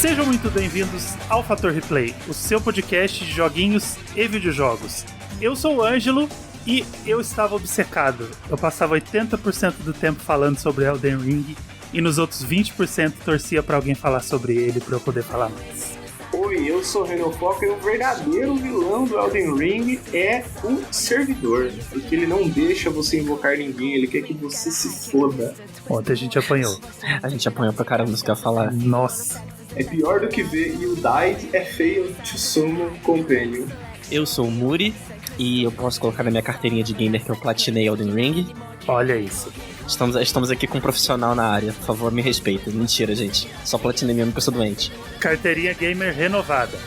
Sejam muito bem-vindos ao Fator Replay, o seu podcast de joguinhos e videojogos. Eu sou o Ângelo e eu estava obcecado. Eu passava 80% do tempo falando sobre Elden Ring e nos outros 20% torcia pra alguém falar sobre ele pra eu poder falar mais. Oi, eu sou o Renofoca e o verdadeiro vilão do Elden Ring é o servidor, porque ele não deixa você invocar ninguém, ele quer que você se foda. Ontem a gente apanhou. A gente apanhou pra caramba, isso que eu ia falar. Nossa. É pior do que ver You Died é Fail to Summon Companion. Eu sou o Muri e eu posso colocar na minha carteirinha de gamer que eu platinei Elden Ring. Olha isso. Estamos aqui com um profissional na área, por favor, me respeita. Mentira, gente. Só platinei mesmo porque eu sou doente. Carteirinha gamer renovada.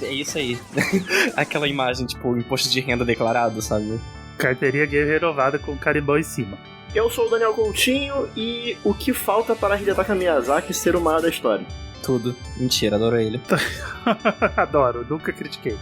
É isso aí. Aquela imagem, tipo, imposto de renda declarado, sabe? Carteirinha gamer renovada com carimbão em cima. Eu sou o Daniel Coutinho e o que falta para Hidetaka Miyazaki ser o maior da história? Tudo. Mentira, adoro ele. Adoro, nunca critiquei.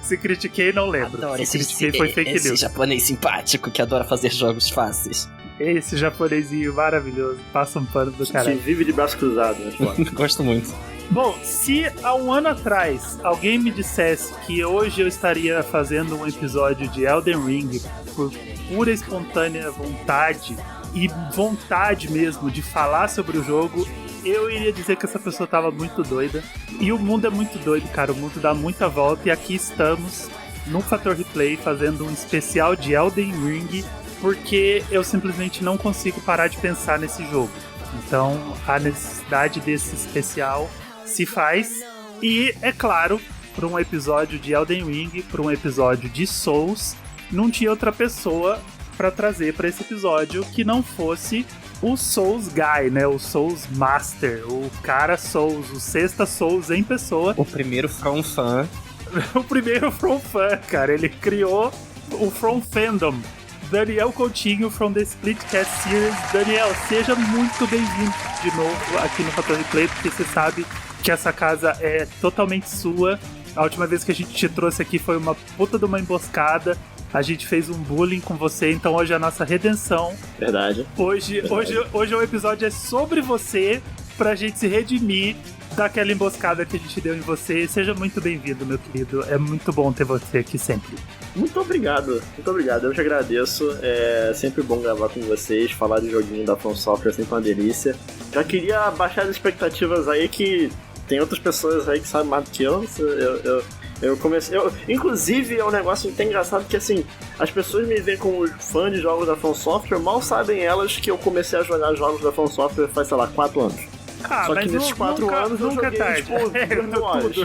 Se critiquei, não lembro. Adoro Se critiquei, foi fake news. Esse japonês simpático que adora fazer jogos fáceis. Esse japonesinho maravilhoso, passa um pano do caralho. Que vive de braço cruzado, né? Gosto muito. Bom, se há um ano atrás alguém me dissesse que hoje eu estaria fazendo um episódio de Elden Ring por pura e espontânea vontade, e vontade mesmo de falar sobre o jogo, eu iria dizer que essa pessoa tava muito doida. E o mundo é muito doido, cara, o mundo dá muita volta, e aqui estamos no Fator Replay fazendo um especial de Elden Ring, porque eu simplesmente não consigo parar de pensar nesse jogo. Então a necessidade desse especial se faz, e é claro, para um episódio de Elden Ring, para um episódio de Souls, não tinha outra pessoa para trazer para esse episódio que não fosse o Souls Guy, né? O Souls Master, o cara Souls, o sexta Souls em pessoa. O primeiro From Fan. O primeiro From Fan, cara. Ele criou o From Fandom. Daniel Coutinho from the Splitcast Series. Daniel, seja muito bem-vindo de novo aqui no Fator Replay, porque você sabe que essa casa é totalmente sua. A última vez que a gente te trouxe aqui foi uma puta de uma emboscada. A gente fez um bullying com você, então hoje é a nossa redenção. Verdade. Hoje o episódio é sobre você, pra gente se redimir daquela emboscada que a gente deu em você. Seja muito bem-vindo, meu querido. É muito bom ter você aqui sempre. Muito obrigado. Eu te agradeço. É sempre bom gravar com vocês, falar de joguinho da From Software é sempre uma delícia. Já queria baixar as expectativas aí, que tem outras pessoas aí que sabem mais do que eu comecei. Inclusive, é um negócio até engraçado que, assim, as pessoas me veem como fã de jogos da From Software, mal sabem elas que eu comecei a jogar jogos da From Software faz, sei lá, 4 anos. Só que nesses 4 anos eu joguei, tarde. tipo, 2 mil horas.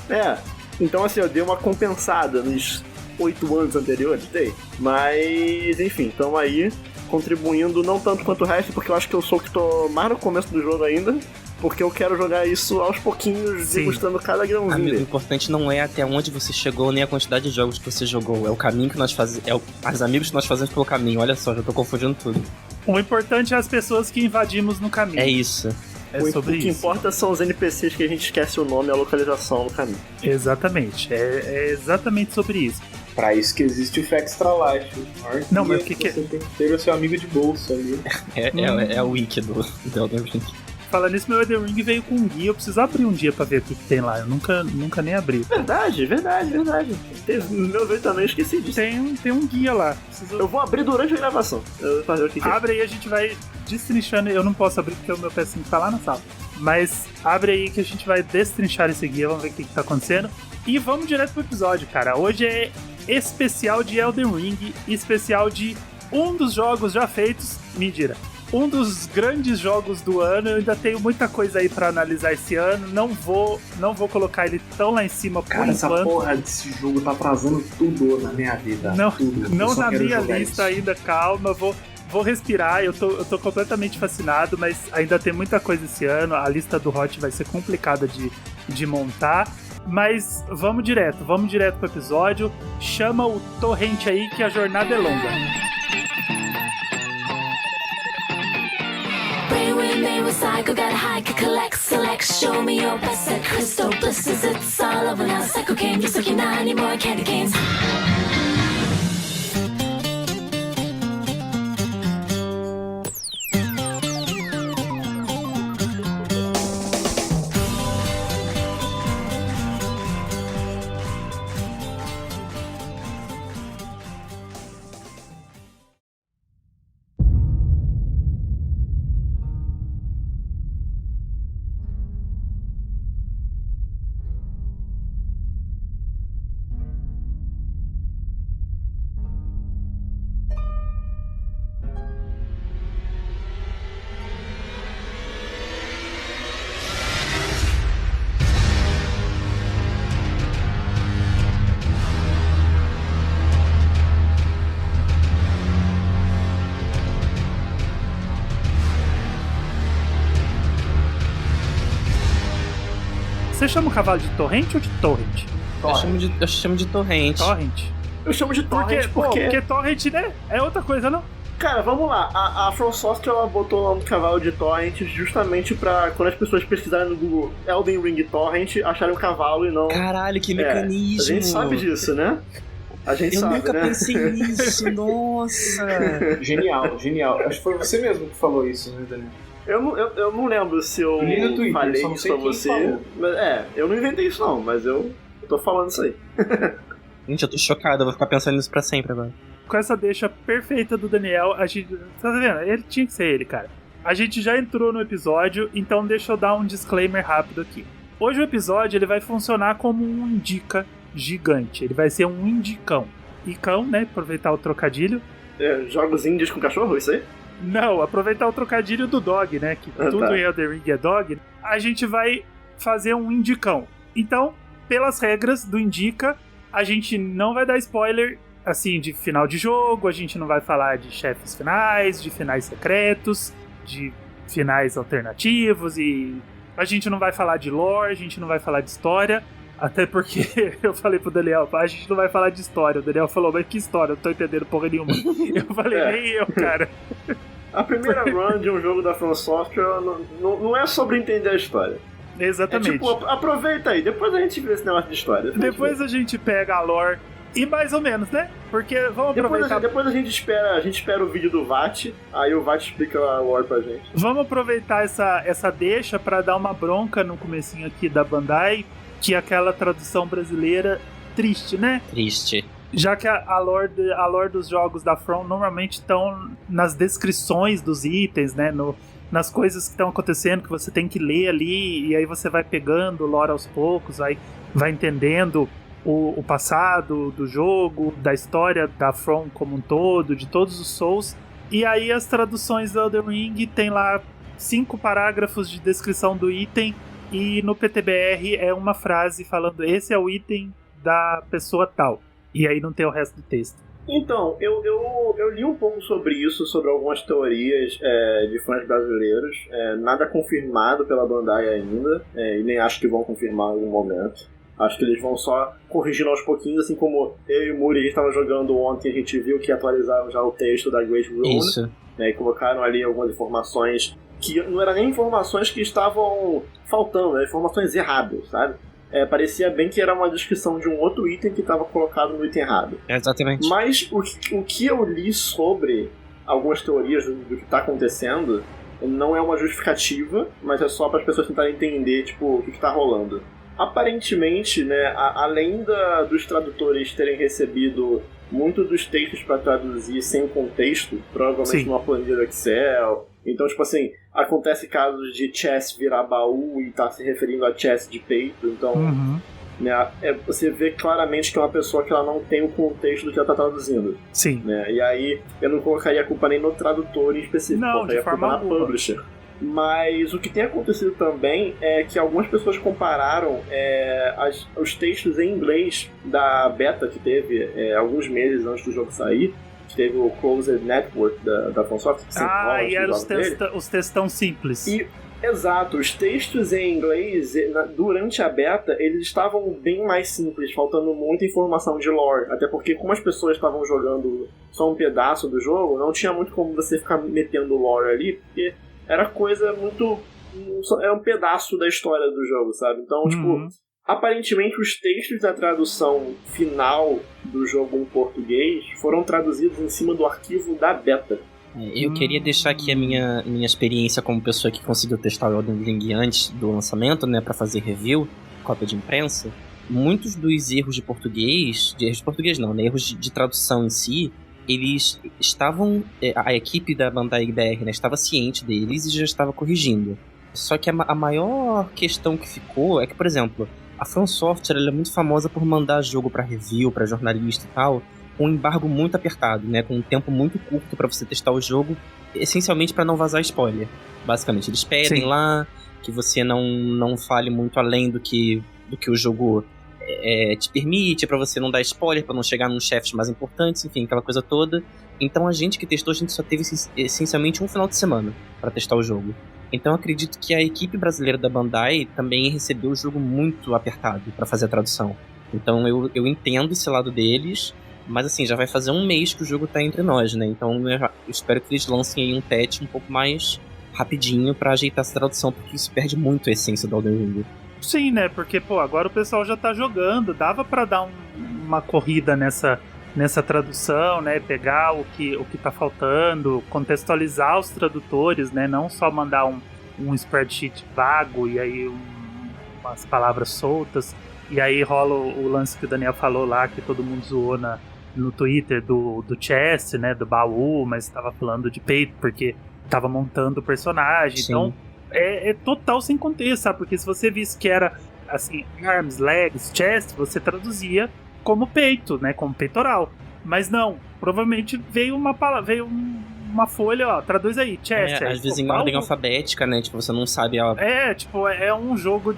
Né? Então, assim, eu dei uma compensada nos 8 anos anteriores, dei. Mas, enfim, estamos aí contribuindo, não tanto quanto o resto, porque eu acho que eu sou o que tô mais no começo do jogo ainda. Porque eu quero jogar isso aos pouquinhos, degustando cada grãozinho. Amigo, o importante não é até onde você chegou, nem a quantidade de jogos que você jogou. É o caminho que nós fazemos. Os amigos que nós fazemos pelo caminho. Olha só, já tô confundindo tudo. O importante é as pessoas que invadimos no caminho. É isso. O que importa são os NPCs que a gente esquece o nome e a localização no caminho. Exatamente. É exatamente sobre isso. Pra isso que existe o Extra Life. Não, mas o que você tem que ter o seu amigo de bolso ali. É o wiki do Elden Ring. Falando nisso, meu Elden Ring veio com um guia. Eu preciso abrir um dia pra ver o que tem lá. Eu nunca nem abri. Verdade. Meu Deus, também esqueci disso. Tem um guia lá. Eu vou abrir durante a gravação. Eu vou fazer o que abre aí, a gente vai destrinchando. Eu não posso abrir porque o meu PS5 tá lá na sala. Mas abre aí que a gente vai destrinchar esse guia. Vamos ver o que tá acontecendo. E vamos direto pro episódio, cara. Hoje é especial de Elden Ring. Especial de um dos jogos já feitos. Mentira. Um dos grandes jogos do ano. Eu ainda tenho muita coisa aí pra analisar esse ano. Não vou colocar ele tão lá em cima por enquanto. Essa porra desse jogo tá atrasando tudo na minha vida. Não na minha lista ainda, calma. Vou respirar, eu tô completamente fascinado, mas ainda tem muita coisa esse ano. A lista do Hot vai ser complicada de montar. Mas vamos direto pro episódio. Chama o torrente aí que a jornada é longa. Cycle, got hike, collect, select, show me your best set. Crystal blisters, it's all over now. Psycho game, just like you're not anymore. Candy canes. Você chama o cavalo de torrente ou de torrent? Eu chamo de torrente. Torrent. Eu chamo de torrent porque torrent, né? É outra coisa, não? Cara, vamos lá. A From Software, ela botou lá um cavalo de torrent justamente pra, quando as pessoas pesquisarem no Google Elden Ring Torrent, acharem um cavalo e não... Caralho, que mecanismo! A gente sabe disso, né? A gente sabe, nunca né? pensei nisso, nossa! Genial. Acho que foi você mesmo que falou isso, né, Daniel? Eu não lembro se eu li no Twitter, falei só não isso sei pra quem você. falou. Mas, eu não inventei isso não, mas eu tô falando isso aí. Gente, eu tô chocado, eu vou ficar pensando nisso pra sempre agora. Com essa deixa perfeita do Daniel, a gente... Tá vendo? Ele tinha que ser ele, cara. A gente já entrou no episódio, então deixa eu dar um disclaimer rápido aqui. Hoje o episódio ele vai funcionar como um indica gigante. Ele vai ser um indicão. Icão, né? Aproveitar o trocadilho. Jogos indies com cachorro, isso aí? Não, aproveitar o trocadilho do dog, né? Que tudo em Elden Ring é dog. A gente vai fazer um indicão. Então, pelas regras do indica, a gente não vai dar spoiler, assim, de final de jogo, a gente não vai falar de chefes finais, de finais secretos, de finais alternativos, e a gente não vai falar de lore, a gente não vai falar de história, até porque eu falei pro Daniel, a gente não vai falar de história. O Daniel falou, mas que história? Eu não tô entendendo porra nenhuma. Eu falei, nem eu, cara. A primeira run de um jogo da From Software não é sobre entender a história. Exatamente. É tipo, aproveita aí, depois a gente vê esse negócio de história. Depois a gente pega a lore e mais ou menos, né? Porque vamos aproveitar... Depois a gente espera o vídeo do VAT, aí o VAT explica a lore pra gente. Vamos aproveitar essa deixa pra dar uma bronca no comecinho aqui da Bandai, que é aquela tradução brasileira triste, né? Triste. Já que a lore dos jogos da From normalmente estão nas descrições dos itens, né? Nas coisas que estão acontecendo, que você tem que ler ali, e aí você vai pegando o lore aos poucos, vai entendendo o passado do jogo, da história da From como um todo, de todos os Souls. E aí as traduções do Elden Ring tem lá 5 parágrafos de descrição do item, e no PTBR é uma frase falando, esse é o item da pessoa tal. E aí não tem o resto do texto. Então, eu li um pouco sobre isso, sobre algumas teorias de fãs brasileiros. Nada confirmado pela Bandai ainda, e nem acho que vão confirmar em algum momento. Acho que eles vão só corrigindo aos pouquinhos, assim como eu e o Muri, a gente estava jogando ontem, a gente viu que atualizaram já o texto da Great Rune. Isso. E colocaram ali algumas informações que não eram nem informações que estavam faltando, eram informações erradas, sabe? Parecia bem que era uma descrição de um outro item que estava colocado no item errado. Exatamente. Mas o que eu li sobre algumas teorias do que está acontecendo não é uma justificativa, mas é só para as pessoas tentarem entender tipo, o que está rolando. Aparentemente, né, além dos tradutores terem recebido muito dos textos para traduzir sem contexto, provavelmente numa planilha do Excel. Então, tipo assim, acontece casos de chess virar baú e tá se referindo a chess de peito. Então, né, você vê claramente que é uma pessoa que ela não tem o contexto do que ela tá traduzindo. Sim. Né? E aí, eu não colocaria a culpa nem no tradutor em específico, não, colocaria de forma a culpa na publisher. Mas o que tem acontecido também é que algumas pessoas compararam os textos em inglês da beta que teve alguns meses antes do jogo sair, que teve o Closed Network da From Software. E eram os textão simples. Exato, os textos em inglês, durante a beta, eles estavam bem mais simples, faltando muita informação de lore. Até porque, como as pessoas estavam jogando só um pedaço do jogo, não tinha muito como você ficar metendo lore ali, porque era coisa muito... Era um pedaço da história do jogo, sabe? Então, tipo, aparentemente os textos da tradução final do jogo em português foram traduzidos em cima do arquivo da beta. Eu queria deixar aqui a minha experiência como pessoa que conseguiu testar o Elden Ring antes do lançamento, né, pra fazer review, cópia de imprensa. Muitos dos erros de português, né, erros de tradução em si, eles estavam, a equipe da Bandai BR, né, estava ciente deles e já estava corrigindo. Só que a maior questão que ficou é que, por exemplo, a From Software ela é muito famosa por mandar jogo pra review, pra jornalista e tal, com um embargo muito apertado, né, com um tempo muito curto pra você testar o jogo, essencialmente pra não vazar spoiler. Basicamente, eles pedem lá que você não fale muito além do que o jogo te permite, pra você não dar spoiler, pra não chegar nos chefes mais importantes, enfim, aquela coisa toda. Então a gente que testou, a gente só teve essencialmente um final de semana pra testar o jogo. Então eu acredito que a equipe brasileira da Bandai também recebeu o jogo muito apertado para fazer a tradução. Então eu entendo esse lado deles, mas assim, já vai fazer um mês que o jogo tá entre nós, né? Então eu espero que eles lancem aí um patch um pouco mais rapidinho pra ajeitar essa tradução, porque isso perde muito a essência do Elden Ring. Sim, né? Porque, pô, agora o pessoal já tá jogando, dava pra dar uma corrida nessa tradução, né? Pegar o que tá faltando, contextualizar os tradutores, né? Não só mandar um spreadsheet vago e aí umas palavras soltas. E aí rola o lance que o Daniel falou lá, que todo mundo zoou no Twitter do chest, né? Do baú, mas tava falando de peito, porque tava montando o personagem. Sim. Então é total sem contexto, sabe? Porque se você visse que era assim, arms, legs, chest, você traduzia como peito, né? Como peitoral. Mas não, provavelmente veio uma folha, ó, traduz aí, chest. Às vezes em ordem alfabética, né? Tipo, você não sabe a... tipo, é um jogo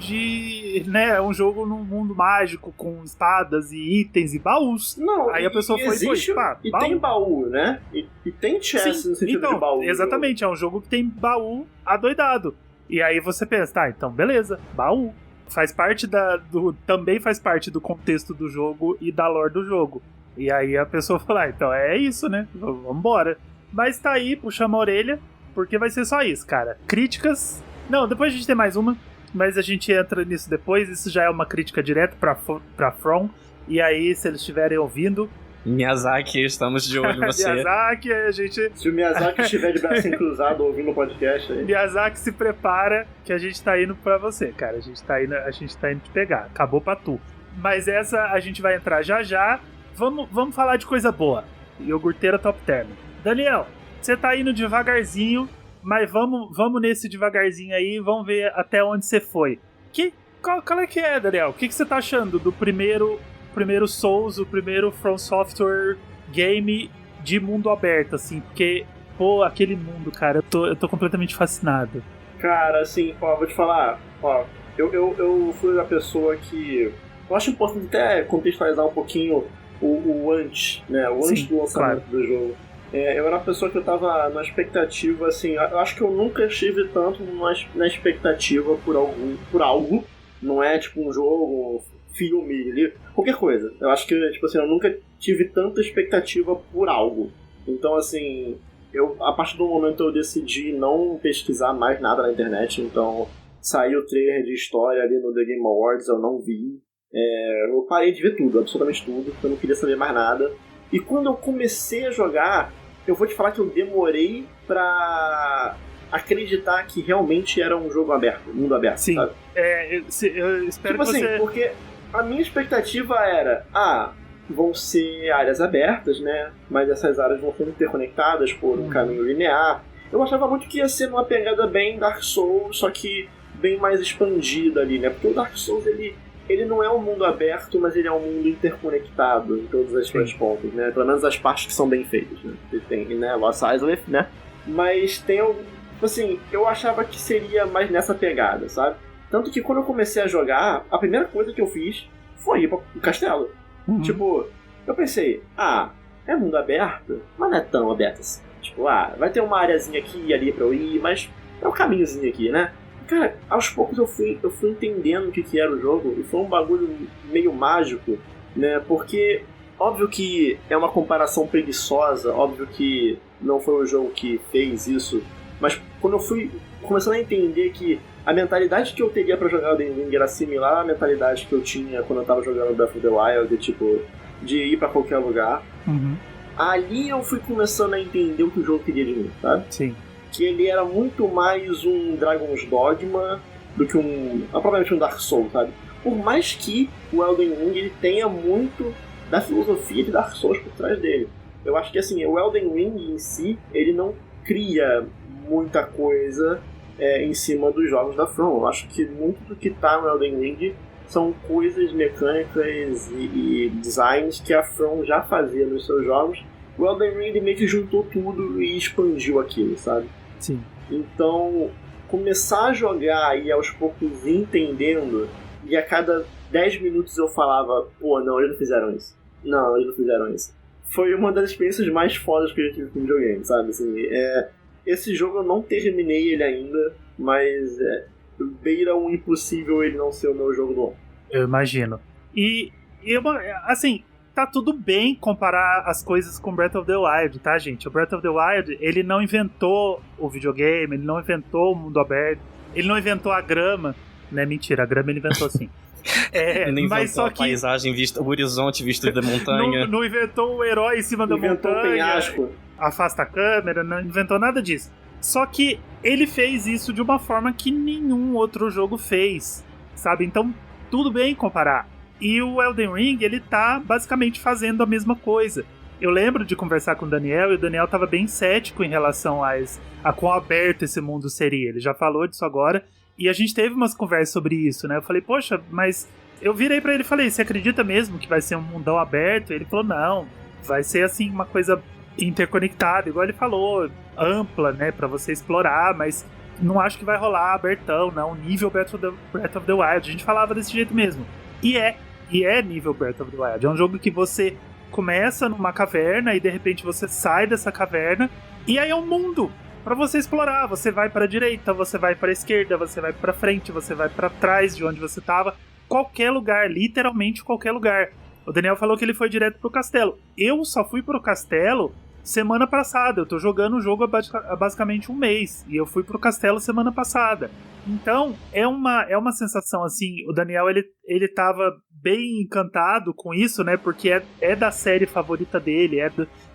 né? É um jogo num mundo mágico com espadas e itens e baús. Não, aí a pessoa existe, pá, e baú. Tem baú, né? E tem chest no sentido então, de baú. Exatamente, é um jogo que tem baú adoidado. E aí você pensa, tá, então beleza, baú. Também faz parte do contexto do jogo e da lore do jogo. E aí a pessoa fala, então é isso, né? Vambora. Mas tá aí, puxamos a orelha, porque vai ser só isso, cara. Críticas... Não, depois a gente tem mais uma, mas a gente entra nisso depois. Isso já é uma crítica direta pra From. E aí, se eles estiverem ouvindo... Miyazaki, estamos de olho em você. Miyazaki, a gente... Se o Miyazaki estiver de braço cruzado ouvindo o podcast aí... Miyazaki, se prepara que a gente tá indo pra você, cara. A gente tá indo te pegar. Acabou pra tu. Mas essa a gente vai entrar já. Vamos falar de coisa boa. Iogurteira top term. Daniel, você tá indo devagarzinho, mas vamos nesse devagarzinho aí, vamos ver até onde você foi. Qual é que é, Daniel? O que você tá achando do primeiro Souls, o primeiro From Software game de mundo aberto, assim? Porque, pô, aquele mundo, cara, eu tô completamente fascinado. Cara, assim, ó, vou te falar, ó, eu fui a pessoa que... Eu acho importante até contextualizar um pouquinho o antes, né? O antes do lançamento do jogo. Eu era uma pessoa que eu tava na expectativa, assim, eu acho que eu nunca estive tanto na expectativa por algo. Não é tipo um jogo, filme, livro, qualquer coisa. Eu acho que, tipo assim, eu nunca tive tanta expectativa por algo. Então, assim, a partir do momento eu decidi não pesquisar mais nada na internet, então saiu o trailer de história ali no The Game Awards, eu não vi. Eu parei de ver tudo, absolutamente tudo, porque eu não queria saber mais nada. E quando eu comecei a jogar, eu vou te falar que eu demorei pra acreditar que realmente era um jogo aberto, mundo aberto, sim, sabe? Eu espero tipo que assim, você... porque a minha expectativa era, vão ser áreas abertas, né? Mas essas áreas vão ser interconectadas por um caminho linear. Eu achava muito que ia ser uma pegada bem Dark Souls, só que bem mais expandida ali, né? Porque o Dark Souls, ele não é um mundo aberto, mas ele é um mundo interconectado em todas as suas pontas, né? Pelo menos as partes que são bem feitas, né? Tem, né, Lost Island, né? Mas tem, assim, eu achava que seria mais nessa pegada, sabe? Tanto que quando eu comecei a jogar, a primeira coisa que eu fiz foi ir pro castelo. Tipo, eu pensei, é mundo aberto, mas não é tão aberto assim. Tipo, vai ter uma areazinha aqui e ali pra eu ir, mas é um caminhozinho aqui, né? Cara, aos poucos eu fui entendendo o que era o jogo, e foi um bagulho meio mágico, né? Porque, óbvio que é uma comparação preguiçosa, óbvio que não foi o jogo que fez isso, mas quando eu fui começando a entender que a mentalidade que eu teria pra jogar o Elden Ring era similar à mentalidade que eu tinha quando eu tava jogando Breath of the Wild, de ir pra qualquer lugar, ali eu fui começando a entender o que o jogo queria de mim, sabe? Sim. Que ele era muito mais um Dragon's Dogma do que propriamente um Dark Souls, sabe? Por mais que o Elden Ring ele tenha muito da filosofia de Dark Souls por trás dele. Eu acho que assim, o Elden Ring em si, ele não cria muita coisa em cima dos jogos da From. Eu acho que muito do que tá no Elden Ring são coisas mecânicas e designs que a From já fazia nos seus jogos. O Elden Ring meio que juntou tudo e expandiu aquilo, sabe? Sim. Então, começar a jogar e aos poucos entendendo, e a cada 10 minutos eu falava, não, eles não fizeram isso. Não, eles não fizeram isso. Foi uma das experiências mais fodas que eu tive com videogame, sabe? Assim, Esse jogo eu não terminei ele ainda, mas beira um impossível ele não ser o meu jogo do ano. Eu imagino. E assim, tá tudo bem comparar as coisas com Breath of the Wild, tá, gente? O Breath of the Wild, ele não inventou o videogame, ele não inventou o mundo aberto, ele não inventou a grama, né? Mentira, a grama ele inventou sim. Ele mas só que a paisagem vista, o horizonte visto da montanha. não inventou o herói em cima da montanha, o penhasco, afasta a câmera, não inventou nada disso. Só que ele fez isso de uma forma que nenhum outro jogo fez, sabe? Então, tudo bem comparar. E o Elden Ring, ele tá basicamente fazendo a mesma coisa. Eu lembro de conversar com o Daniel, e o Daniel tava bem cético em relação a quão aberto esse mundo seria. Ele já falou disso agora, e a gente teve umas conversas sobre isso, né? Eu falei, poxa, mas... Eu virei pra ele e falei, você acredita mesmo que vai ser um mundão aberto? Ele falou, não, vai ser assim, uma coisa interconectada, igual ele falou, ampla, né, pra você explorar, mas não acho que vai rolar abertão, não, nível Breath of the Wild. A gente falava desse jeito mesmo. E é nível Breath of the Wild. É um jogo que você começa numa caverna e de repente você sai dessa caverna e aí é um mundo pra você explorar. Você vai pra direita, você vai pra esquerda, você vai pra frente, você vai pra trás de onde você tava. Qualquer lugar, literalmente qualquer lugar. O Daniel falou que ele foi direto pro castelo. Eu só fui pro castelo semana passada. Eu tô jogando o jogo há basicamente um mês. E eu fui pro castelo semana passada. Então, é uma sensação assim. O Daniel, ele tava bem encantado com isso, né? Porque é da série favorita dele,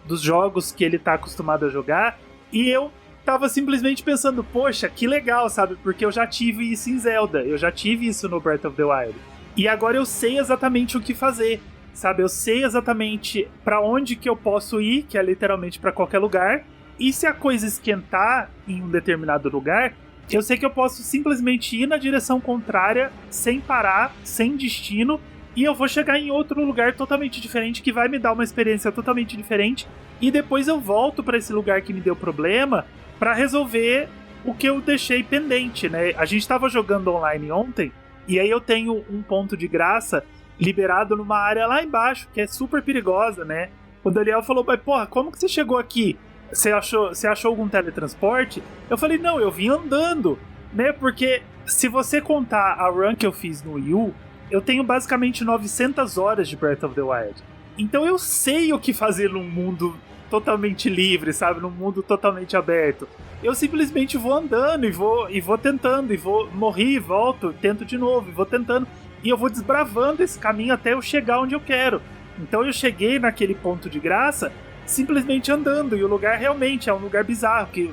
dos jogos que ele tá acostumado a jogar. E eu tava simplesmente pensando, poxa, que legal, sabe? Porque eu já tive isso em Zelda. Eu já tive isso no Breath of the Wild. E agora eu sei exatamente o que fazer. Sabe, eu sei exatamente pra onde que eu posso ir, que é literalmente pra qualquer lugar. E se a coisa esquentar em um determinado lugar, eu sei que eu posso simplesmente ir na direção contrária, sem parar, sem destino, e eu vou chegar em outro lugar totalmente diferente, que vai me dar uma experiência totalmente diferente, e depois eu volto pra esse lugar que me deu problema pra resolver o que eu deixei pendente, né? A gente tava jogando online ontem, e aí eu tenho um ponto de graça liberado numa área lá embaixo, que é super perigosa, né? O Daniel falou, mas porra, como que você chegou aqui? Você achou algum teletransporte? Eu falei, não, eu vim andando, né? Porque se você contar a run que eu fiz no Wii U, eu tenho basicamente 900 horas de Breath of the Wild. Então eu sei o que fazer num mundo totalmente livre, sabe? Num mundo totalmente aberto. Eu simplesmente vou andando e vou tentando, e vou morrer e volto, tento de novo, e vou tentando. E eu vou desbravando esse caminho até eu chegar onde eu quero. Então eu cheguei naquele ponto de graça simplesmente andando. E o lugar realmente é um lugar bizarro, que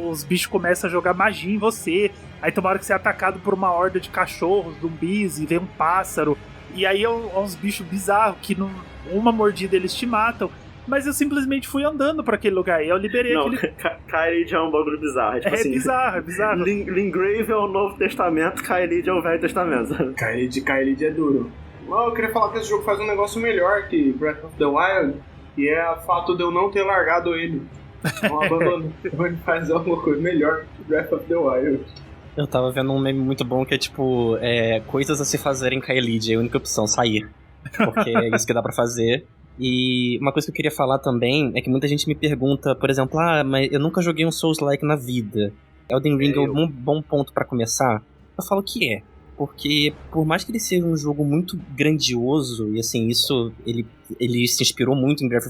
os bichos começam a jogar magia em você. Aí tem uma hora que você é atacado por uma horda de cachorros, zumbis, e vem um pássaro. E aí é uns bichos bizarros que uma mordida eles te matam. Mas eu simplesmente fui andando pra aquele lugar e eu liberei aquele... Kaelid é um bagulho bizarro. É, tipo assim, bizarro, é bizarro. Lingrave é o Novo Testamento, Kaelid é o Velho Testamento. Kaelid é duro. Eu queria falar que esse jogo faz um negócio melhor que Breath of the Wild, e é o fato de eu não ter largado ele. Não abandono. Ele faz alguma coisa melhor que Breath of the Wild. Eu tava vendo um meme muito bom que é tipo, coisas a se fazer em Kaelid, é a única opção, sair. Porque é isso que dá pra fazer. E uma coisa que eu queria falar também é que muita gente me pergunta, por exemplo, mas eu nunca joguei um Souls-like na vida. Elden Ring é um bom ponto pra começar? Eu falo que é. Porque por mais que ele seja um jogo muito grandioso, e assim, isso, ele se inspirou muito em Breath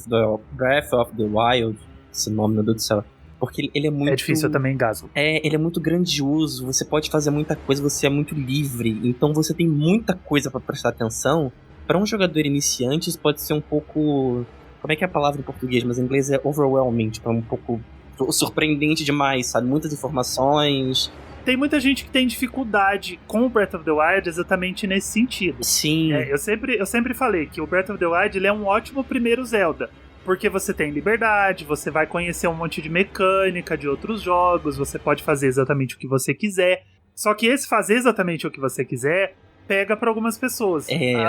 of the Wild, esse nome, meu Deus do céu. Porque ele é muito... É difícil, eu também engasgo. Ele é muito grandioso, você pode fazer muita coisa, você é muito livre, então você tem muita coisa pra prestar atenção. Para um jogador iniciante, isso pode ser um pouco... Como é que é a palavra em português? Mas em inglês é overwhelming, tipo, é um pouco surpreendente demais, sabe? Muitas informações. Tem muita gente que tem dificuldade com o Breath of the Wild exatamente nesse sentido. Sim. Eu sempre falei que o Breath of the Wild ele é um ótimo primeiro Zelda. Porque você tem liberdade, você vai conhecer um monte de mecânica de outros jogos, você pode fazer exatamente o que você quiser. Só que esse fazer exatamente o que você quiser... pega pra algumas pessoas.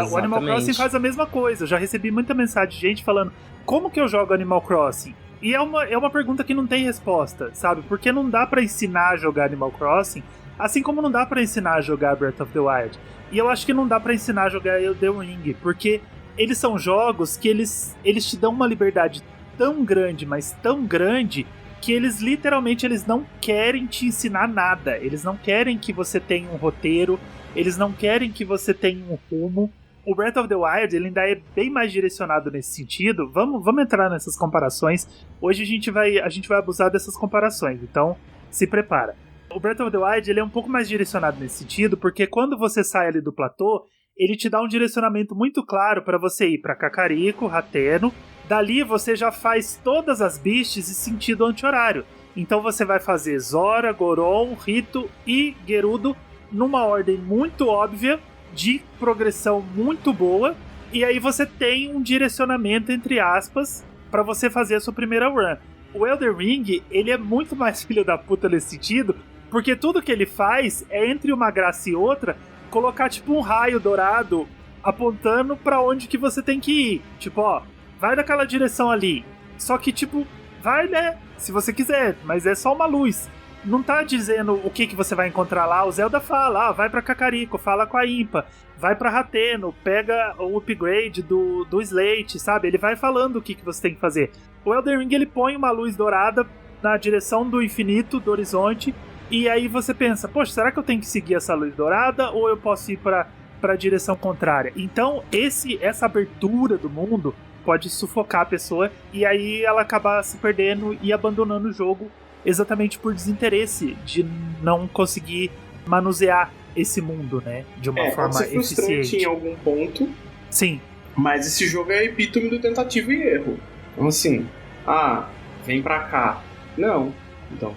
O Animal Crossing faz a mesma coisa. Eu já recebi muita mensagem de gente falando como que eu jogo Animal Crossing? E é uma pergunta que não tem resposta, sabe? Porque não dá pra ensinar a jogar Animal Crossing, assim como não dá pra ensinar a jogar Breath of the Wild. E eu acho que não dá pra ensinar a jogar Elden Ring, porque eles são jogos que eles te dão uma liberdade tão grande, mas tão grande, que eles literalmente eles não querem te ensinar nada. Eles não querem que você tenha um roteiro, eles não querem que você tenha um rumo. O Breath of the Wild ele ainda é bem mais direcionado nesse sentido. Vamos entrar nessas comparações. Hoje a gente vai abusar dessas comparações, então se prepara. O Breath of the Wild ele é um pouco mais direcionado nesse sentido, porque quando você sai ali do platô, ele te dá um direcionamento muito claro para você ir para Kakariko, Hateno. Dali você já faz todas as beasts em sentido anti-horário. Então você vai fazer Zora, Goron, Rito e Gerudo numa ordem muito óbvia, de progressão muito boa, e aí você tem um direcionamento, entre aspas, para você fazer a sua primeira run. O Elden Ring, ele é muito mais filho da puta nesse sentido, porque tudo que ele faz é, entre uma graça e outra, colocar tipo um raio dourado apontando para onde que você tem que ir. Tipo, ó, vai naquela direção ali. Só que tipo, vai, né, se você quiser, mas é só uma luz. Não tá dizendo o que você vai encontrar lá. O Zelda fala, vai pra Kakariko, fala com a Impa, vai pra Hateno, pega o upgrade do Slate, sabe? Ele vai falando o que você tem que fazer. O Elden Ring, ele põe uma luz dourada na direção do infinito, do horizonte, e aí você pensa, poxa, será que eu tenho que seguir essa luz dourada ou eu posso ir pra direção contrária? Então, essa abertura do mundo pode sufocar a pessoa, e aí ela acaba se perdendo e abandonando o jogo exatamente por desinteresse de não conseguir manusear esse mundo, né, de uma forma pode ser frustrante eficiente. em algum ponto. Sim. Mas esse jogo é epítome do tentativa e erro. Então assim, vem pra cá. Não. Então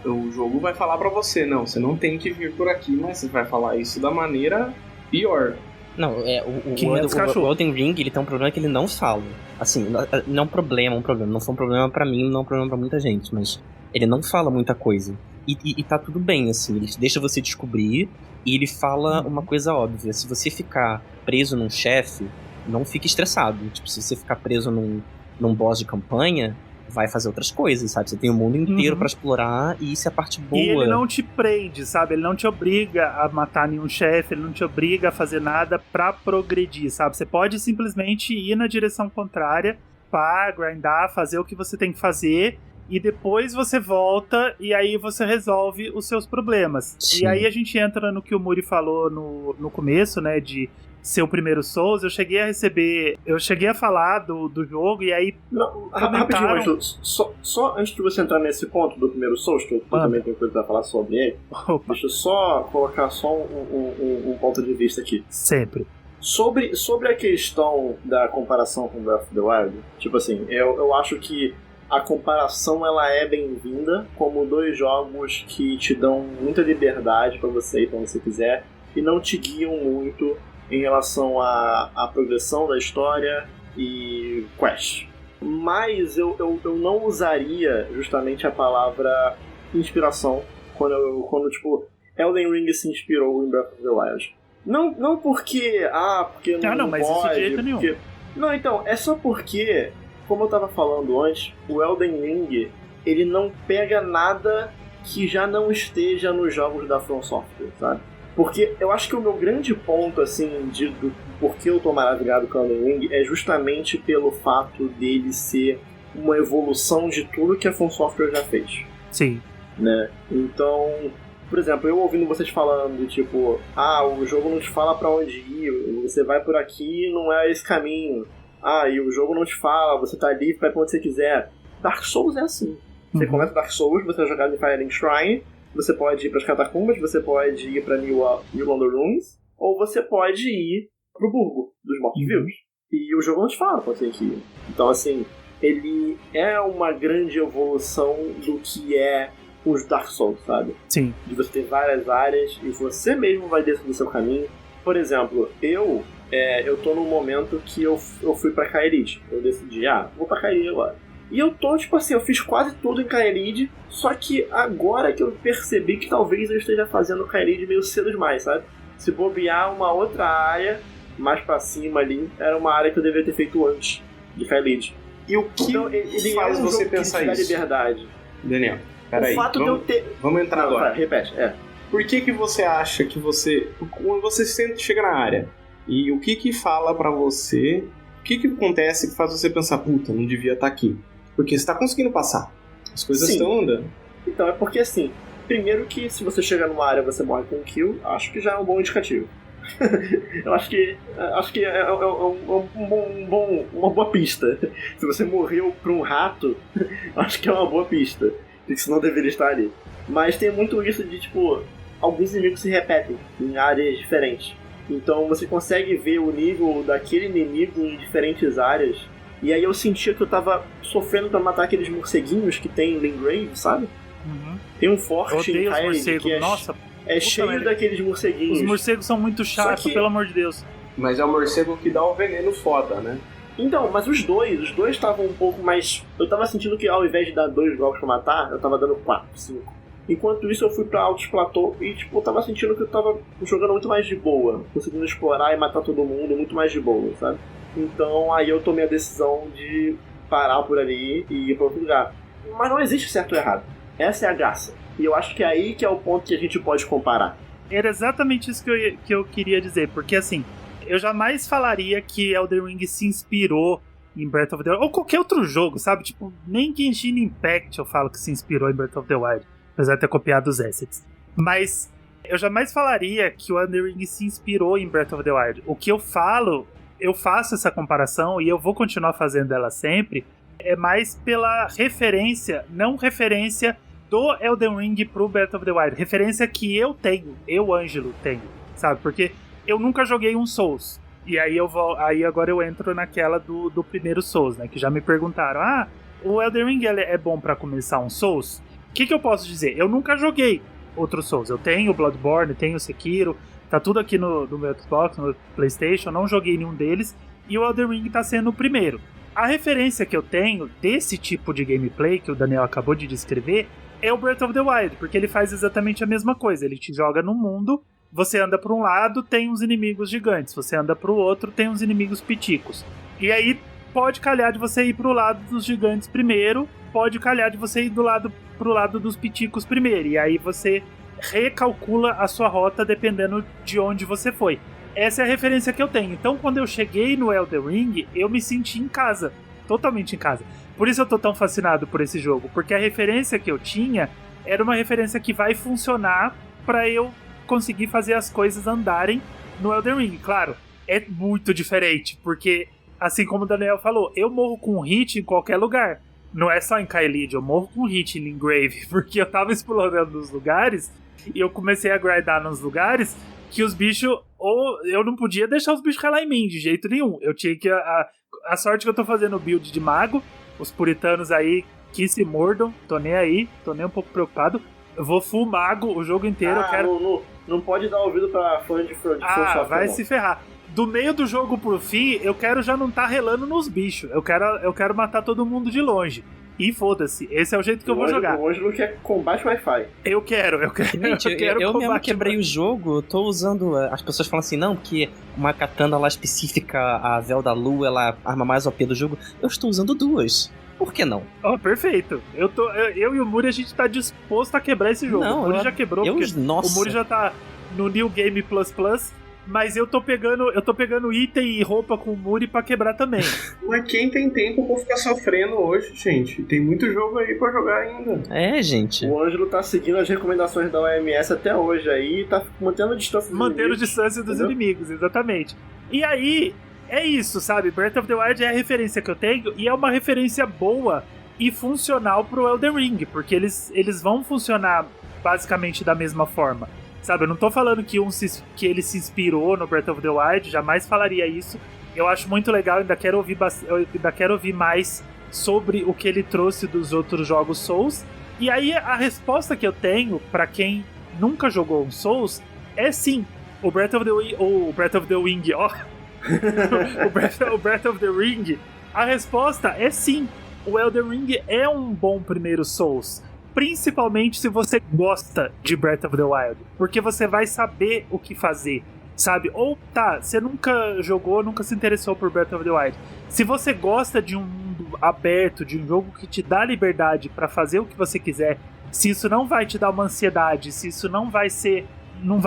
o jogo vai falar pra você, não, você não tem que vir por aqui, mas você vai falar isso da maneira pior. Não, o Elden Ring, ele tem um problema que ele não fala. Assim, não é um problema. Não foi um problema pra mim, não é um problema pra muita gente, mas ele não fala muita coisa. E tá tudo bem, assim, ele deixa você descobrir e ele fala uma coisa óbvia. Se você ficar preso num chefe, não fique estressado. Tipo, se você ficar preso num boss de campanha, vai fazer outras coisas, sabe? Você tem o mundo inteiro pra explorar e isso é a parte boa. E ele não te prende, sabe? Ele não te obriga a matar nenhum chefe, ele não te obriga a fazer nada pra progredir, sabe? Você pode simplesmente ir na direção contrária pra grindar, fazer o que você tem que fazer e depois você volta e aí você resolve os seus problemas. Sim. E aí a gente entra no que o Muri falou no começo, né? De ser o primeiro Souls. Eu cheguei a falar do jogo e aí não, rapidinho, mas só antes de você entrar nesse ponto do primeiro Souls, que eu também tenho coisa pra falar sobre ele. Opa. Deixa eu só colocar só um ponto de vista aqui. Sempre. Sobre a questão da comparação com Breath of the Wild, tipo assim, eu acho que a comparação ela é bem-vinda, como dois jogos que te dão muita liberdade pra você ir pra onde você quiser e não te guiam muito em relação à progressão da história e quest. Mas eu não usaria justamente a palavra inspiração quando tipo, Elden Ring se inspirou em Breath of the Wild. Não porque não mas pode, isso de jeito nenhum. Não, então, é só porque, como eu tava falando antes, o Elden Ring, ele não pega nada que já não esteja nos jogos da From Software, sabe? Porque eu acho que o meu grande ponto, assim, do porquê eu tô maravilhado com o Elden Ring é justamente pelo fato dele ser uma evolução de tudo que a From Software já fez. Sim. Né? Então, por exemplo, eu ouvindo vocês falando, tipo, o jogo não te fala pra onde ir, você vai por aqui, não é esse caminho. E o jogo não te fala, você tá livre, vai pra onde você quiser. Dark Souls é assim. Você começa Dark Souls, você vai jogar no Firelink Shrine, você pode ir para as catacumbas, você pode ir para New London Ruins, ou você pode ir pro Burgo dos Mortos-Vivos. E o jogo não te fala quando você tem que ir. Então, assim, ele é uma grande evolução do que é os Dark Souls, sabe? Sim. De você ter várias áreas e você mesmo vai dentro do seu caminho. Por exemplo, eu tô num momento que eu fui pra Kaelid. Eu decidi, vou pra Kaelid agora. E eu tô, tipo assim, eu fiz quase tudo em Kaelid, só que agora que eu percebi que talvez eu esteja fazendo Kaelid meio cedo demais, sabe? Se bobear uma outra área, mais pra cima ali, era uma área que eu deveria ter feito antes de Kaelid. E o que então, ele faz é um você jogo pensar que te dá isso? liberdade. Daniel, peraí. O fato de eu ter... Vamos entrar agora. Vai, repete, Por que você acha que quando você chega na área, e o que fala pra você, o que acontece que faz você pensar, puta, não devia estar aqui? Porque você tá conseguindo passar. As coisas Sim. estão andando. Então, é porque assim, primeiro que se você chegar numa área e você morre com um kill, acho que já é um bom indicativo. Eu acho que uma boa pista. Se você morreu pra um rato, acho que é uma boa pista. Isso não deveria estar ali. Mas tem muito isso de, tipo, alguns inimigos se repetem em áreas diferentes. Então você consegue ver o nível daquele inimigo em diferentes áreas. E aí eu sentia que eu tava sofrendo pra matar aqueles morceguinhos que tem em Lingrave, sabe? Uhum. Tem um Eu forte odeio em os Kyrie morcegos. que Nossa, é cheio merda. daqueles morceguinhos. Os morcegos são muito chatos, que- pelo amor de Deus. Mas é o morcego que dá o veneno foda, né? Então, mas os dois estavam um pouco mais... Eu tava sentindo que ao invés de dar 2 golpes pra matar, eu tava dando 4, 5. Enquanto isso eu fui pra altos platô e tipo, eu tava sentindo que eu tava jogando muito mais de boa. Conseguindo explorar e matar todo mundo muito mais de boa, sabe? Então aí eu tomei a decisão de parar por ali e ir pra outro lugar. Mas não existe certo ou errado. Essa é a graça. E eu acho que é aí que é o ponto que a gente pode comparar. Era exatamente isso que eu queria dizer, porque assim, eu jamais falaria que Elden Ring se inspirou em Breath of the Wild, ou qualquer outro jogo, sabe? Tipo, nem Genshin Impact eu falo que se inspirou em Breath of the Wild, apesar de ter copiado os assets. Mas eu jamais falaria que o Elden Ring se inspirou em Breath of the Wild. O que eu falo, eu faço essa comparação e eu vou continuar fazendo ela sempre, é mais pela referência, não referência do Elden Ring pro Breath of the Wild. Referência que eu tenho, eu, Ângelo, tenho, sabe? Porque eu nunca joguei um Souls. E aí aí agora eu entro naquela do primeiro Souls, né? Que já me perguntaram, o Elden Ring é bom pra começar um Souls? O que eu posso dizer? Eu nunca joguei outro Souls. Eu tenho o Bloodborne, tenho o Sekiro, tá tudo aqui no meu Xbox, no PlayStation, não joguei nenhum deles. E o Elden Ring tá sendo o primeiro. A referência que eu tenho desse tipo de gameplay que o Daniel acabou de descrever é o Breath of the Wild, porque ele faz exatamente a mesma coisa. Ele te joga no mundo, você anda para um lado, tem uns inimigos gigantes, você anda para o outro, tem uns inimigos piticos. E aí pode calhar de você ir pro lado dos gigantes primeiro, pode calhar de você ir pro lado dos piticos primeiro, e aí você recalcula a sua rota dependendo de onde você foi. Essa é a referência que eu tenho. Então quando eu cheguei no Elden Ring, eu me senti em casa, totalmente em casa. Por isso eu tô tão fascinado por esse jogo, porque a referência que eu tinha era uma referência que vai funcionar pra eu conseguir fazer as coisas andarem no Elden Ring. Claro, é muito diferente, porque, assim como o Daniel falou, eu morro com um hit em qualquer lugar. Não é só em Caelid, eu morro com um hit em Lingrave, porque eu tava explorando os lugares e eu comecei a grindar nos lugares que os bichos, ou eu não podia deixar os bichos relar em mim de jeito nenhum. Eu tinha que... A sorte que eu tô fazendo build de mago, os puritanos aí que se mordam, tô nem aí, tô nem um pouco preocupado. Eu vou full mago o jogo inteiro, eu quero... Não pode dar ouvido pra fã de From Software, vai não. se ferrar. Do meio do jogo pro fim, eu quero já não tá relando nos bichos. Eu quero matar todo mundo de longe. E foda-se, esse é o jeito que eu vou jogar. Hoje não quer combate Wi-Fi. Eu quero. Gente, eu eu mesmo combate quebrei o jogo, eu tô usando... As pessoas falam assim, não, porque uma katana lá específica, a Véu da Lua, ela é a arma mais OP do jogo. Eu estou usando 2. Por que não? Oh, perfeito. Eu e o Muri, a gente tá disposto a quebrar esse jogo. Não, o Muri já quebrou, porque nossa. o Muri já tá no New Game Plus Plus, mas eu tô pegando item e roupa com o Muri pra quebrar também. Mas quem tem tempo pra ficar sofrendo hoje, gente? Tem muito jogo aí pra jogar ainda. É, gente. O Ângelo tá seguindo as recomendações da OMS até hoje aí e tá mantendo a distância dos Mantendo a inimigos, distância dos entendeu? inimigos, exatamente. E aí, é isso, sabe? Breath of the Wild é a referência que eu tenho e é uma referência boa e funcional pro Elden Ring, porque eles vão funcionar basicamente da mesma forma. Sabe, eu não tô falando que ele se inspirou no Breath of the Wild, jamais falaria isso. Eu acho muito legal, ainda quero ouvir mais sobre o que ele trouxe dos outros jogos Souls. E aí a resposta que eu tenho pra quem nunca jogou um Souls é sim, o Breath of the Wing, ó. o Breath of the Ring, a resposta é sim. O Elden Ring é um bom primeiro Souls. Principalmente se você gosta de Breath of the Wild, porque você vai saber o que fazer, sabe? Ou você nunca jogou, nunca se interessou por Breath of the Wild. Se você gosta de um mundo aberto, de um jogo que te dá liberdade pra fazer o que você quiser, se isso não vai te dar uma ansiedade, se isso não vai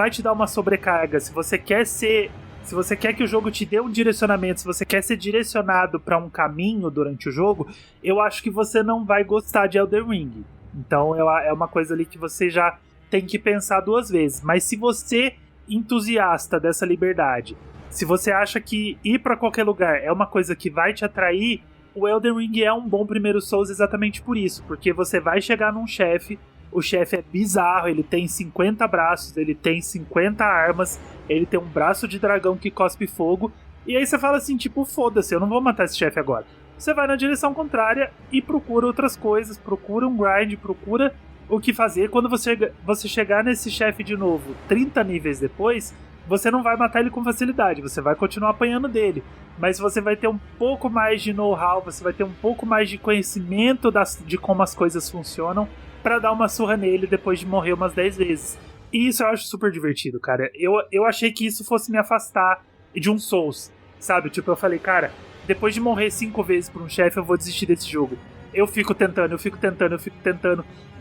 te dar uma sobrecarga, se você quer ser se você quer que o jogo te dê um direcionamento, se você quer ser direcionado pra um caminho durante o jogo, eu acho que você não vai gostar de Elden Ring. Então é uma coisa ali que você já tem que pensar 2 vezes. Mas se você, entusiasta dessa liberdade, se você acha que ir pra qualquer lugar é uma coisa que vai te atrair, o Elden Ring é um bom primeiro Souls exatamente por isso. Porque você vai chegar num chefe, o chefe é bizarro, ele tem 50 braços, ele tem 50 armas, ele tem um braço de dragão que cospe fogo, e aí você fala assim, tipo, foda-se, eu não vou matar esse chefe agora. Você vai na direção contrária e procura outras coisas, procura um grind, procura o que fazer. Quando você chegar nesse chefe de novo, 30 níveis depois, você não vai matar ele com facilidade, você vai continuar apanhando dele, mas você vai ter um pouco mais de know-how, você vai ter um pouco mais de conhecimento de como as coisas funcionam pra dar uma surra nele depois de morrer umas 10 vezes. E isso eu acho super divertido, cara. Eu achei que isso fosse me afastar de um Souls, sabe? Tipo, eu falei, cara, depois de morrer 5 vezes por um chefe, eu vou desistir desse jogo. Eu fico tentando,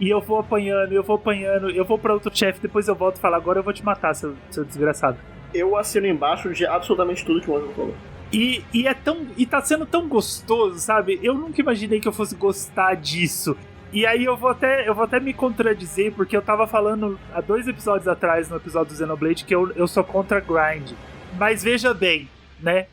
e eu vou apanhando, eu vou pra outro chefe, depois eu volto e falo, agora eu vou te matar, seu desgraçado. Eu assino embaixo de absolutamente tudo que o Ângelo falou. E tá sendo tão gostoso, sabe? Eu nunca imaginei que eu fosse gostar disso. E aí eu vou até me contradizer, porque eu tava falando há 2 episódios atrás, no episódio do Xenoblade, que eu sou contra grind. Mas veja bem, né?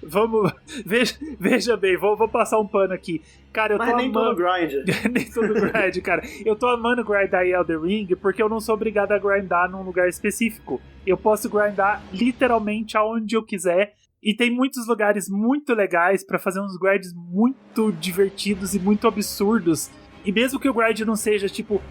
Veja bem, vou passar um pano aqui. Cara, eu tô nem amando... todo grind. Nem todo grind, cara. Eu tô amando grindar em Elden Ring porque eu não sou obrigado a grindar num lugar específico. Eu posso grindar literalmente aonde eu quiser. E tem muitos lugares muito legais pra fazer uns grinds muito divertidos e muito absurdos. E mesmo que o grind não seja tipo,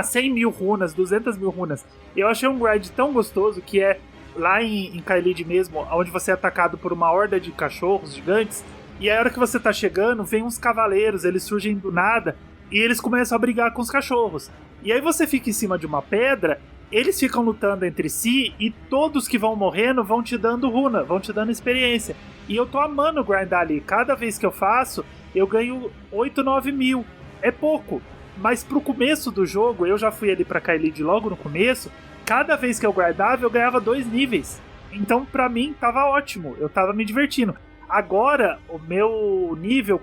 100 mil runas, 200 mil runas, eu achei um grind tão gostoso que é lá em Caelid mesmo, onde você é atacado por uma horda de cachorros gigantes, e a hora que você tá chegando, vem uns cavaleiros, eles surgem do nada, e eles começam a brigar com os cachorros. E aí você fica em cima de uma pedra, eles ficam lutando entre si, e todos que vão morrendo vão te dando runa, vão te dando experiência. E eu tô amando grindar ali, cada vez que eu faço, eu ganho 8, 9 mil. É pouco, mas pro começo do jogo, eu já fui ali pra Caelid logo no começo, cada vez que eu grindava, eu ganhava 2 níveis. Então, pra mim, tava ótimo, eu tava me divertindo. Agora, o meu nível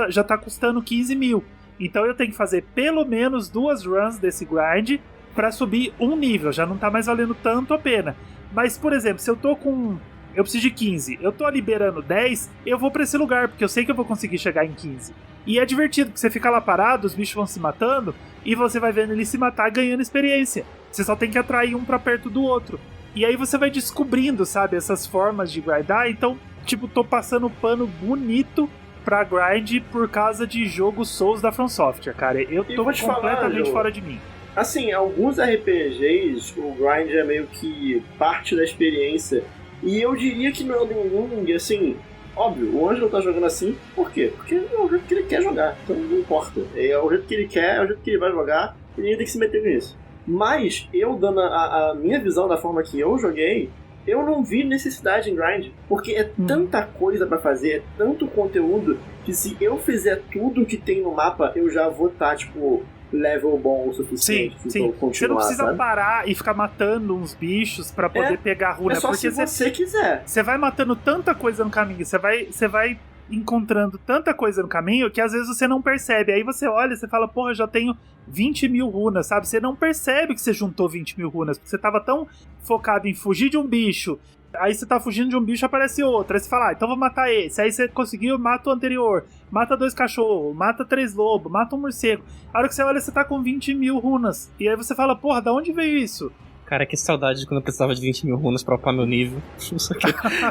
já tá custando 15 mil. Então eu tenho que fazer pelo menos 2 runs desse grind pra subir um nível, já não tá mais valendo tanto a pena. Mas, por exemplo, se eu tô com... eu preciso de 15, eu tô liberando 10, eu vou pra esse lugar, porque eu sei que eu vou conseguir chegar em 15. E é divertido, porque você fica lá parado, os bichos vão se matando, e você vai vendo ele se matar ganhando experiência. Você só tem que atrair um pra perto do outro. E aí você vai descobrindo, sabe, essas formas de grindar. Então, tipo, tô passando pano bonito pra grind por causa de jogos Souls da From Software, cara. Eu tô completamente fora de mim. Assim, alguns RPGs, o grind é meio que parte da experiência. E eu diria que no Elden Ring, assim... óbvio, o Ângelo tá jogando assim, por quê? Porque é o jeito que ele quer jogar, então não importa. É o jeito que ele quer, é o jeito que ele vai jogar, e ninguém tem que se meter nisso. Mas, eu dando a minha visão da forma que eu joguei, eu não vi necessidade em grind, porque é tanta coisa pra fazer, é tanto conteúdo, que se eu fizer tudo que tem no mapa, eu já vou estar, tipo... level bom o suficiente. Sim. Continuar, você não precisa sabe? parar e ficar matando uns bichos pra poder pegar runa. É só porque se você quiser. Você vai matando tanta coisa no caminho, você vai encontrando tanta coisa no caminho que às vezes você não percebe. Aí você olha e você fala, porra, eu já tenho 20 mil runas, sabe? Você não percebe que você juntou 20 mil runas, porque você tava tão focado em fugir de um bicho. Aí você tá fugindo de um bicho, aparece outro. Aí você fala, então vou matar esse. Aí você conseguiu, mata o anterior. Mata 2 cachorros, mata 3 lobos, mata um morcego. A hora que você olha, você tá com 20 mil runas. E aí você fala, porra, da onde veio isso? Cara, que saudade de quando eu precisava de 20 mil runas pra upar meu nível. Isso aqui.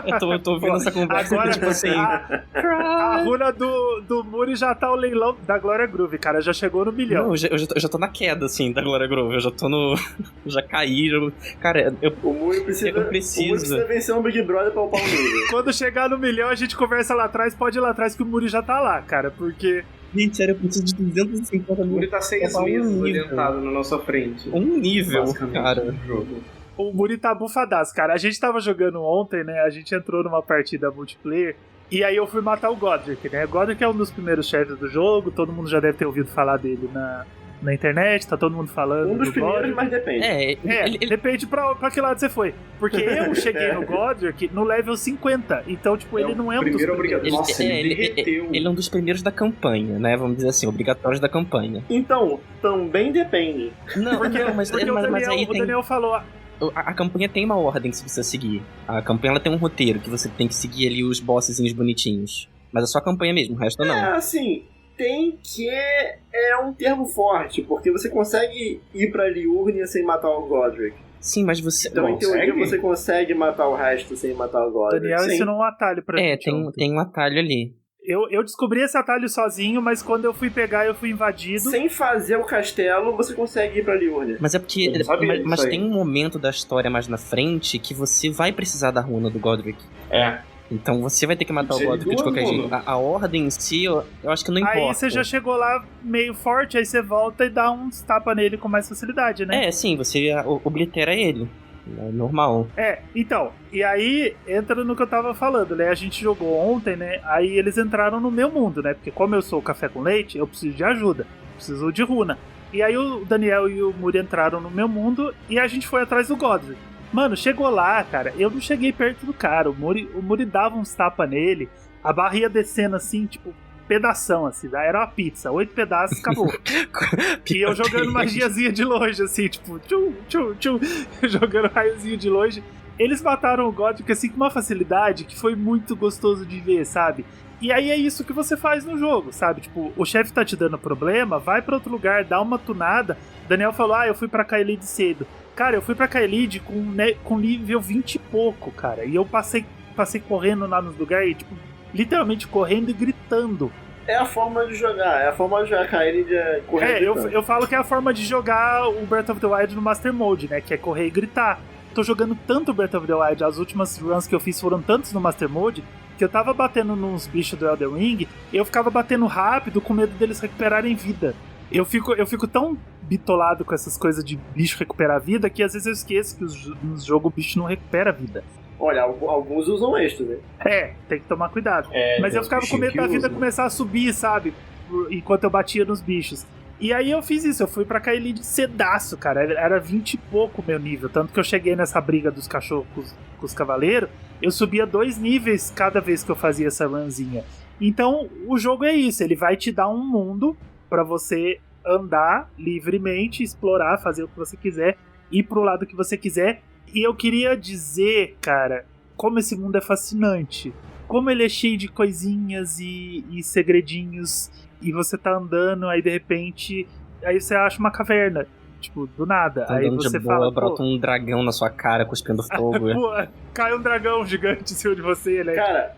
Eu tô ouvindo essa conversa agora, tipo assim... A runa do Muri já tá o leilão da Glória Groove, cara. Já chegou no 1 milhão. Não, eu já tô na queda, assim, da Glória Groove. Eu já tô no... já caí. Cara, o Muri precisa vencer um Big Brother pra upar o nível. Quando chegar no 1 milhão, a gente conversa lá atrás. Pode ir lá atrás que o Muri já tá lá, cara. Porque... gente, sério, eu preciso de 250 mil. Ele tá 6 meses orientado na nossa frente. Um nível, cara. O Muri tá bufadaço, cara. A gente tava jogando ontem, né? A gente entrou numa partida multiplayer. E aí eu fui matar o Godric, né? O Godric é um dos primeiros chefes do jogo. Todo mundo já deve ter ouvido falar dele na internet, tá todo mundo falando. Um dos do primeiros, Godric. mas depende. Depende pra que lado você foi. Porque eu cheguei no Godric no level 50. Então, tipo, ele não é um dos primeiro primeiros. Nossa, ele derreteu. Ele é um dos primeiros da campanha, né? Vamos dizer assim, obrigatórios da campanha. Então, também depende. Não, Porque aí o Daniel falou... A campanha tem uma ordem que você precisa seguir. A campanha ela tem um roteiro que você tem que seguir ali os bossezinhos bonitinhos. Mas é só a campanha mesmo, o resto não. É, assim, tem que... É um termo forte, porque você consegue ir pra Liurnia sem matar o Godric. Sim, mas você... Então, em teoria, você consegue matar o resto sem matar o Godric. Daniel ensinou um atalho pra gente. Tem um atalho ali. Eu descobri esse atalho sozinho, mas quando eu fui pegar, eu fui invadido. Sem fazer o castelo, você consegue ir pra Liurnia. Mas é porque... Mas tem um momento da história mais na frente que você vai precisar da runa do Godric. É. Então você vai ter que matar o Godric de qualquer jeito. A ordem em si, eu acho que não importa. Aí você já chegou lá meio forte, aí você volta e dá uns tapas nele com mais facilidade, né? É, sim, você oblitera ele. É normal. Então, e aí entra no que eu tava falando, né? A gente jogou ontem, né? Aí eles entraram no meu mundo, né? Porque como eu sou café com leite, eu preciso de ajuda. Preciso de runa. E aí o Daniel e o Muri entraram no meu mundo e a gente foi atrás do Godric. Mano, chegou lá, cara, eu não cheguei perto do cara. O Muri dava uns tapas nele, a barra ia descendo assim, tipo, pedação, assim. Era uma pizza, 8 pedaços, acabou. E eu jogando magiazinha de longe, assim, tipo, tchum, tchum, tchum, jogando raiozinho de longe. Eles mataram o Godric, assim, com uma facilidade que foi muito gostoso de ver, sabe? E aí é isso que você faz no jogo, sabe? Tipo, o chefe tá te dando problema, vai pra outro lugar, dá uma tunada. Daniel falou, eu fui pra Caelid cedo. Cara, eu fui pra Caelid com nível 20 e pouco, cara. E eu passei correndo lá nos lugares, tipo, literalmente correndo e gritando. É a forma de jogar, Caelid é correr. Eu falo que é a forma de jogar o Breath of the Wild no Master Mode, né? Que é correr e gritar. Tô jogando tanto Breath of the Wild, as últimas runs que eu fiz foram tantos no Master Mode, que eu tava batendo nos bichos do Elden Ring, e eu ficava batendo rápido com medo deles recuperarem vida. Eu fico tão bitolado com essas coisas de bicho recuperar vida que às vezes eu esqueço que nos jogos o bicho não recupera vida. Olha, alguns usam extra, né? Tem que tomar cuidado. Mas eu ficava com medo da vida começar a subir, sabe? Enquanto eu batia nos bichos. E aí eu fiz isso, eu fui pra Caelid cedaço, cara. Era 20 e pouco o meu nível. Tanto que eu cheguei nessa briga dos cachorros com os cavaleiros, eu subia 2 níveis cada vez que eu fazia essa runzinha. Então, o jogo é isso, ele vai te dar um mundo pra você andar livremente, explorar, fazer o que você quiser, ir pro lado que você quiser. E eu queria dizer, cara, como esse mundo é fascinante. Como ele é cheio de coisinhas e segredinhos. E você tá andando, aí de repente... Aí você acha uma caverna. Tipo, do nada. Tá aí você fala, brota um dragão na sua cara cuspindo fogo. Pô, cai um dragão gigante em cima de você, né? Cara,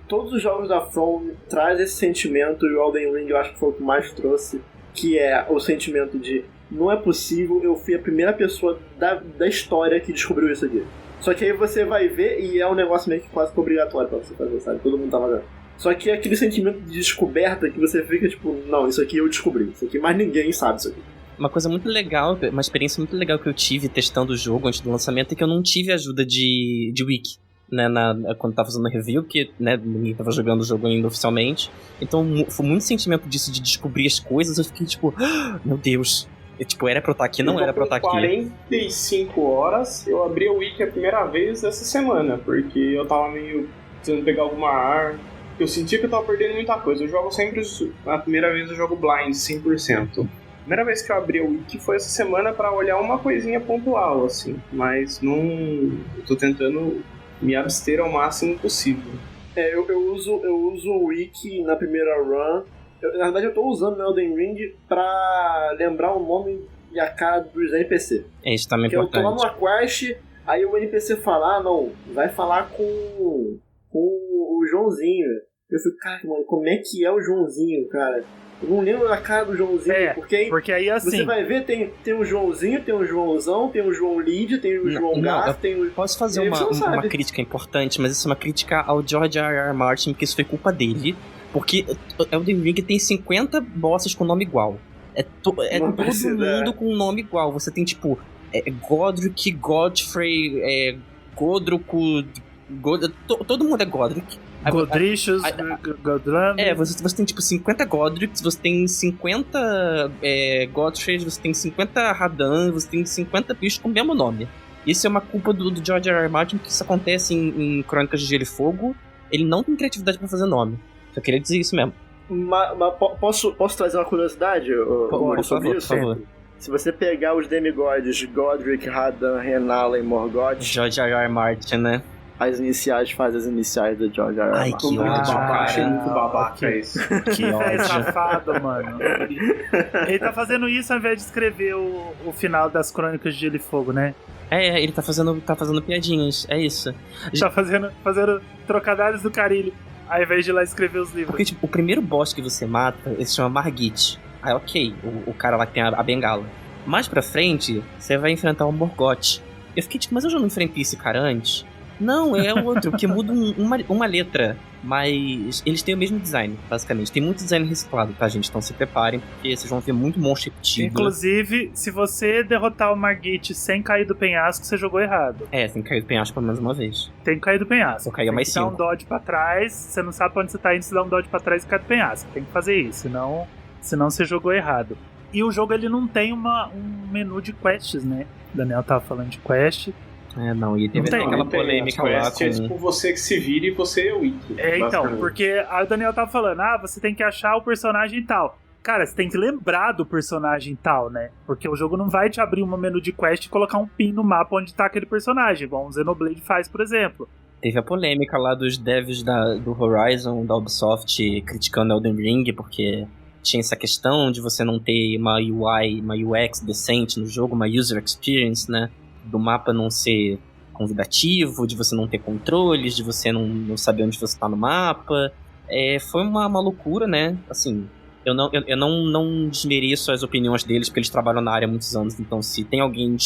todos os jogos da From traz esse sentimento. E o Elden Ring eu acho que foi o que mais trouxe. Que é o sentimento de... Não é possível, eu fui a primeira pessoa da história que descobriu isso aqui. Só que aí você vai ver e é um negócio meio que quase que obrigatório pra você fazer, sabe? Todo mundo tá fazendo. Só que é aquele sentimento de descoberta que você fica tipo, não, isso aqui eu descobri, isso aqui mais ninguém sabe isso aqui. Uma coisa muito legal, uma experiência muito legal que eu tive testando o jogo antes do lançamento é que eu não tive ajuda de wiki, né, quando tava fazendo review, porque, né, ninguém tava jogando o jogo ainda oficialmente. Então foi muito sentimento disso de descobrir as coisas, eu fiquei tipo, meu Deus, era pra eu estar aqui, não era pra eu estar aqui. 45 horas, eu abri o wiki a primeira vez essa semana, porque eu tava meio precisando pegar alguma arma. Eu sentia que eu tava perdendo muita coisa. Eu jogo sempre... A primeira vez eu jogo blind, 100%. A primeira vez que eu abri o wiki foi essa semana pra olhar uma coisinha pontual, assim. Mas não... Eu tô tentando me abster ao máximo possível. Eu uso o wiki na primeira run. Na verdade, eu tô usando o Elden Ring pra lembrar o nome e a cara dos NPC. Isso também é importante. Porque eu tô lá numa quest, aí o NPC fala, não, vai falar com o Joãozinho. Eu fico, cara, mano, como é que é o Joãozinho, cara? Eu não lembro da cara do Joãozinho, porque aí assim... Você vai ver, tem o Joãozinho, tem o Joãozão, tem o João Lídia, tem o João Gás, tem o... Posso fazer uma crítica importante, mas isso é uma crítica ao George R.R. Martin, porque isso foi culpa dele. Porque Elden Ring tem 50 bosses com nome igual. Todo mundo com nome igual. Você tem, tipo, Godric, Godfrey, Godruco, Todo mundo é Godric. Godricious, Godland. Você tem tipo 50 Godrics, você tem 50 Godfrey, você tem 50 Radan, você tem 50 bichos com o mesmo nome. Isso é uma culpa do George R. R. Martin, que isso acontece em Crônicas de Gelo e Fogo. Ele não tem criatividade pra fazer nome. Só queria dizer isso mesmo. Mas posso trazer uma curiosidade? Por favor. Se você pegar os demigods Godric, Radan, Renala e Morgoth, George R. R. Martin, né? as iniciais fazem as iniciais do George R. R. Ai, Martin. que ódio, Achei cara. muito babaca isso. Que velho safado, mano. Ele tá fazendo isso ao invés de escrever o final das Crônicas de Gelo e Fogo, né? Ele tá fazendo piadinhas, é isso. Tá fazendo trocadilhos do Carilho, ao invés de ir lá escrever os livros. Porque, tipo, o primeiro boss que você mata, ele se chama Margit. Aí, ok, o cara lá que tem a bengala. Mais pra frente, você vai enfrentar o Morgoth. Eu fiquei tipo, mas eu já não enfrentei esse cara antes? Não, é o outro, que muda uma letra. Mas eles têm o mesmo design, basicamente. Tem muito design reciclado, tá, gente? Então se preparem, porque vocês vão ver muito monstro repetido. Inclusive, se você derrotar o Margit sem cair do penhasco, você jogou errado. Tem que cair do penhasco pelo menos uma vez. Tem que cair do penhasco. Eu caía mais Tem que dar 5. um dodge pra trás, você não sabe pra onde você tá indo, você dá um dodge pra trás e cai do penhasco. Tem que fazer isso, senão você jogou errado. E o jogo, ele não tem um menu de quests, né? O Daniel tava falando de quest. Não, e teve aquela polêmica lá com... É tipo você que se vira e você é o Wiki. Então, porque aí o Daniel tava falando, você tem que achar o personagem tal. Cara, você tem que lembrar do personagem tal, né? Porque o jogo não vai te abrir um menu de quest e colocar um pin no mapa onde tá aquele personagem, igual o Xenoblade faz, por exemplo. Teve a polêmica lá dos devs do Horizon, da Ubisoft, criticando Elden Ring, porque tinha essa questão de você não ter uma UI, uma UX decente no jogo, uma user experience, né? Do mapa não ser convidativo, de você não ter controles, de você não saber onde você tá no mapa. Foi uma loucura, né? Assim, eu não desmereço as opiniões deles, porque eles trabalham na área há muitos anos, então se tem alguém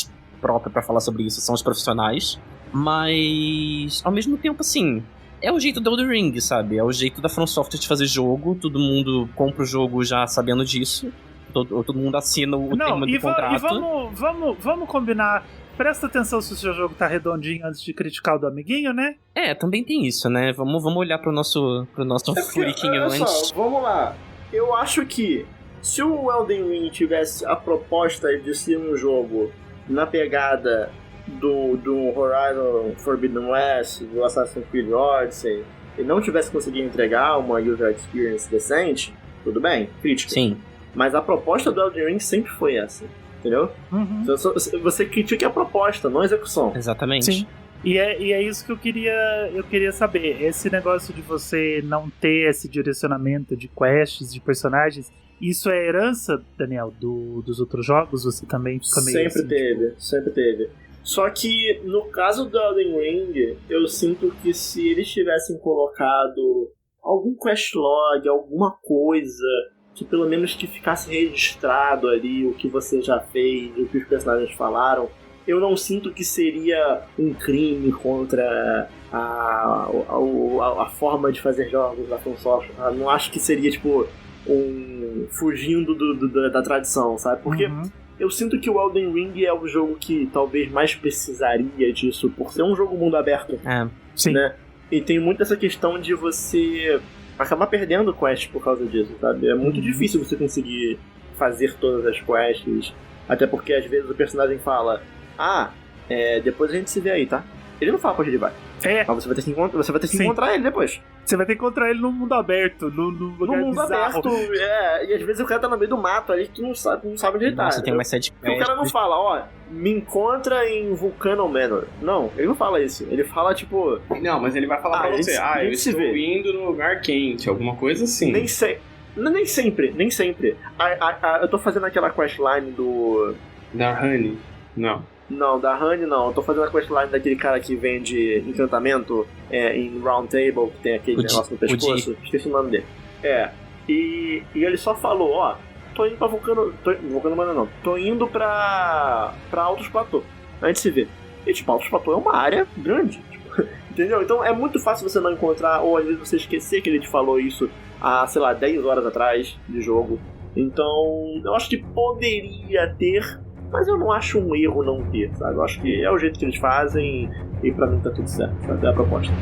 próprio pra falar sobre isso, são os profissionais. Mas, ao mesmo tempo, assim, é o jeito do Elden Ring, sabe? É o jeito da From Software de fazer jogo, todo mundo compra o jogo já sabendo disso, todo mundo assina o termo do contrato. E vamos combinar. Presta atenção se o seu jogo tá redondinho antes de criticar o do amiguinho, né? Também tem isso, né? Vamos olhar pro nosso furiquinho antes. Olha só, vamos lá. Eu acho que se o Elden Ring tivesse a proposta de ser um jogo na pegada do Horizon Forbidden West, do Assassin's Creed Odyssey, e não tivesse conseguido entregar uma user experience decente, tudo bem, crítica. Sim. Mas a proposta do Elden Ring sempre foi essa. Entendeu? Uhum. Você critica a proposta, não a execução. Exatamente. Sim. E é isso que eu queria saber. Esse negócio de você não ter esse direcionamento de quests, de personagens, isso é herança, Daniel, dos outros jogos? Você também fica meio Sempre teve. Só que no caso do Elden Ring, eu sinto que se eles tivessem colocado algum questlog, alguma coisa que pelo menos que ficasse registrado ali o que você já fez, o que os personagens falaram, eu não sinto que seria um crime contra a forma de fazer jogos da From Software. Eu não acho que seria tipo fugindo da tradição, sabe? Porque eu sinto que o Elden Ring é o jogo que talvez mais precisaria disso, por ser um jogo mundo aberto. Sim. Né? E tem muito essa questão de você acabar perdendo quest por causa disso, sabe? É muito difícil você conseguir fazer todas as quests, até porque às vezes o personagem fala depois a gente se vê aí, tá? Ele não fala pra onde ele vai. Mas você vai ter que encontrar ele depois. Você vai ter que encontrar ele no mundo aberto, no lugar mundo bizarro. aberto, e às vezes o cara tá no meio do mato ali que tu não sabe onde ele tá. Você tem uma side quest. O cara não fala, me encontra em Vulcano Manor. Não, ele não fala isso. Ele fala, tipo... Não, mas ele vai falar pra você, eu estou indo no lugar quente, alguma coisa assim. Nem sempre. Eu tô fazendo aquela questline do... Da Honey, não. Não, da Honey não. Eu tô fazendo a questline daquele cara que vende encantamento em Round Table, que tem aquele negócio no pescoço. Esqueci o nome dele. E ele só falou, tô indo pra Vulcano Manor não. Tô indo pra Altos Platô. A gente se vê. E tipo, Altos Platô é uma área grande. Tipo, entendeu? Então é muito fácil você não encontrar, ou às vezes você esquecer que ele te falou isso há, 10 horas atrás de jogo. Então, eu acho que poderia ter Mas eu não acho um erro não ter, sabe? Eu acho que é o jeito que eles fazem e pra mim tá tudo certo, sabe? É a proposta.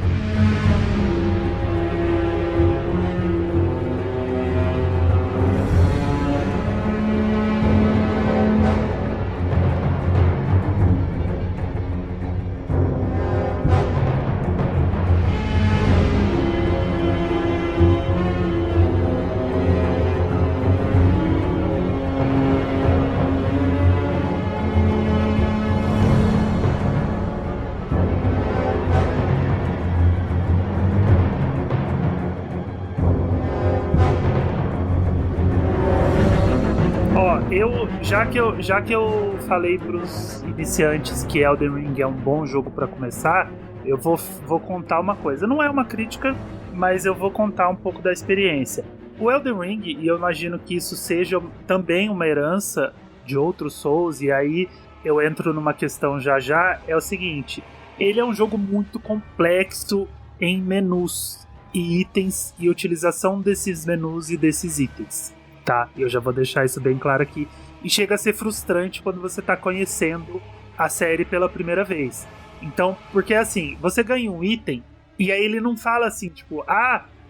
Já que eu falei pros iniciantes que Elden Ring é um bom jogo pra começar, eu vou contar uma coisa. Não é uma crítica, mas eu vou contar um pouco da experiência. O Elden Ring, e eu imagino que isso seja também uma herança de outros Souls, e aí eu entro numa questão já, é o seguinte: ele é um jogo muito complexo em menus e itens e utilização desses menus e desses itens, tá? Eu já vou deixar isso bem claro aqui. E chega a ser frustrante quando você tá conhecendo a série pela primeira vez. Então, porque assim, você ganha um item e aí ele não fala assim, tipo,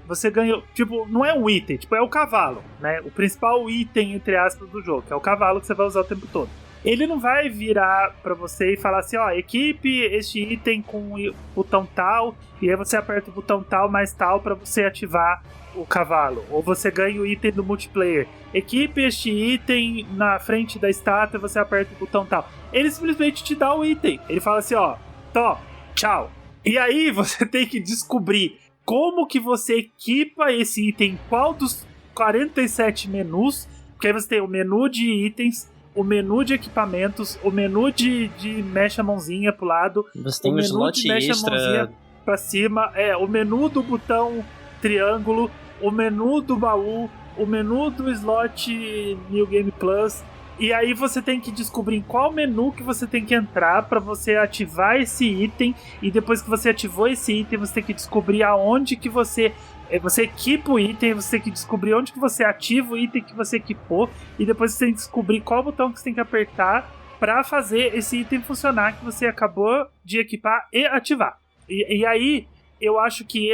você ganhou, tipo, não é um item, tipo, é o cavalo, né? O principal item, entre aspas, do jogo, que é o cavalo que você vai usar o tempo todo. Ele não vai virar pra você e falar assim, equipe este item com o botão tal, e aí você aperta o botão tal mais tal pra você ativar o cavalo. Ou você ganha o item do multiplayer. Equipe este item na frente da estátua, você aperta o botão tal. Ele simplesmente te dá o item. Ele fala assim, tchau. E aí você tem que descobrir como que você equipa esse item, qual dos 47 menus, porque aí você tem o menu de itens, o menu de equipamentos, o menu de mexe a mãozinha pro lado, você tem o um menu slot de mexe extra a mãozinha pra cima, o menu do botão triângulo, o menu do baú, o menu do slot New Game Plus, e aí você tem que descobrir em qual menu que você tem que entrar para você ativar esse item, e depois que você ativou esse item, você tem que descobrir aonde que você equipa o item, você tem que descobrir onde que você ativa o item que você equipou, e depois você tem que descobrir qual botão que você tem que apertar para fazer esse item funcionar que você acabou de equipar e ativar. E aí eu acho que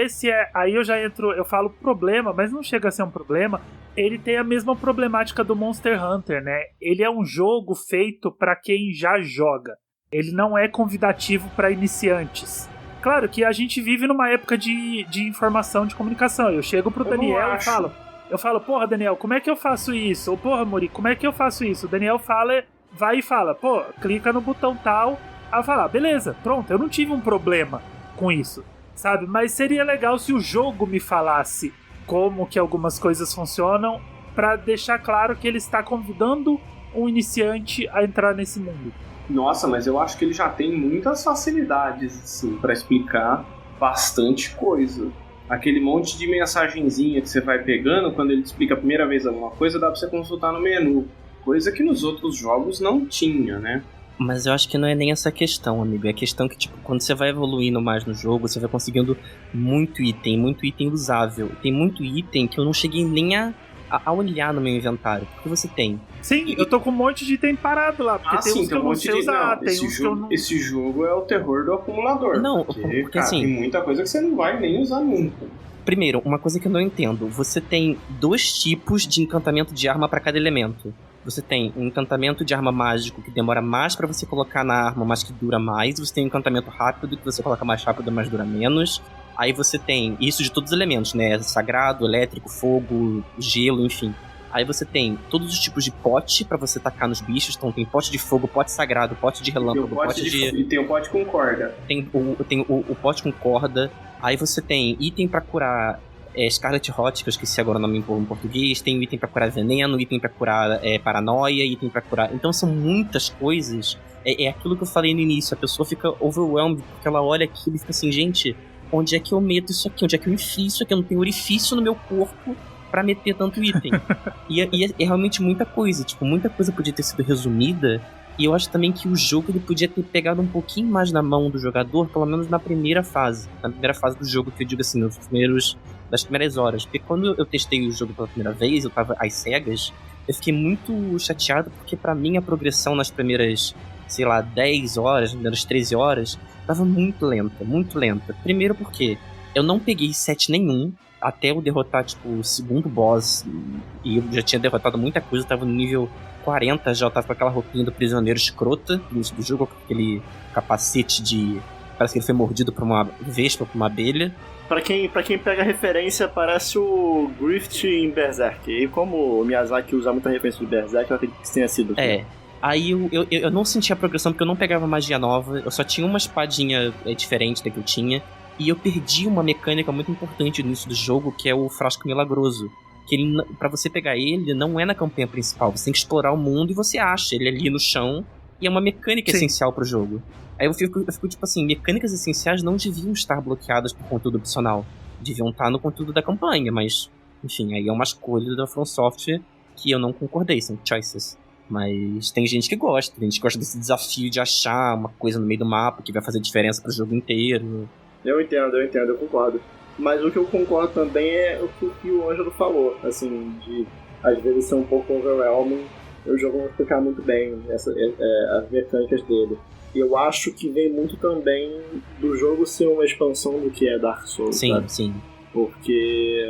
aí eu já entro, eu falo problema, mas não chega a ser um problema. Ele tem a mesma problemática do Monster Hunter, né? Ele é um jogo feito para quem já joga. Ele não é convidativo para iniciantes. Claro que a gente vive numa época de informação, de comunicação. Eu chego pro Daniel e falo, porra, Daniel, como é que eu faço isso? Ou, porra, Muri, como é que eu faço isso? O Daniel vai e fala, clica no botão tal. Aí eu falo, beleza, pronto, eu não tive um problema com isso. Sabe? Mas seria legal se o jogo me falasse como que algumas coisas funcionam, pra deixar claro que ele está convidando um iniciante a entrar nesse mundo. Nossa, mas eu acho que ele já tem muitas facilidades assim, pra explicar bastante coisa. Aquele monte de mensagenzinha que você vai pegando quando ele te explica a primeira vez alguma coisa, dá pra você consultar no menu. Coisa que nos outros jogos não tinha, né? Mas eu acho que não é nem essa questão, amigo. É a questão que, tipo, quando você vai evoluindo mais no jogo, você vai conseguindo muito item usável. Tem muito item que eu não cheguei nem a olhar no meu inventário. Porque você tem. Sim, eu tô com um monte de item parado lá. Porque tem uns que eu não sei usar, tem uns que eu não... Esse jogo é o terror do acumulador. Não, porque cara, assim, tem muita coisa que você não vai nem usar nunca. Primeiro, uma coisa que eu não entendo. Você tem 2 tipos de encantamento de arma pra cada elemento. Você tem um encantamento de arma mágico que demora mais pra você colocar na arma, mas que dura mais. Você tem um encantamento rápido que você coloca mais rápido, mas dura menos. Aí você tem isso de todos os elementos, né? Sagrado, elétrico, fogo, gelo, enfim. Aí você tem todos os tipos de pote pra você tacar nos bichos. Então tem pote de fogo, pote sagrado, pote de relâmpago, pote de... E tem o pote com corda. Tem o pote com corda. Aí você tem item pra curar... Scarlet Hot, que eu esqueci agora o nome em português, tem item pra curar veneno, item pra curar paranoia, item pra curar... Então são muitas coisas. É aquilo que eu falei no início, a pessoa fica overwhelmed, porque ela olha aquilo e fica assim, gente, onde é que eu meto isso aqui? Onde é que eu enfio isso aqui? Eu não tenho orifício no meu corpo pra meter tanto item. e é realmente muita coisa, tipo, muita coisa podia ter sido resumida. E eu acho também que o jogo ele podia ter pegado um pouquinho mais na mão do jogador, pelo menos na primeira fase. Na primeira fase do jogo, que eu digo assim, das primeiras horas. Porque quando eu testei o jogo pela primeira vez, eu tava às cegas, eu fiquei muito chateado porque pra mim a progressão nas primeiras, sei lá, 10 horas, nas primeiras 13 horas, tava muito lenta, muito lenta. Primeiro porque eu não peguei set nenhum até eu derrotar, tipo, o segundo boss, e eu já tinha derrotado muita coisa, tava no nível 40, já tava com aquela roupinha do prisioneiro escrota no início do jogo, com aquele capacete de... parece que ele foi mordido por uma vespa, por uma abelha. Pra quem pega referência, parece o Grift em Berserk. E como o Miyazaki usa muita referência de Berserk, eu acredito que isso tenha sido. Aí eu não senti a progressão porque eu não pegava magia nova, eu só tinha uma espadinha diferente da que eu tinha, e eu perdi uma mecânica muito importante no início do jogo, que é o frasco milagroso. Que ele, pra você pegar ele, não é na campanha principal, você tem que explorar o mundo e você acha ele ali no chão, e é uma mecânica essencial pro jogo. Aí eu fico tipo assim, mecânicas essenciais não deviam estar bloqueadas por conteúdo opcional, deviam estar no conteúdo da campanha, mas, enfim, aí é uma escolha da From Software que eu não concordei, são choices. Mas tem gente que gosta, desse desafio de achar uma coisa no meio do mapa que vai fazer diferença pro jogo inteiro. Eu entendo, eu concordo. Mas o que eu concordo também é o que o Ângelo falou, assim, de às vezes ser um pouco overwhelming, o jogo não explicar muito bem as mecânicas dele. E eu acho que vem muito também do jogo ser uma expansão do que é Dark Souls, sim, sabe? Sim. Porque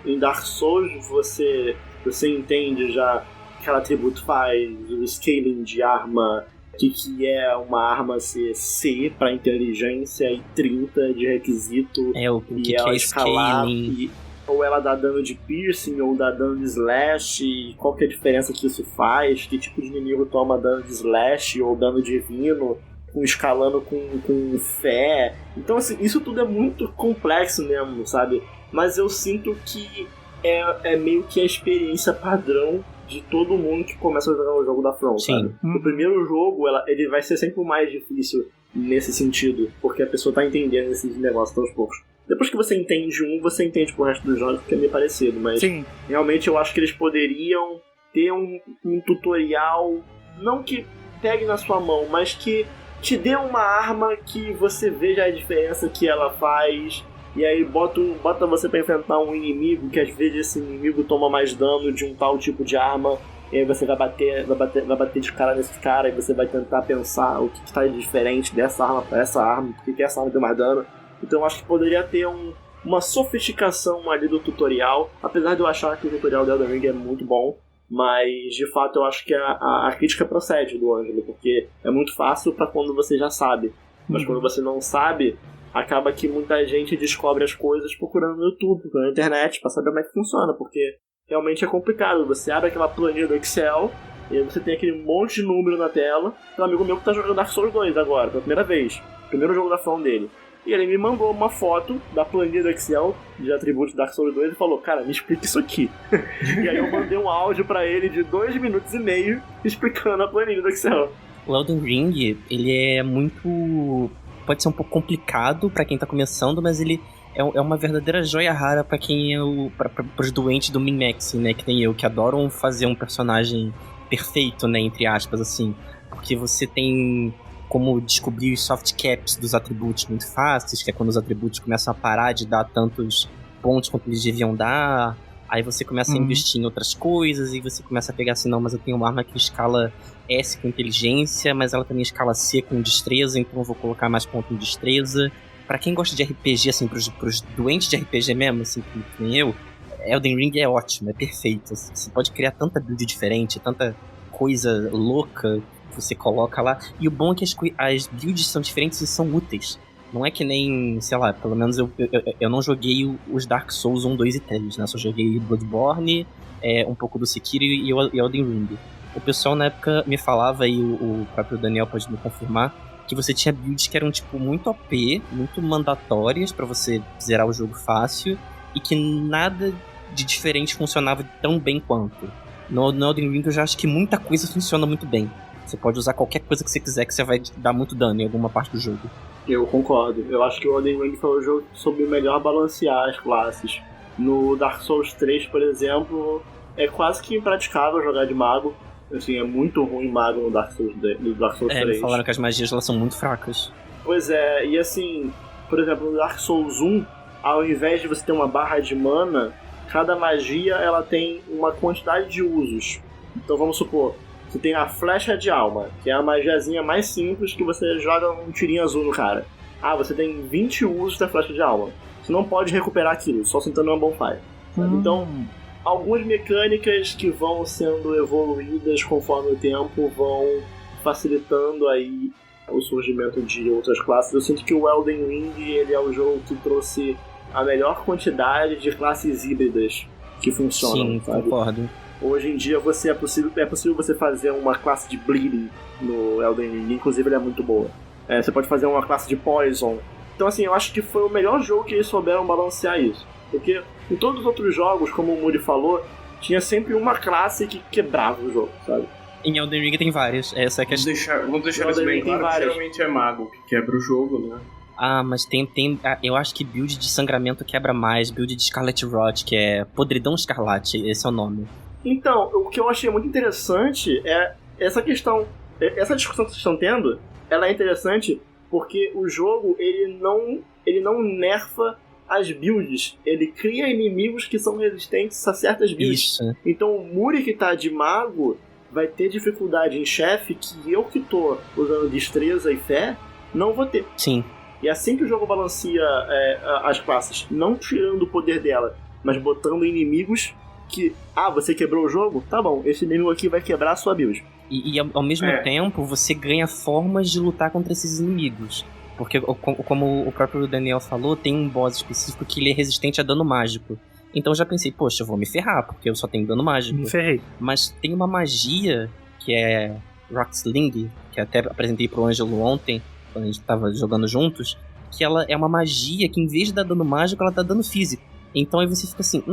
em Dark Souls você entende já o que cada atributo faz, o scaling de arma, o que é uma arma ser C para inteligência e 30 de requisito. O que é scaling. Ou ela dá dano de piercing, ou dá dano de slash, e qual que é a diferença que isso faz, que tipo de inimigo toma dano de slash ou dano divino, escalando com fé. Então, assim, isso tudo é muito complexo mesmo, sabe? Mas eu sinto que é meio que a experiência padrão de todo mundo que começa a jogar o jogo da From, sabe? O primeiro jogo, ele vai ser sempre o mais difícil nesse sentido, porque a pessoa tá entendendo esses negócios aos poucos. Depois que você entende você entende pro resto dos jogos, que é meio parecido, mas realmente eu acho que eles poderiam ter um tutorial, não que pegue na sua mão, mas que te dê uma arma que você veja a diferença que ela faz, e aí bota você pra enfrentar um inimigo, que às vezes esse inimigo toma mais dano de um tal tipo de arma, e aí você vai bater de cara nesse cara, e você vai tentar pensar o que está diferente dessa arma pra essa arma, por que essa arma deu mais dano. Então eu acho que poderia ter uma sofisticação ali do tutorial, apesar de eu achar que o tutorial do Elden Ring é muito bom, mas de fato eu acho que a crítica procede do Ângelo, porque é muito fácil pra quando você já sabe, mas quando você não sabe, acaba que muita gente descobre as coisas procurando no YouTube, procurando na internet, pra saber como é que funciona, porque realmente é complicado. Você abre aquela planilha do Excel, e aí você tem aquele monte de número na tela. Tem um amigo meu que tá jogando Dark Souls 2 agora, pela primeira vez, primeiro jogo da From dele. E ele me mandou uma foto da planilha do Excel de atributos Dark Souls 2 e falou, cara, me explica isso aqui. E aí eu mandei um áudio pra ele de 2 minutos e meio explicando a planilha do Excel. O Elden Ring, ele é muito... pode ser um pouco complicado pra quem tá começando, mas ele é uma verdadeira joia rara pra quem é pros doentes do min-maxing, né, que tem eu, que adoram fazer um personagem perfeito, né, entre aspas, assim. Porque você tem como descobrir os soft caps dos atributos muito fáceis, que é quando os atributos começam a parar de dar tantos pontos quanto eles deviam dar, aí você começa a investir em outras coisas, e você começa a pegar assim, não, mas eu tenho uma arma que escala S com inteligência, mas ela também escala C com destreza, então eu vou colocar mais ponto em destreza. Pra quem gosta de RPG, assim, pros doentes de RPG mesmo, assim, que nem eu, Elden Ring é ótimo, é perfeito. Você pode criar tanta build diferente, tanta coisa louca que você coloca lá. E o bom é que as builds são diferentes e são úteis. Não é que nem, sei lá, pelo menos eu não joguei os Dark Souls 1, 2 e 3, né? Só joguei Bloodborne, um pouco do Sekiro e Elden Ring. O pessoal na época me falava, e o próprio Daniel pode me confirmar, que você tinha builds que eram, tipo, muito OP, muito mandatórias pra você zerar o jogo fácil, e que nada de diferente funcionava tão bem quanto. No Elden Ring eu já acho que muita coisa funciona muito bem. Você pode usar qualquer coisa que você quiser, que você vai dar muito dano em alguma parte do jogo. Eu concordo. Eu acho que o Elden Ring foi o jogo que soube melhor balancear as classes. No Dark Souls 3, por exemplo, é quase que impraticável jogar de mago. Assim, é muito ruim mago no Dark Souls 3. Me falaram que as magias elas são muito fracas. Pois é, e assim, por exemplo, no Dark Souls 1, ao invés de você ter uma barra de mana, cada magia ela tem uma quantidade de usos. Então vamos supor, você tem a flecha de alma, que é a magiazinha mais simples que você joga um tirinho azul no cara. Você tem 20 usos da flecha de alma. Você não pode recuperar aquilo, só sentando uma bonfire. Então, algumas mecânicas que vão sendo evoluídas conforme o tempo vão facilitando aí o surgimento de outras classes. Eu sinto que o Elden Ring ele é o jogo que trouxe a melhor quantidade de classes híbridas que funcionam. Sim, sabe? concordo. Hoje em dia é possível você fazer uma classe de Bleeding no Elden Ring, inclusive ela é muito boa. Você pode fazer uma classe de Poison. Então assim, eu acho que foi o melhor jogo que eles souberam balancear isso. Porque em todos os outros jogos, como o Muri falou, tinha sempre uma classe que quebrava o jogo, sabe? Em Elden Ring tem várias, essa é a questão. Vamos deixar isso bem claro, que geralmente é mago que quebra o jogo, né? Mas tem eu acho que build de sangramento quebra mais, build de Scarlet Rot, que é Podridão Escarlate, esse é o nome. Então, o que eu achei muito interessante é essa questão, essa discussão que vocês estão tendo, ela é interessante porque o jogo, ele não nerfa as builds, ele cria inimigos que são resistentes a certas builds. Isso. Então o Muri que tá de mago vai ter dificuldade em chefe que eu que tô usando destreza e fé, não vou ter. Sim. E assim que o jogo balanceia as classes, não tirando o poder dela, mas botando inimigos que, você quebrou o jogo? Tá bom, esse inimigo aqui vai quebrar a sua build. E ao mesmo tempo, você ganha formas de lutar contra esses inimigos. Porque, como o próprio Daniel falou, tem um boss específico que ele é resistente a dano mágico. Então eu já pensei, poxa, eu vou me ferrar, porque eu só tenho dano mágico. Me ferrei. Mas tem uma magia, que é Rocksling, que até apresentei pro Ângelo ontem, quando a gente tava jogando juntos, que ela é uma magia que, em vez de dar dano mágico, ela dá dano físico. Então aí você fica assim,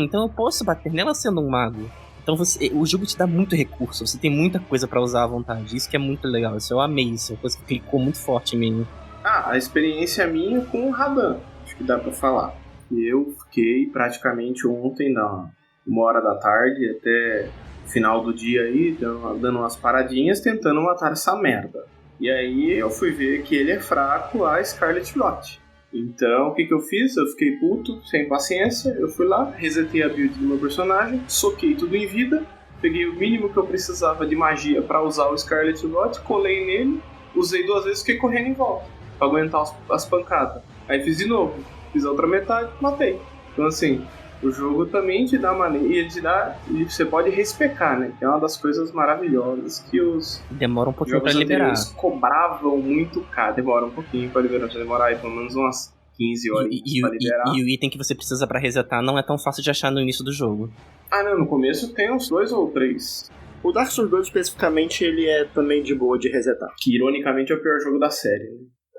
então eu posso bater nela sendo um mago. Então o jogo te dá muito recurso, você tem muita coisa pra usar à vontade. Isso que é muito legal, isso eu amei, isso é uma coisa que clicou muito forte em mim. A experiência minha com o Radan, acho que dá pra falar. Eu fiquei praticamente ontem, da 1h da tarde até final do dia aí, dando umas paradinhas, tentando matar essa merda. E aí eu fui ver que ele é fraco a Scarlet Rot. Então, o que eu fiz? Eu fiquei puto, sem paciência, eu fui lá, resetei a build do meu personagem, soquei tudo em vida, peguei o mínimo que eu precisava de magia pra usar o Scarlet Rot, colei nele, usei 2 vezes e fiquei correndo em volta, pra aguentar as pancadas. Aí fiz de novo, fiz a outra metade, matei. Então assim, o jogo também te dá maneira, e você pode respecar, né? Que é uma das coisas maravilhosas que os demora um pouquinho pra liberar. Cobravam muito caro. Demora um pouquinho pra liberar. Vai demorar aí pelo menos umas 15 horas pra liberar. E o item que você precisa pra resetar não é tão fácil de achar no início do jogo. Não, no começo tem uns 2 ou 3. O Dark Souls 2 especificamente, ele é também de boa de resetar. Que ironicamente é o pior jogo da série,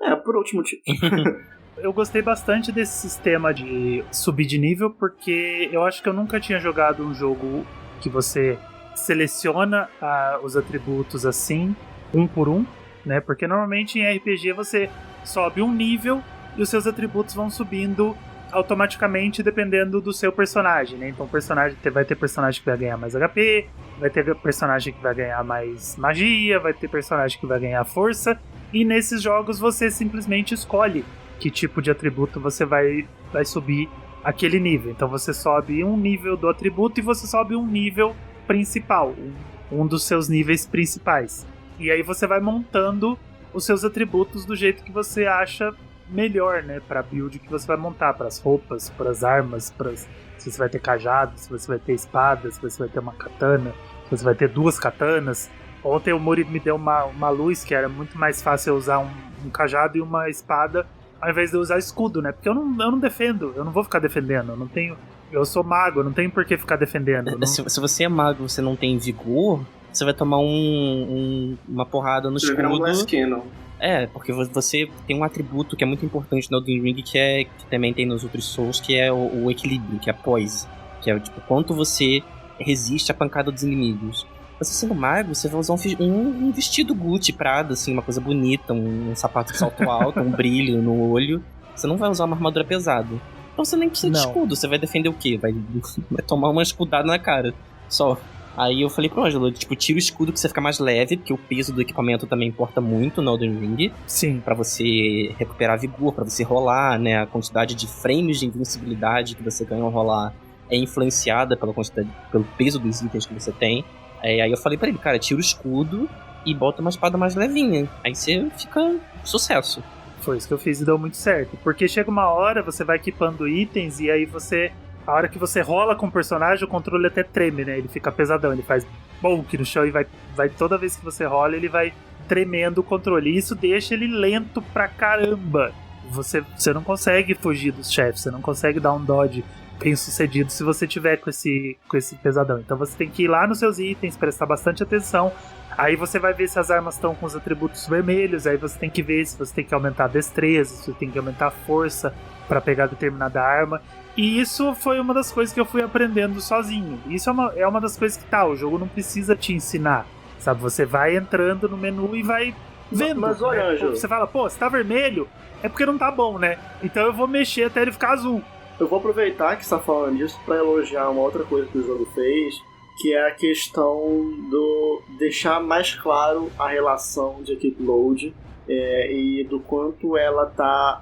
né? Por outro motivo. Eu gostei bastante desse sistema de subir de nível, porque eu acho que eu nunca tinha jogado um jogo que você seleciona os atributos assim, um por um, né? Porque normalmente em RPG você sobe um nível e os seus atributos vão subindo automaticamente dependendo do seu personagem, né? Então vai ter personagem que vai ganhar mais HP, vai ter personagem que vai ganhar mais magia, vai ter personagem que vai ganhar força, e nesses jogos você simplesmente escolhe que tipo de atributo você vai subir aquele nível. Então você sobe um nível do atributo e você sobe um nível principal, um dos seus níveis principais. E aí você vai montando os seus atributos do jeito que você acha melhor, né, pra build que você vai montar, pras roupas, pras armas, se você vai ter cajado, se você vai ter espada, se você vai ter uma katana, se você vai ter 2 katanas. Ontem o Muri me deu uma luz que era muito mais fácil eu usar um cajado e uma espada ao invés de eu usar escudo, né? Porque eu não defendo, eu não vou ficar defendendo, eu sou mago, eu não tenho por que ficar defendendo. Se você é mago e você não tem vigor, você vai tomar uma porrada no escudo. Vai virar um Glass Cannon. Porque você tem um atributo que é muito importante no Elden Ring, que também tem nos outros Souls, que é o equilíbrio, que é a poise, que é tipo, quanto você resiste à pancada dos inimigos. Você sendo mago, você vai usar um vestido Gucci, Prada, assim, uma coisa bonita, um sapato de salto alto, um brilho no olho. Você não vai usar uma armadura pesada. Então você nem precisa de escudo, você vai defender o quê? Vai tomar uma escudada na cara, só. Aí eu falei pro Ângelo, tipo, tira o escudo que você fica mais leve, porque o peso do equipamento também importa muito no Elden Ring. Sim. Pra você recuperar vigor, pra você rolar, né? A quantidade de frames de invencibilidade que você ganha ao rolar é influenciada pelo peso dos itens que você tem. Aí eu falei pra ele, cara, tira o escudo e bota uma espada mais levinha. Aí você fica sucesso. Foi isso que eu fiz e deu muito certo. Porque chega uma hora, você vai equipando itens e aí você... A hora que você rola com o personagem, o controle até treme, né? Ele fica pesadão, ele faz bonk no chão e vai toda vez que você rola, ele vai tremendo o controle. E isso deixa ele lento pra caramba. Você não consegue fugir dos chefes, você não consegue dar um dodge bem sucedido se você tiver com esse pesadão. Então você tem que ir lá nos seus itens, prestar bastante atenção. Aí você vai ver se as armas estão com os atributos vermelhos, aí você tem que ver se você tem que aumentar a destreza, se você tem que aumentar a força pra pegar determinada arma. E isso foi uma das coisas que eu fui aprendendo sozinho. Isso é uma das coisas que o jogo não precisa te ensinar, sabe? Você vai entrando no menu e vai vendo. Mas olha, né? Ângelo, Você fala, pô, se tá vermelho, é porque não tá bom, né? Então eu vou mexer até ele ficar azul. eu vou aproveitar que você tá falando disso pra elogiar uma outra coisa que o jogo fez, que é a questão do deixar mais claro a relação de equip load e do quanto ela tá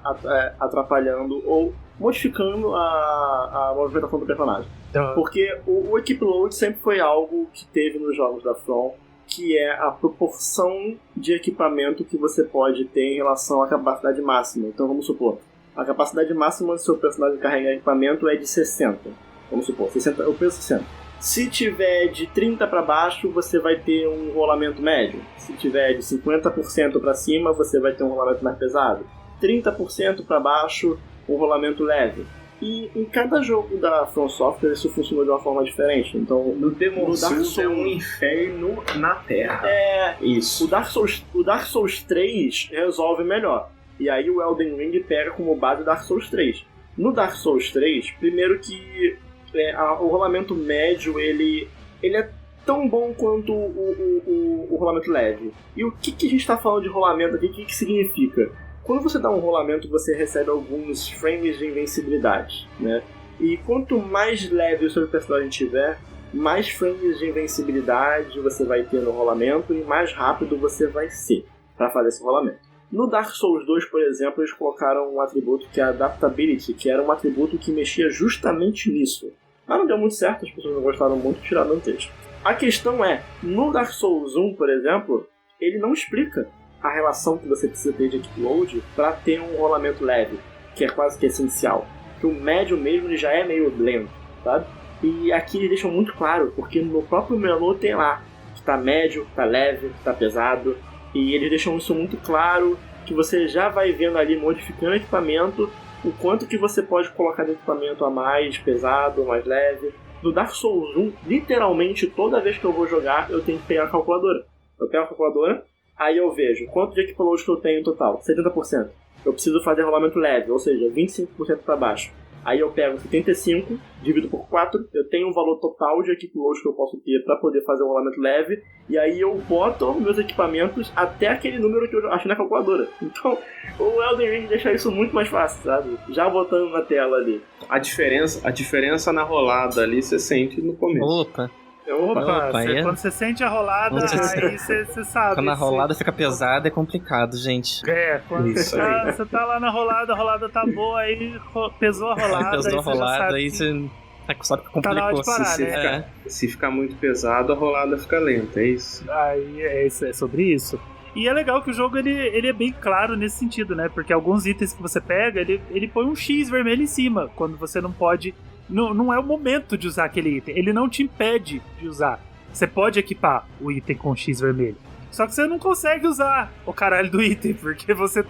atrapalhando ou modificando a movimentação do personagem. Porque o equip load sempre foi algo que teve nos jogos da From, que é a proporção de equipamento que você pode ter em relação à capacidade máxima. Então vamos supor, a capacidade máxima do seu personagem carregar equipamento é de 60. Vamos supor, 60, eu penso 60. Se tiver de 30 para baixo, você vai ter um rolamento médio. Se tiver de 50% para cima, você vai ter um rolamento mais pesado. 30% para baixo, um rolamento leve. E em cada jogo da From Software isso funcionou de uma forma diferente. Então, No Demon's Dark Souls Souls é um inferno na Terra. Isso. O Dark Souls 3 resolve melhor. E aí o Elden Ring pega como base o Dark Souls 3. No Dark Souls 3, primeiro que o rolamento médio ele é tão bom quanto o rolamento leve. E o que a gente está falando de rolamento aqui? O que significa? Quando você dá um rolamento, você recebe alguns frames de invencibilidade, né? E quanto mais leve o seu personagem tiver, mais frames de invencibilidade você vai ter no rolamento e mais rápido você vai ser para fazer esse rolamento. No Dark Souls 2, por exemplo, eles colocaram um atributo que é a Adaptability, que era um atributo que mexia justamente nisso. Mas não deu muito certo, as pessoas não gostaram muito, tiraram o texto. A questão é, no Dark Souls 1, por exemplo, ele não explica a relação que você precisa ter de equip load para ter um rolamento leve, que é quase que essencial. Porque o médio mesmo ele já é meio lento, sabe? E aqui eles deixam muito claro, porque no próprio menu tem lá que tá médio, tá leve, tá pesado. E eles deixam isso muito claro, que você já vai vendo ali, modificando o equipamento, o quanto que você pode colocar de equipamento a mais pesado, mais leve. No Dark Souls 1, literalmente, toda vez que eu vou jogar, eu tenho que pegar a calculadora. Eu pego a calculadora, aí eu vejo quanto de equip load que eu tenho em total, 70%. Eu preciso fazer rolamento leve, ou seja, 25% para baixo. Aí eu pego 75, divido por 4, eu tenho um valor total de equip load que eu posso ter para poder fazer o rolamento leve, e aí eu boto meus equipamentos até aquele número que eu achei na calculadora. Então, o Elden Ring deixa isso muito mais fácil, sabe? Já botando na tela ali. A diferença na rolada ali você sente no começo. Opa, Quando você sente a rolada, aí você sabe. quando a rolada fica pesada é complicado, gente. Quando você tá lá na rolada, a rolada tá boa, aí pesou a rolada. Pesou a rolada, aí você sabe que tá na hora complicou. de parar, né? Se ficar muito pesado, a rolada fica lenta, é isso? Aí é sobre isso. E é legal que o jogo ele é bem claro nesse sentido, né? Porque alguns itens que você pega, ele põe um X vermelho em cima, quando você não pode... Não é o momento de usar aquele item. Ele não te impede de usar. Você pode equipar o item com X vermelho. Só que você não consegue usar o caralho do item, porque você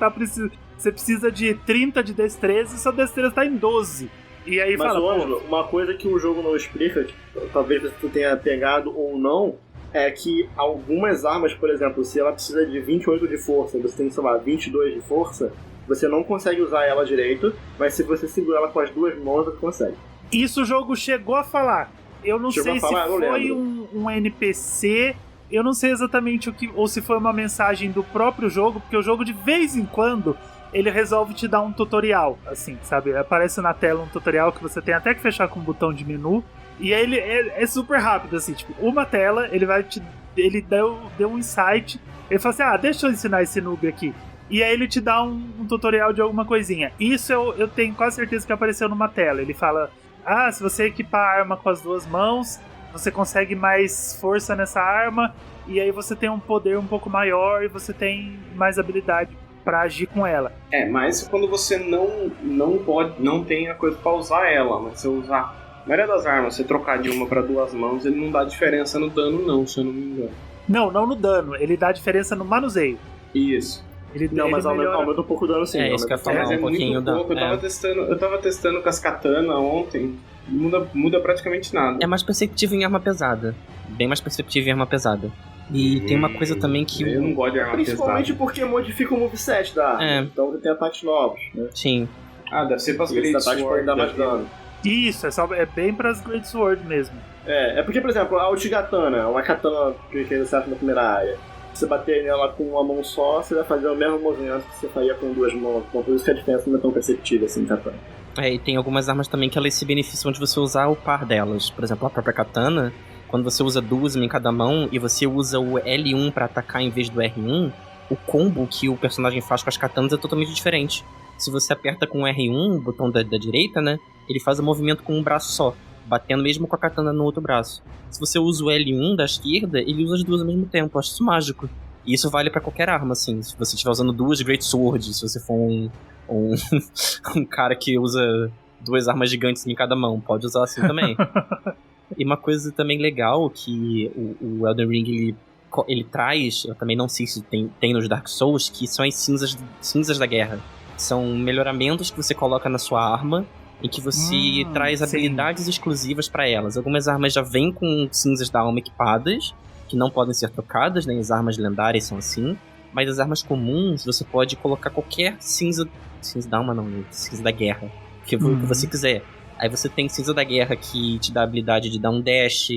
precisa de 30 de destreza e sua destreza tá em 12. E aí Mas, Ângelo, uma coisa que o jogo não explica, que talvez você tenha pegado ou não, é que algumas armas, por exemplo, se ela precisa de 28 de força, você tem, sei lá, 22 de força, você não consegue usar ela direito, mas se você segurar ela com as duas mãos, você consegue. Isso o jogo chegou a falar. Eu não sei se foi um NPC, eu não sei exatamente o que, ou se foi uma mensagem do próprio jogo, porque o jogo de vez em quando ele resolve te dar um tutorial, assim, sabe? Aparece na tela um tutorial que você tem até que fechar com um botão de menu, e aí ele é super rápido, assim, tipo, uma tela, ele deu um insight, ele fala assim, deixa eu ensinar esse noob aqui. E aí ele te dá um tutorial de alguma coisinha. Isso eu tenho quase certeza que apareceu numa tela. Ele fala, se você equipar a arma com as duas mãos, você consegue mais força nessa arma, e aí você tem um poder um pouco maior e você tem mais habilidade pra agir com ela. Mas quando você não tem a coisa pra usar ela, mas você usar a maioria das armas, você trocar de uma pra 2 mãos, ele não dá diferença no dano não, se eu não me engano. Não no dano, ele dá diferença no manuseio. Isso. Mas aumenta um pouco o dano sim. Isso que eu ia falar, Mas é um pouquinho muito pouco. Eu tava testando com as katana ontem, muda praticamente nada. É mais perceptivo em arma pesada. Bem mais perceptivo em arma pesada. E tem uma coisa também que... Eu não gosto de arma Principalmente pesada. porque modifica o moveset da arma. Então tem ataques novos, né? Sim. Deve ser pras E esses Great ataques podem Sword. dar mais dano. Isso, é bem pras Great Sword mesmo. É porque, por exemplo, a Ultigatana, uma katana que você acha na primeira área. Se você bater nela com uma mão só, você vai fazer o mesmo movimento que você faria com 2 mãos. Então por isso que a diferença não é tão perceptível assim, katana. E tem algumas armas também que elas se beneficiam de você usar o par delas. Por exemplo, a própria katana, quando você usa 2 em cada mão e você usa o L1 pra atacar em vez do R1, o combo que o personagem faz com as katanas é totalmente diferente. Se você aperta com o R1, o botão da direita, né, ele faz o movimento com um braço só, batendo mesmo com a katana no outro braço. Se você usa o L1 da esquerda, ele usa as 2 ao mesmo tempo. Eu acho isso mágico. E isso vale pra qualquer arma, assim. Se você estiver usando 2 Great Swords, se você for um cara que usa 2 armas gigantes em cada mão, pode usar assim também. E uma coisa também legal que o Elden Ring ele traz, eu também não sei se tem nos Dark Souls, que são as cinzas da guerra. São melhoramentos que você coloca na sua arma em que você traz habilidades exclusivas pra elas. Algumas armas já vêm com cinzas da alma equipadas, que não podem ser trocadas, né? As armas lendárias são assim. Mas as armas comuns, você pode colocar qualquer cinza da alma não, cinza da guerra, que você quiser. Aí você tem cinza da guerra que te dá a habilidade de dar um dash,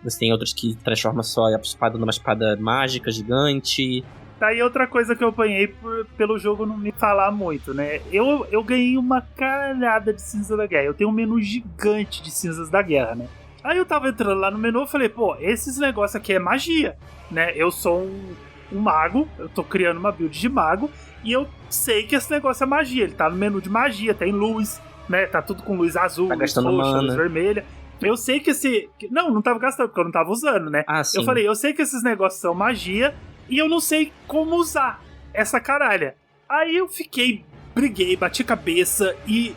você tem outras que transforma só a espada numa espada mágica, gigante. Tá aí outra coisa que eu apanhei pelo jogo não me falar muito, né? Eu ganhei uma caralhada de cinza da guerra. Eu tenho um menu gigante de cinzas da guerra, né? Aí eu tava entrando lá no menu e falei, pô, esses negócios aqui é magia, né? Eu sou um mago, eu tô criando uma build de mago, e eu sei que esse negócio é magia. Ele tá no menu de magia, tem luz, né? Tá tudo com luz azul, luz roxa, luz vermelha. Eu sei que não tava gastando, porque eu não tava usando, né? Sim. Eu falei, eu sei que esses negócios são magia, e eu não sei como usar essa caralha. Aí eu briguei, bati cabeça, e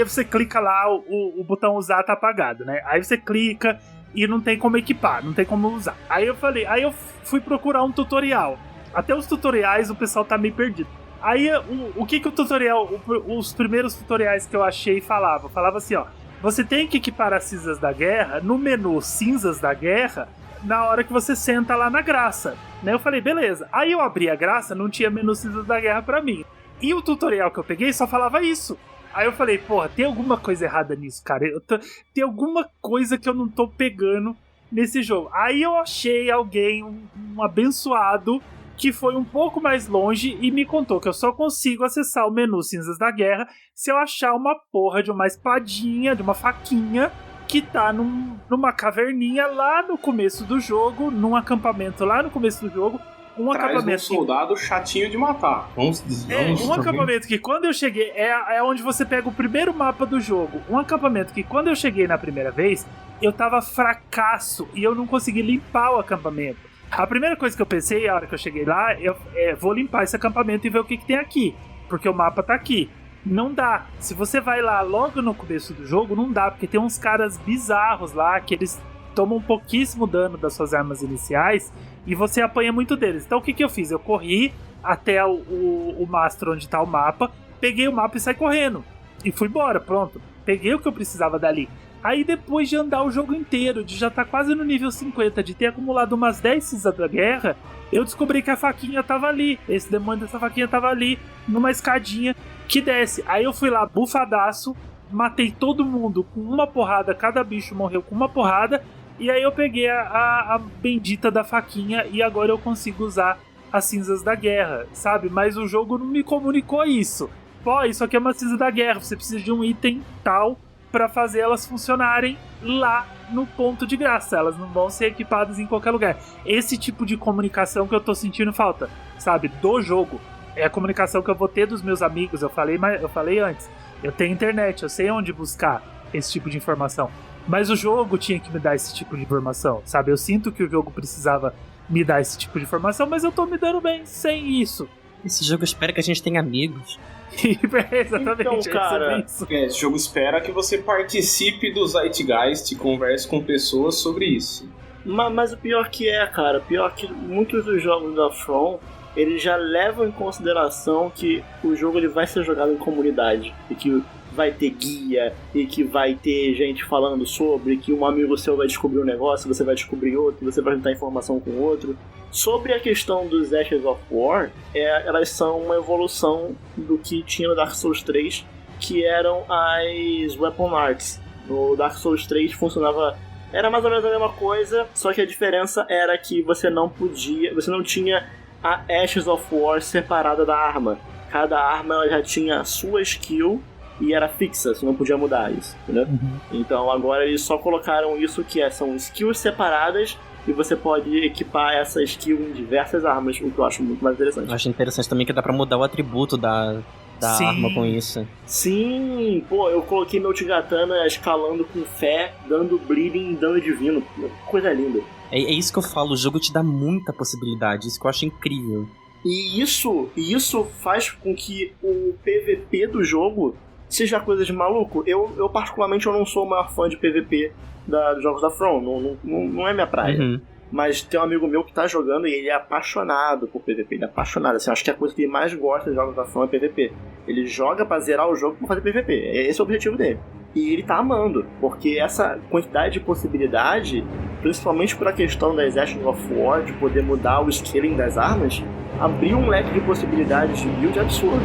você clica lá, o botão usar tá apagado, né? Aí você clica e não tem como equipar, não tem como usar. Aí eu fui procurar um tutorial. Até os tutoriais o pessoal tá meio perdido. Aí o que o tutorial, os primeiros tutoriais que eu achei falava assim, ó, você tem que equipar as cinzas da guerra no menu cinzas da guerra na hora que você senta lá na graça, né? Eu falei, beleza. Aí eu abri a graça, não tinha menu cinzas da guerra pra mim. E o tutorial que eu peguei só falava isso. Aí eu falei, porra, tem alguma coisa errada nisso, cara. Tem alguma coisa que eu não tô pegando nesse jogo. Aí eu achei alguém, um abençoado, que foi um pouco mais longe e me contou que eu só consigo acessar o menu Cinzas da Guerra se eu achar uma porra de uma espadinha, de uma faquinha, que tá numa caverninha lá no começo do jogo, num acampamento lá no começo do jogo. Traz um soldado chatinho de matar. Um acampamento que quando eu cheguei é onde você pega o primeiro mapa do jogo. Um acampamento que quando eu cheguei na primeira vez, eu tava fracasso e eu não consegui limpar o acampamento. A primeira coisa que eu pensei, a hora que eu cheguei lá, vou limpar esse acampamento e ver o que tem aqui, porque o mapa tá aqui. Não dá. Se você vai lá logo no começo do jogo, não dá, porque tem uns caras bizarros lá que eles tomam pouquíssimo dano das suas armas iniciais e você apanha muito deles. Então o que eu fiz? Eu corri até o mastro onde tá o mapa, peguei o mapa e saí correndo. E fui embora, pronto. Peguei o que eu precisava dali. Aí depois de andar o jogo inteiro, de já estar quase no nível 50, de ter acumulado umas 10 cinzas da guerra, eu descobri que a faquinha tava ali. Esse demônio dessa faquinha tava ali, numa escadinha que desce. Aí eu fui lá, bufadaço, matei todo mundo com uma porrada, cada bicho morreu com uma porrada. E aí eu peguei a bendita da faquinha e agora eu consigo usar as cinzas da guerra, sabe? Mas o jogo não me comunicou isso. Pô, isso aqui é uma cinza da guerra, você precisa de um item tal pra fazer elas funcionarem lá no ponto de graça. Elas não vão ser equipadas em qualquer lugar. Esse tipo de comunicação que eu tô sentindo falta, sabe? Do jogo. É a comunicação que eu vou ter dos meus amigos. Eu falei antes. Eu tenho internet, eu sei onde buscar esse tipo de informação. Mas o jogo tinha que me dar esse tipo de informação, sabe? Eu sinto que o jogo precisava me dar esse tipo de informação, mas eu tô me dando bem sem isso. Esse jogo espera que a gente tenha amigos. Exatamente, Então, cara, isso. Esse jogo espera que você participe do Zeitgeist e converse com pessoas sobre isso. Mas o pior que cara, pior que muitos dos jogos da From, eles já levam em consideração que o jogo ele vai ser jogado em comunidade e que vai ter guia e que vai ter gente falando sobre, que um amigo seu vai descobrir um negócio, você vai descobrir outro, você vai juntar informação com outro. Sobre a questão dos Ashes of War, elas são uma evolução do que tinha no Dark Souls 3, que eram as Weapon Arts. No Dark Souls 3 funcionava... Era mais ou menos a mesma coisa, só que a diferença era que você não tinha a Ashes of War separada da arma. Cada arma ela já tinha a sua skill e era fixa, você não podia mudar isso, entendeu? Então agora eles só colocaram isso que são skills separadas e você pode equipar essa skill em diversas armas, o que eu acho muito mais interessante. Eu acho interessante também que dá pra mudar o atributo da arma com isso. Sim, pô, eu coloquei meu Tigatana escalando com fé, dando bleeding e dano divino. Coisa linda. É isso que eu falo, o jogo te dá muita possibilidade, isso que eu acho incrível. E isso faz com que o PVP do jogo seja coisa de maluco. Eu particularmente, eu não sou o maior fã de PVP dos jogos da From, não é minha praia. Mas tem um amigo meu que tá jogando e ele é apaixonado por PVP. Ele é apaixonado, assim, acho que a coisa que ele mais gosta de jogos da From é PVP. Ele joga pra zerar o jogo pra fazer PVP. Esse é o objetivo dele. E ele tá amando, porque essa quantidade de possibilidade, principalmente por a questão das Ashes of War, de poder mudar o scaling das armas, abriu um leque de possibilidades de build absurdo.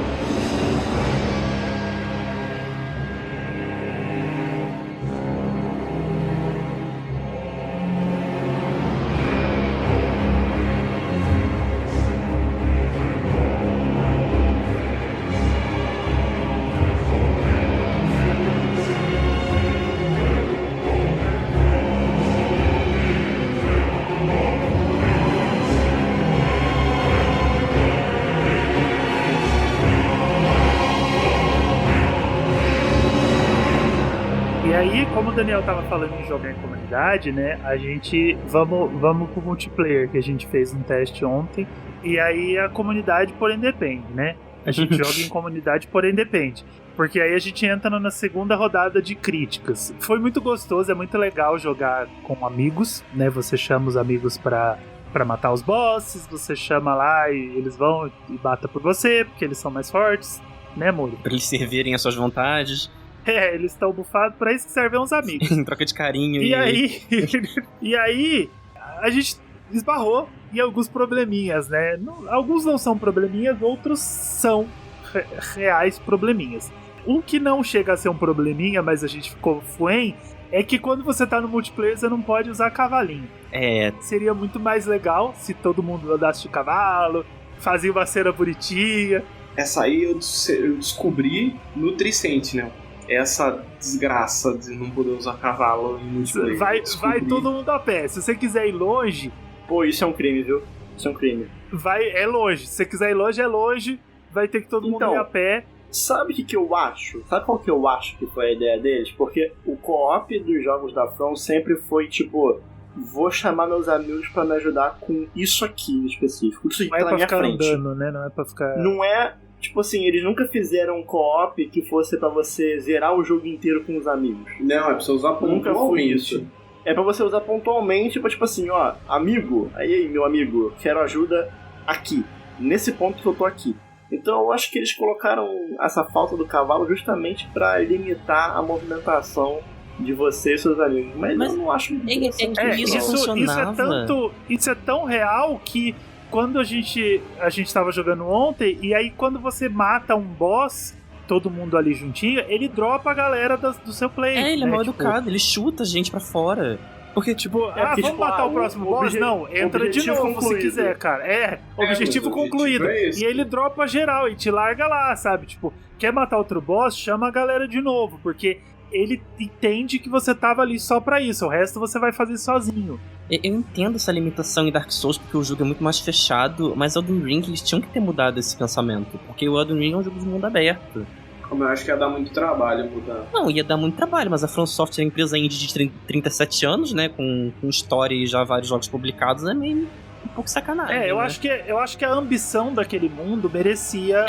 Como o Daniel tava falando em jogar em comunidade, né? A gente... Vamos pro multiplayer, que a gente fez um teste ontem. E aí a comunidade, porém, depende, né? A gente joga em comunidade, porém, depende. Porque aí a gente entra na segunda rodada de críticas. Foi muito gostoso, é muito legal jogar com amigos, né? Você chama os amigos pra matar os bosses, você chama lá e eles vão e batem por você, porque eles são mais fortes, né, Muro? Pra eles servirem às suas vontades. Eles estão bufados, pra isso que servem uns amigos. Em troca de carinho. E aí, a gente esbarrou em alguns probleminhas, né? Alguns não são probleminhas, outros são reais probleminhas. Um que não chega a ser um probleminha, mas a gente ficou fuém, é que quando você tá no multiplayer, você não pode usar cavalinho. Seria muito mais legal se todo mundo andasse de cavalo, fazia uma cena bonitinha. Essa aí eu descobri no Tricente, né? Essa desgraça de não poder usar cavalo em multiplayer. Vai todo mundo a pé. Se você quiser ir longe... Pô, isso é um crime, viu? Isso é um crime. É longe. Se você quiser ir longe, é longe. Vai ter que todo mundo ir a pé. Sabe o que eu acho? Sabe qual que eu acho que foi a ideia deles? Porque o co-op dos jogos da From sempre foi tipo... Vou chamar meus amigos pra me ajudar com isso aqui em específico. Isso aqui não é tá na minha ficar frente. Andando, né? Não é pra ficar... Não é... Tipo assim, eles nunca fizeram um co-op que fosse pra você zerar o jogo inteiro com os amigos. Não, é pra você usar pontualmente. Nunca foi isso. É pra você usar pontualmente, tipo assim, ó, amigo, aí meu amigo, quero ajuda aqui, nesse ponto que eu tô aqui. Então eu acho que eles colocaram essa falta do cavalo justamente pra limitar a movimentação de você e seus amigos. Mas eu não acho isso é tão real que quando a gente tava jogando ontem, e aí quando você mata um boss, todo mundo ali juntinho, ele dropa a galera do seu play. Ele é mal educado, ele chuta a gente pra fora. Porque, vamos matar o próximo boss? Não, entra de novo se quiser, cara. Objetivo concluído. E ele dropa geral e te larga lá, sabe? Tipo, quer matar outro boss? Chama a galera de novo, porque ele entende que você tava ali só pra isso, o resto você vai fazer sozinho. Eu entendo essa limitação em Dark Souls, porque o jogo é muito mais fechado, mas Elden Ring, eles tinham que ter mudado esse pensamento, porque o Elden Ring é um jogo de mundo aberto. Como eu acho que ia dar muito trabalho mudar. Não, ia dar muito trabalho, mas a From Software é uma empresa indie de 37 anos, né? Com história e já vários jogos publicados, é meio um pouco sacanagem. Eu né? acho que a ambição daquele mundo merecia.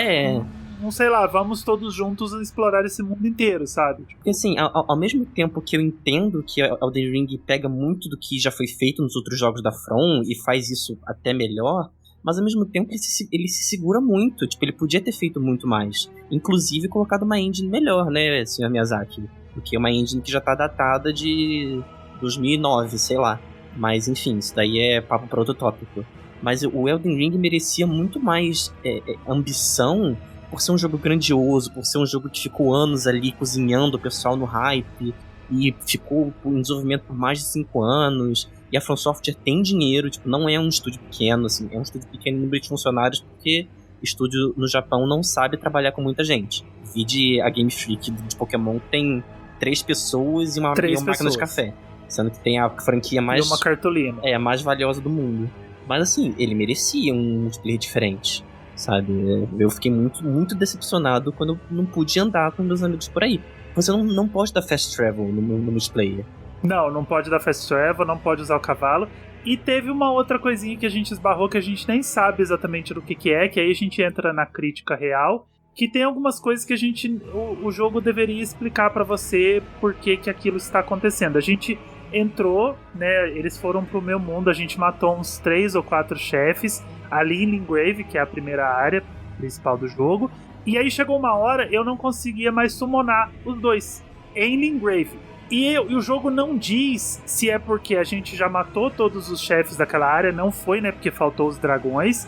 Não sei lá, vamos todos juntos explorar esse mundo inteiro, sabe? Porque assim, ao mesmo tempo que eu entendo que Elden Ring pega muito do que já foi feito nos outros jogos da From e faz isso até melhor, mas ao mesmo tempo ele se segura muito. Tipo, ele podia ter feito muito mais. Inclusive colocado uma engine melhor, né, Sr. Miyazaki? Porque uma engine que já tá datada de 2009, sei lá. Mas enfim, isso daí é papo para outro tópico. Mas o Elden Ring merecia muito mais ambição por ser um jogo grandioso, por ser um jogo que ficou anos ali cozinhando o pessoal no hype e ficou em desenvolvimento por mais de 5 anos. E a From Software tem dinheiro, tipo, não é um estúdio pequeno, assim, é um estúdio pequeno em número de funcionários porque estúdio no Japão não sabe trabalhar com muita gente. Vide a Game Freak de Pokémon, tem 3 pessoas e uma máquina de café. Sendo que tem a franquia mais... E uma cartolina. A mais valiosa do mundo. Mas assim, ele merecia um multiplayer diferente, sabe? Eu fiquei muito, muito decepcionado quando eu não pude andar com meus amigos por aí. Você não pode dar fast travel no multiplayer. Não pode dar fast travel, não pode usar o cavalo. E teve uma outra coisinha que a gente esbarrou que a gente nem sabe exatamente do que é, que aí a gente entra na crítica real, que tem algumas coisas que o jogo deveria explicar pra você por que aquilo está acontecendo. A gente entrou, né, eles foram pro meu mundo, a gente matou uns 3 ou 4 chefes ali em Lingrave, que é a primeira área principal do jogo, e aí chegou uma hora eu não conseguia mais summonar os 2 em Lingrave. E o jogo não diz se é porque a gente já matou todos os chefes daquela área, não foi, né, porque faltou os dragões,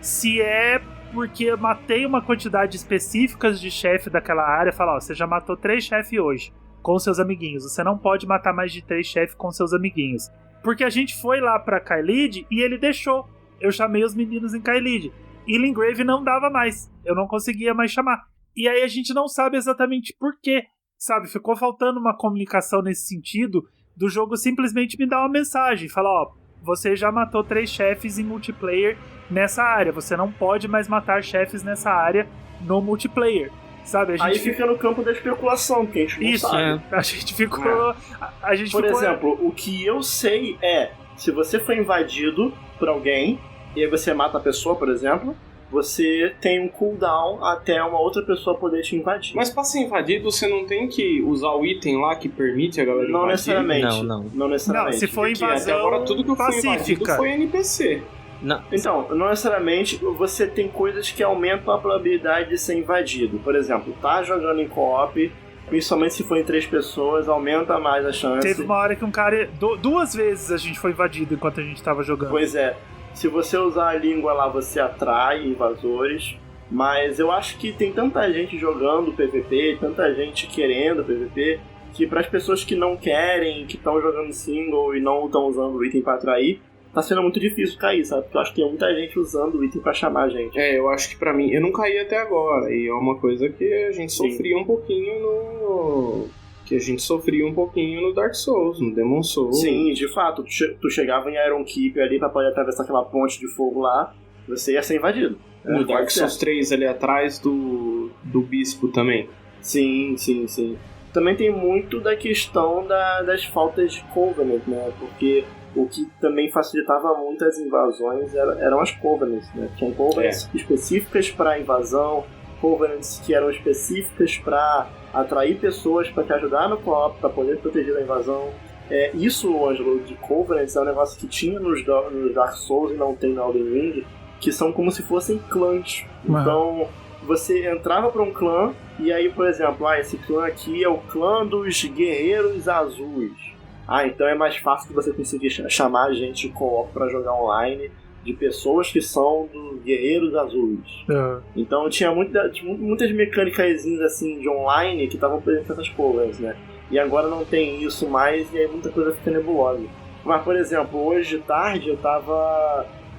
se é porque eu matei uma quantidade específica de chefe daquela área, fala, ó, você já matou 3 chefes hoje com seus amiguinhos, você não pode matar mais de 3 chefes com seus amiguinhos. Porque a gente foi lá pra Caelid e ele deixou. Eu chamei os meninos em Caelid. E Lingrave não dava mais. Eu não conseguia mais chamar. E aí a gente não sabe exatamente por quê. Sabe, ficou faltando uma comunicação nesse sentido do jogo simplesmente me dar uma mensagem. Falar, ó, você já matou 3 chefes em multiplayer nessa área. Você não pode mais matar chefes nessa área no multiplayer. Sabe, aí fica no campo da especulação, que a gente não sabe. A gente ficou... Por exemplo, o que eu sei é, se você foi invadido por alguém, e aí você mata a pessoa, por exemplo, você tem um cooldown até uma outra pessoa poder te invadir. Mas pra ser invadido, você não tem que usar o item lá que permite a galera não invadir? Necessariamente. Não necessariamente. Não, se for invasão até agora tudo que foi invadido foi NPC. Não. Então, não necessariamente você tem coisas que aumentam a probabilidade de ser invadido. Por exemplo, tá jogando em co-op, principalmente se for em 3 pessoas, aumenta mais a chance. Teve uma hora que um cara... 2 vezes a gente foi invadido enquanto a gente tava jogando. Pois é. Se você usar a língua lá, você atrai invasores. Mas eu acho que tem tanta gente jogando PVP, tanta gente querendo PVP, que para as pessoas que não querem, que estão jogando single e não estão usando o item para atrair, tá sendo muito difícil cair, sabe? Porque eu acho que tem muita gente usando o item pra chamar a gente. Eu acho que pra mim, eu não caí até agora, e é uma coisa que a gente sofria um pouquinho no Dark Souls, no Demon Souls. Sim, de fato, tu chegava em Iron Keep ali pra poder atravessar aquela ponte de fogo lá, você ia ser invadido. No Dark Souls 3 ali atrás do Bispo também. Sim. Também tem muito da questão das faltas de Covenant, né? Porque o que também facilitava muito as invasões eram as Covenants, né? Tinham Covenants específicas para invasão, Covenants que eram específicas para atrair pessoas para te ajudar no co-op, para poder proteger da invasão. Isso, Ângelo, de Covenants é um negócio que tinha nos Dark Souls e não tem no Elden Ring, que são como se fossem clãs. Então, você entrava para um clã e aí, por exemplo, esse clã aqui é o clã dos Guerreiros Azuis. Então é mais fácil que você conseguir chamar gente de co-op pra jogar online, de pessoas que são dos Guerreiros Azuis. Então tinha muitas mecânicas assim de online que estavam presentes nessas coisas, né? E agora não tem isso mais e aí muita coisa fica nebulosa. Mas, por exemplo, hoje de tarde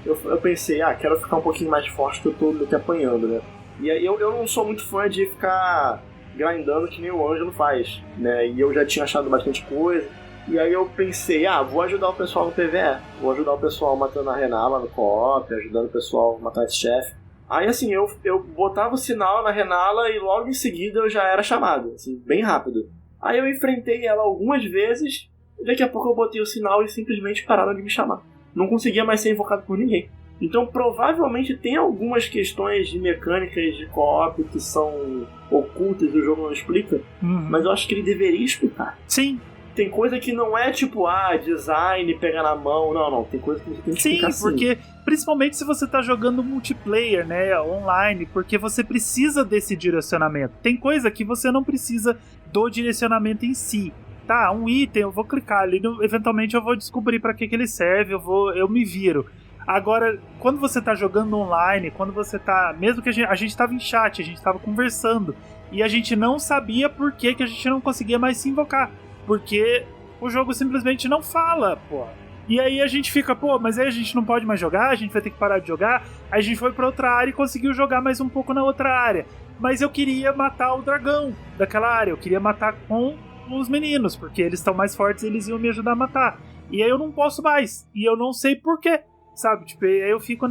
eu pensei, quero ficar um pouquinho mais forte que eu tô me apanhando, né? E aí eu não sou muito fã de ficar grindando que nem o Ângelo faz, né? E eu já tinha achado bastante coisa. E aí eu pensei, vou ajudar o pessoal no PvE. Vou ajudar o pessoal matando a Renala no co-op, ajudando o pessoal a matar esse chefe. Aí assim, eu botava o sinal na Renala e logo em seguida eu já era chamado, assim, bem rápido. Aí eu enfrentei ela algumas vezes, e daqui a pouco eu botei o sinal e simplesmente pararam de me chamar. Não conseguia mais ser invocado por ninguém. Então provavelmente tem algumas questões de mecânicas de co-op que são ocultas e o jogo não explica, mas eu acho que ele deveria explicar. Sim. Tem coisa que não é tipo, design, pega na mão. Não. Tem coisa que você tem que explicar Sim, porque principalmente se você tá jogando multiplayer, né, online, porque você precisa desse direcionamento. Tem coisa que você não precisa do direcionamento em si. Tá, um item, eu vou clicar ali, eventualmente eu vou descobrir pra que ele serve, eu me viro. Agora, quando você tá jogando online, quando você tá... Mesmo que a gente tava em chat, a gente tava conversando, e a gente não sabia por que a gente não conseguia mais se invocar. Porque o jogo simplesmente não fala, pô. E aí a gente fica, mas aí a gente não pode mais jogar, a gente vai ter que parar de jogar. Aí a gente foi pra outra área e conseguiu jogar mais um pouco na outra área. Mas eu queria matar o dragão daquela área, eu queria matar com os meninos, porque eles estão mais fortes e eles iam me ajudar a matar. E aí eu não posso mais, e eu não sei por quê. Sabe, tipo, aí eu fico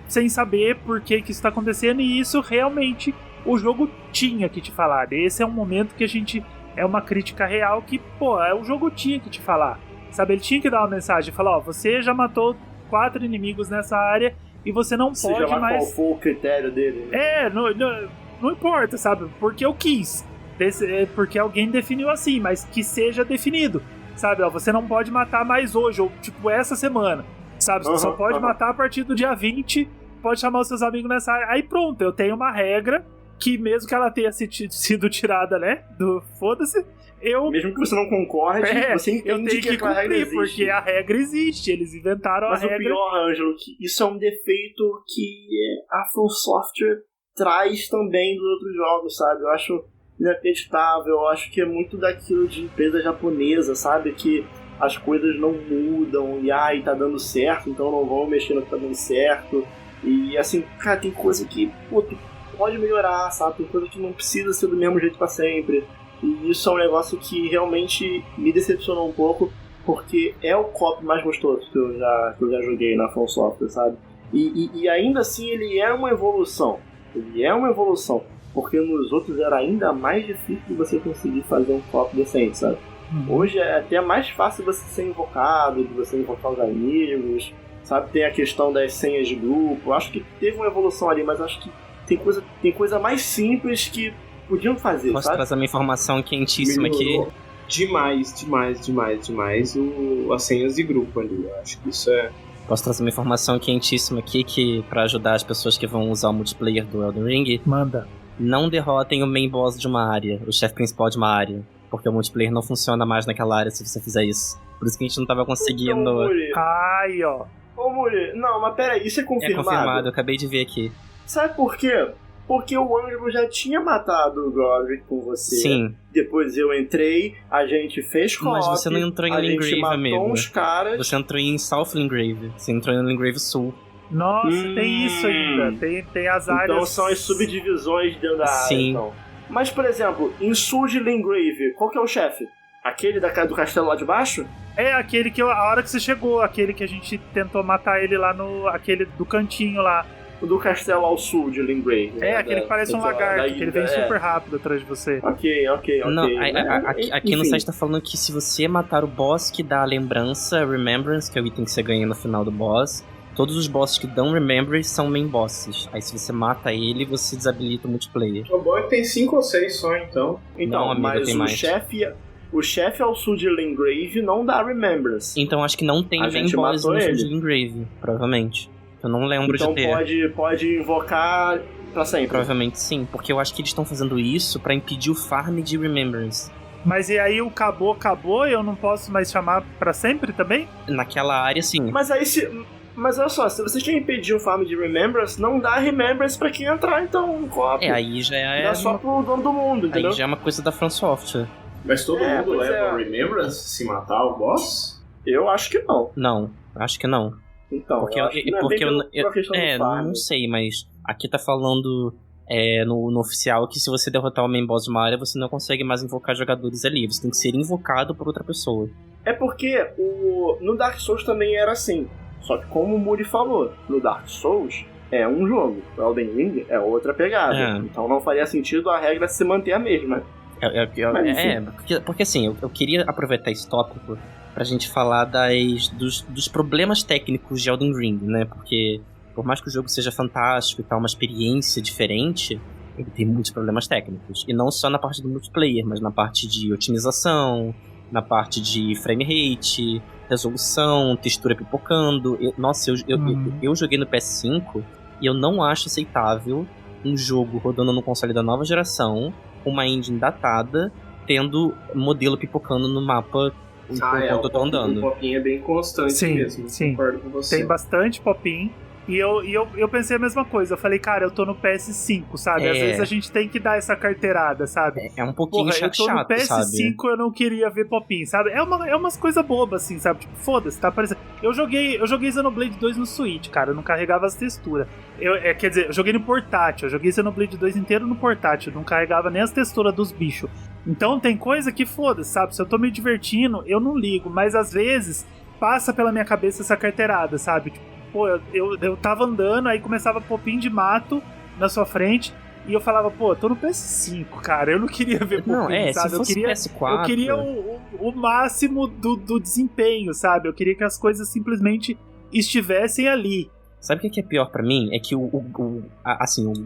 sem saber por que isso tá acontecendo, e isso realmente o jogo tinha que te falar. Esse é um momento que a gente, é uma crítica real que, o jogo tinha que te falar. Sabe, ele tinha que dar uma mensagem, falar, você já matou 4 inimigos nessa área e você não pode lá mais... qual for o critério dele. Não importa, sabe, porque eu quis, porque alguém definiu assim, mas que seja definido, sabe, você não pode matar mais hoje, ou tipo, essa semana. Sabe, você só pode matar a partir do dia 20, pode chamar os seus amigos nessa área. Aí pronto, eu tenho uma regra que mesmo que ela tenha sido tirada, né, do foda-se, mesmo que você não concorde, você entende eu tenho que cumprir, porque a regra existe, eles inventaram a regra. Mas o pior, Ângelo, que isso é um defeito que a From Software traz também dos outros jogos, sabe? Eu acho inacreditável, eu acho que é muito daquilo de empresa japonesa, sabe? Que as coisas não mudam e tá dando certo, então não vão mexer no que tá dando certo. E assim, cara, tem coisa que tu pode melhorar, sabe? Tem coisa que não precisa ser do mesmo jeito pra sempre. E isso é um negócio que realmente me decepcionou um pouco, porque é o co-op mais gostoso que eu já joguei na From Software, sabe? E ainda assim ele é uma evolução. Porque nos outros era ainda mais difícil de você conseguir fazer um co-op decente, sabe? Hoje é até mais fácil você ser invocado, de você invocar os amigos, sabe? Tem a questão das senhas de grupo. Acho que teve uma evolução ali, mas acho que tem coisa mais simples que podiam fazer, Posso sabe? trazer uma informação quentíssima aqui? Demais as senhas de grupo ali. Eu acho que isso é... Posso trazer uma informação quentíssima aqui que pra ajudar as pessoas que vão usar o multiplayer do Elden Ring? Manda. Não derrotem o main boss de uma área, o chefe principal de uma área. Porque o multiplayer não funciona mais naquela área se você fizer isso. Por isso que a gente não tava conseguindo... Então, Muri. Ai, ó. Ô, Muri, não, mas peraí, isso é confirmado? É confirmado, eu acabei de ver aqui. Sabe por quê? Porque o Ângelo já tinha matado o Godric com você. Sim. Depois eu entrei, a gente fez co-op. Mas você não entrou em Lingrave, amigo. A gente matou uns caras. Você entrou em South Lingrave. Você entrou em Lingrave Sul. Nossa, tem isso ainda. Tem as áreas... Então são as subdivisões dentro da área. Sim. Então. Mas, por exemplo, em Sul de Lingrave, qual que é o chefe? Aquele do castelo lá de baixo? É aquele que a hora que você chegou, aquele que a gente tentou matar ele lá aquele do cantinho lá. Do castelo ao sul de Lingrave. É, aquele que parece um lagarto, que ele vem super rápido atrás de você. Ok. Não, aqui no Enfim. site tá falando que se você matar o boss que dá a lembrança, Remembrance, que é o item que você ganha no final do boss, todos os bosses que dão Remembrance são main bosses. Aí se você mata ele, você desabilita o multiplayer. O bom é que tem 5 ou 6 só, então. Então, Não, amigo, mas tem o mais. chefe ao sul de Lingrave não dá Remembrance. Então acho que não tem A main gente boss matou no ele. de Lingrave, provavelmente. Eu não lembro Então de ter. pode invocar pra sempre. Provavelmente sim, porque eu acho que eles estão fazendo isso pra impedir o farm de Remembrance. Mas e aí o acabou, eu não posso mais chamar pra sempre também? Naquela área, sim. Mas olha só, se você quer impedir o farm de Remembrance, não dá Remembrance pra quem entrar, então, no co-op. Aí já é. Dá só pro dono do mundo, entendeu? Aí já é uma coisa da From Software. Mas todo mundo pois leva Remembrance se matar o boss? Eu acho que não. Não, acho que não. Então, Porque eu acho que não é bem pela questão do farm. não sei, mas aqui tá falando no oficial que se você derrotar o main boss de uma área, você não consegue mais invocar jogadores ali. Você tem que ser invocado por outra pessoa. É porque no Dark Souls também era assim. Só que como o Muri falou, no Dark Souls, é um jogo. O Elden Ring é outra pegada. Então não faria sentido a regra se manter a mesma. Porque assim, eu queria aproveitar esse tópico pra gente falar dos problemas técnicos de Elden Ring, né? Porque por mais que o jogo seja fantástico e tal, uma experiência diferente, ele tem muitos problemas técnicos. E não só na parte do multiplayer, mas na parte de otimização, na parte de frame rate, resolução, textura pipocando. Eu joguei no PS5 e eu não acho aceitável um jogo rodando no console da nova geração, uma engine datada, tendo modelo pipocando no mapa enquanto eu tô andando. O pop-in é bem constante mesmo. Sim, concordo com você. Tem bastante pop-in. E eu pensei a mesma coisa. Eu falei, cara, eu tô no PS5, sabe? Às vezes a gente tem que dar essa carteirada, sabe? É um pouquinho chato, eu tô no PS5, sabe? eu não queria ver pop-in, sabe? É umas coisas bobas, assim, sabe? Tipo, foda-se, tá aparecendo. Eu joguei Xenoblade 2 no Switch, cara. Eu não carregava as texturas. Quer dizer, eu joguei no portátil. Eu joguei Xenoblade 2 inteiro no portátil. Não carregava nem as texturas dos bichos. Então tem coisa que foda-se, sabe? Se eu tô me divertindo, eu não ligo. Mas às vezes passa pela minha cabeça essa carteirada, sabe? Tipo, pô, eu tava andando, aí começava pop-in de mato na sua frente, e eu falava, pô, tô no PS5, cara, eu não queria ver pop-in, sabe? Se fosse PS4... Eu queria o máximo do desempenho, sabe? Eu queria que as coisas simplesmente estivessem ali. Sabe o que é pior pra mim? É que o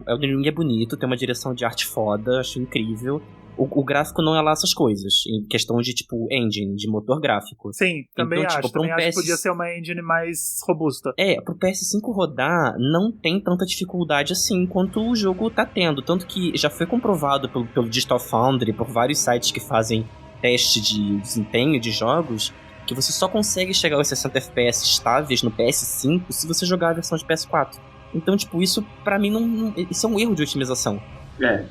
Elden Ring é bonito, tem uma direção de arte foda, acho incrível. O gráfico não é lá essas coisas, em questão de, tipo, engine, de motor gráfico. Sim, também então, acho. Tipo, também acho que podia ser uma engine mais robusta. Pro PS5 rodar, não tem tanta dificuldade assim quanto o jogo tá tendo. Tanto que já foi comprovado pelo Digital Foundry, por vários sites que fazem teste de desempenho de jogos, que você só consegue chegar aos 60 FPS estáveis no PS5 se você jogar a versão de PS4. Então, tipo, isso pra mim isso é um erro de otimização.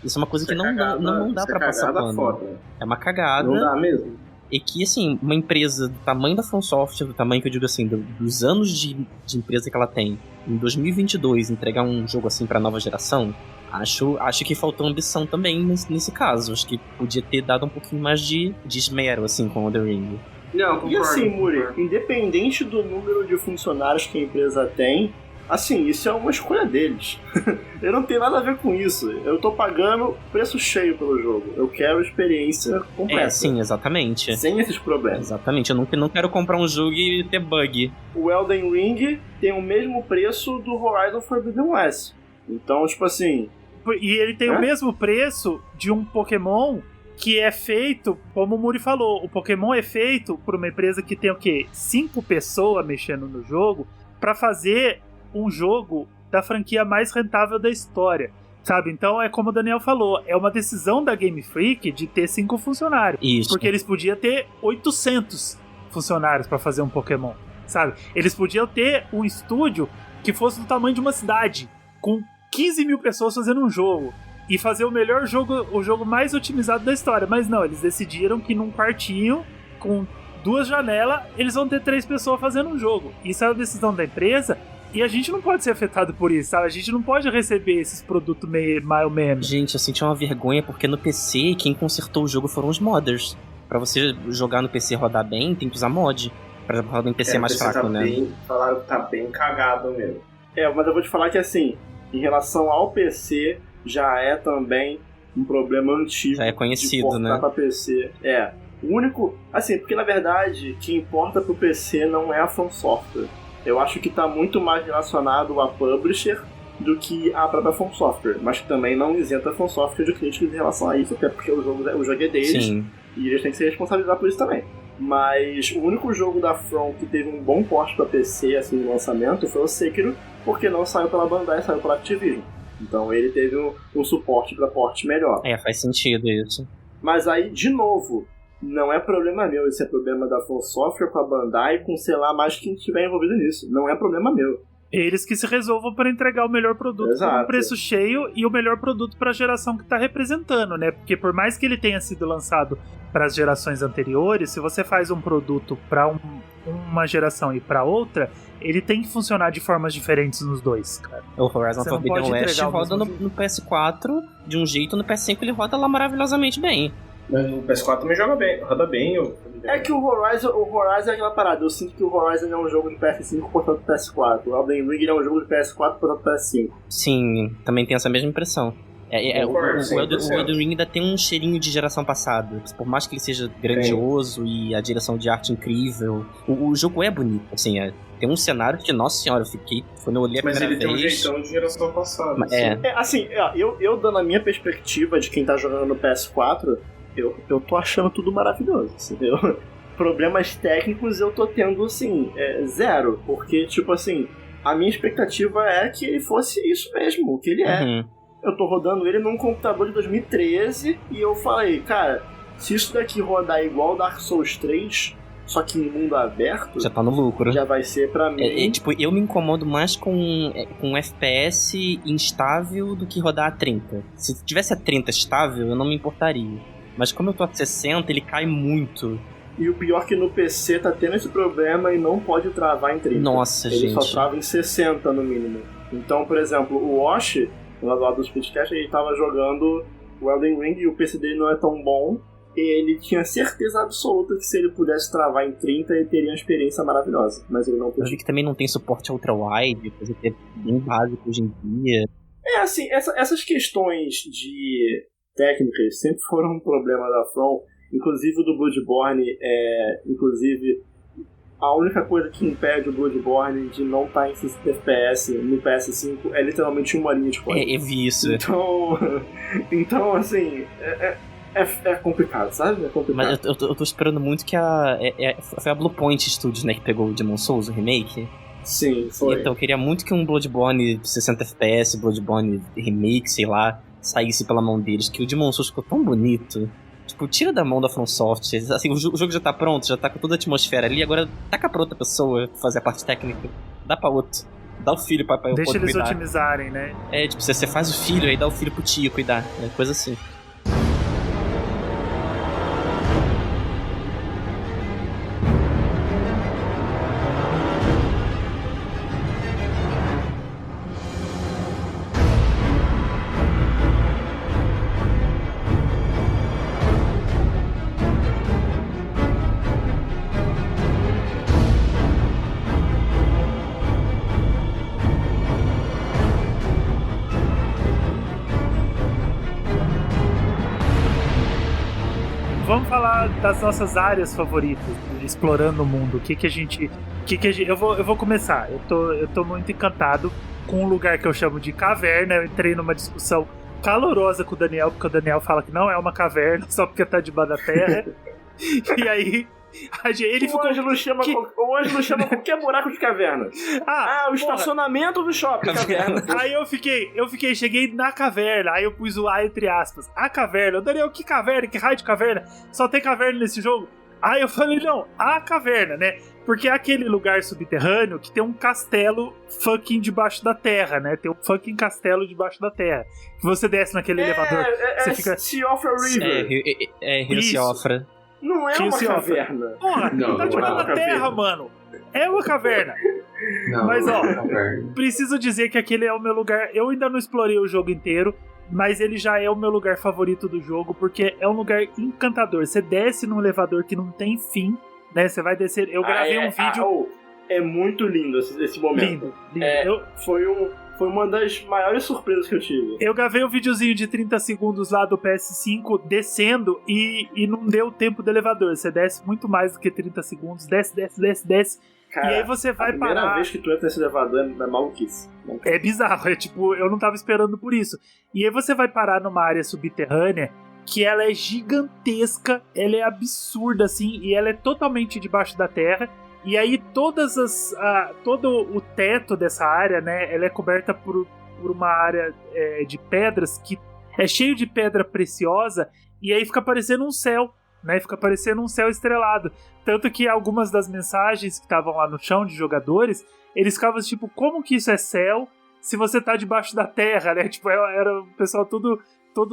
Isso é uma coisa que não dá pra passar pano. Foda. É uma cagada. Não dá mesmo. E que, assim, uma empresa do tamanho da From Software, do tamanho que eu digo assim, dos anos de empresa que ela tem, em 2022, entregar um jogo assim pra nova geração, acho que faltou ambição também nesse caso. Acho que podia ter dado um pouquinho mais de esmero, assim, com o The Ring. Não, concordo. E assim, Muri, independente do número de funcionários que a empresa tem, assim, isso é uma escolha deles. Eu não tenho nada a ver com isso. Eu tô pagando preço cheio pelo jogo. Eu quero experiência completa. Sim, exatamente. Sem esses problemas. Exatamente. Eu não quero comprar um jogo e ter bug. O Elden Ring tem o mesmo preço do Horizon Forbidden West. Então, tipo assim... E ele tem o mesmo preço de um Pokémon que é feito, como o Muri falou, o Pokémon é feito por uma empresa que tem o quê? 5 pessoas mexendo no jogo pra fazer um jogo da franquia mais rentável da história, sabe? Então é como o Daniel falou, é uma decisão da Game Freak de ter 5 funcionários. Isso. Porque eles podiam ter 800 funcionários pra fazer um Pokémon, sabe? Eles podiam ter um estúdio que fosse do tamanho de uma cidade, com 15 mil pessoas fazendo um jogo, e fazer o melhor jogo, o jogo mais otimizado da história. Mas não, eles decidiram que num quartinho, com 2 janelas, eles vão ter 3 pessoas fazendo um jogo. Isso é a decisão da empresa. E a gente não pode ser afetado por isso, sabe? A gente não pode receber esses produtos meio mal menos. Gente, eu senti uma vergonha porque no PC quem consertou o jogo foram os modders. Pra você jogar no PC e rodar bem, tem que usar mod. Pra rodar em PC mais fraco, né? Falaram que tá bem cagado mesmo. Mas eu vou te falar que assim, em relação ao PC, já é também um problema antigo. Já é conhecido, de portar né? Pra PC. O único... Assim, porque na verdade, quem importa pro PC não é a From Software. Eu acho que tá muito mais relacionado a publisher do que a própria From Software, mas que também não isenta a From Software de críticas em relação a isso, até porque o jogo é deles. Sim. E eles têm que se responsabilizar por isso também. Mas o único jogo da From que teve um bom porte pra PC, assim, no lançamento, foi o Sekiro, porque não saiu pela Bandai, saiu pela Activision. Então ele teve um suporte pra porte melhor. Faz sentido isso. Mas aí, de novo, não é problema meu, isso é problema da From Software com a Bandai, com sei lá mais quem estiver envolvido nisso. Não é problema meu. Eles que se resolvam para entregar o melhor produto por um preço cheio e o melhor produto para a geração que está representando, né? Porque por mais que ele tenha sido lançado para as gerações anteriores, se você faz um produto para uma geração e para outra, ele tem que funcionar de formas diferentes nos dois, cara. O Horizon Forbidden West roda no PS4 de um jeito, no PS5 ele roda lá maravilhosamente bem. Mas no PS4 também joga bem, roda bem. É que o Horizon é aquela parada. Eu sinto que o Horizon é um jogo de PS5 portanto PS4. O Elden Ring é um jogo de PS4 portanto PS5. Sim, também tem essa mesma impressão. O Elden Ring ainda tem um cheirinho de geração passada. Por mais que ele seja grandioso e a direção de arte incrível, o jogo é bonito. Assim, tem um cenário que, nossa senhora, quando eu olhei a primeira vez... Mas ele tem um jeitão de geração passada. Eu dando a minha perspectiva de quem tá jogando no PS4, eu tô achando tudo maravilhoso, entendeu? Problemas técnicos eu tô tendo, assim, zero. Porque, tipo assim, a minha expectativa é que ele fosse isso mesmo, o que ele é. Uhum. Eu tô rodando ele num computador de 2013 e eu falei, cara, se isso daqui rodar igual Dark Souls 3, só que em mundo aberto, já tá no lucro. Já vai ser pra mim. Tipo, eu me incomodo mais com FPS instável do que rodar a 30. Se tivesse a 30 estável, eu não me importaria. Mas como eu tô a 60, ele cai muito. E o pior é que no PC tá tendo esse problema e não pode travar em 30. Nossa, ele gente. Ele só trava em 60 no mínimo. Então, por exemplo, o Wash, lá do lado do Speedcast, ele tava jogando o Elden Ring e o PC dele não é tão bom. E ele tinha certeza absoluta que se ele pudesse travar em 30, ele teria uma experiência maravilhosa. Mas ele não podia. Eu vi que também não tem suporte ultra-wide, coisa que é bem básico hoje em dia. Assim, essas questões de técnicas sempre foram um problema da From. Inclusive o do Bloodborne, inclusive a única coisa que impede o Bloodborne de não estar em 60 FPS no PS5 é literalmente uma linha de código. Eu vi isso. Então assim, é complicado, sabe? É complicado. Mas eu tô esperando muito que foi a Bluepoint Studios, né, que pegou o Demon's Souls, o remake. Sim, foi. Então eu queria muito que um Bloodborne 60 FPS, Bloodborne remake, sei lá, saísse pela mão deles, que o Demon's Souls ficou tão bonito. Tipo, tira da mão da FromSoft. Assim, o jogo já tá pronto, já tá com toda a atmosfera ali, agora taca pra outra pessoa fazer a parte técnica. Dá pra outro. Dá o filho pra outro cuidar. Deixa eles otimizarem, né? Tipo, você faz o filho, aí dá o filho pro tio cuidar. Coisa assim. Vamos falar das nossas áreas favoritas, explorando o mundo. O que a gente. Eu vou começar. Eu tô muito encantado com um lugar que eu chamo de caverna. Eu entrei numa discussão calorosa com o Daniel, porque o Daniel fala que não é uma caverna, só porque tá debaixo da terra. E aí. Ele ficou... O Ângelo chama qualquer buraco de caverna. O estacionamento do shopping, caverna. Aí eu fiquei, cheguei na caverna, aí eu pus o A entre aspas. A caverna. Daniel, que caverna? Que raio de caverna? Só tem caverna nesse jogo? Aí eu falei, não, a caverna, né? Porque é aquele lugar subterrâneo que tem um castelo fucking debaixo da terra, né? Tem um fucking castelo debaixo da terra. Que você desce naquele elevador. Você fica... Siofra River. Rio Siofra. Não é uma caverna. Porra, tá debaixo da terra, mano. É uma caverna. Não, mas, não é uma caverna. Preciso dizer que aquele é o meu lugar. Eu ainda não explorei o jogo inteiro, mas ele já é o meu lugar favorito do jogo, porque é um lugar encantador. Você desce num elevador que não tem fim, né? Você vai descer. Eu gravei um vídeo. É muito lindo esse momento. Lindo. Foi uma das maiores surpresas que eu tive. Eu gravei um videozinho de 30 segundos lá do PS5 descendo e não deu tempo do elevador. Você desce muito mais do que 30 segundos. Desce. Cara, e aí você vai parar. A primeira vez que tu entra nesse elevador é maluquice. É bizarro. É tipo, eu não tava esperando por isso. E aí você vai parar numa área subterrânea que ela é gigantesca, ela é absurda, assim, e ela é totalmente debaixo da terra. E aí todo o teto dessa área, né, ela é coberta por uma área de pedras que é cheio de pedra preciosa, e aí fica parecendo um céu, né, fica parecendo um céu estrelado. Tanto que algumas das mensagens que estavam lá no chão de jogadores, eles ficavam tipo, como que isso é céu se você tá debaixo da terra, né, tipo, era o pessoal todo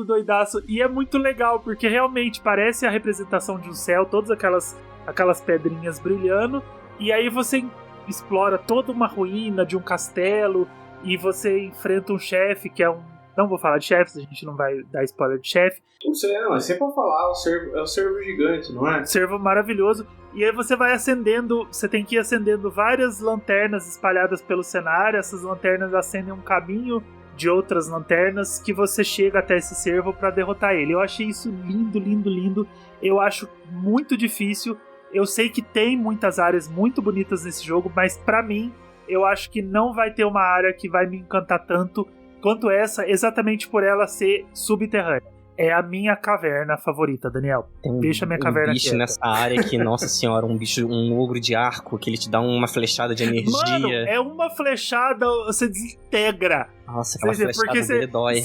doidaço, e é muito legal, porque realmente parece a representação de um céu, todas aquelas pedrinhas brilhando. E aí você explora toda uma ruína de um castelo e você enfrenta um chefe que é um Não vou falar de chefes, a gente não vai dar spoiler de chefe. Não, é sempre pra falar, é o servo gigante, não é? Servo maravilhoso. E aí você vai acendendo, você tem que ir acendendo várias lanternas espalhadas pelo cenário. Essas lanternas acendem um caminho de outras lanternas que você chega até esse servo pra derrotar ele. Eu achei isso lindo, lindo, lindo. Eu acho muito difícil. Eu sei que tem muitas áreas muito bonitas nesse jogo, mas pra mim, eu acho que não vai ter uma área que vai me encantar tanto quanto essa, exatamente por ela ser subterrânea. É a minha caverna favorita, Daniel. Deixa a minha caverna bicho quieta. Nessa área que, nossa senhora, um ogro de arco, que ele te dá uma flechada de energia. Mano, é uma flechada, você desintegra. Nossa, aquela flechada porque dele dói.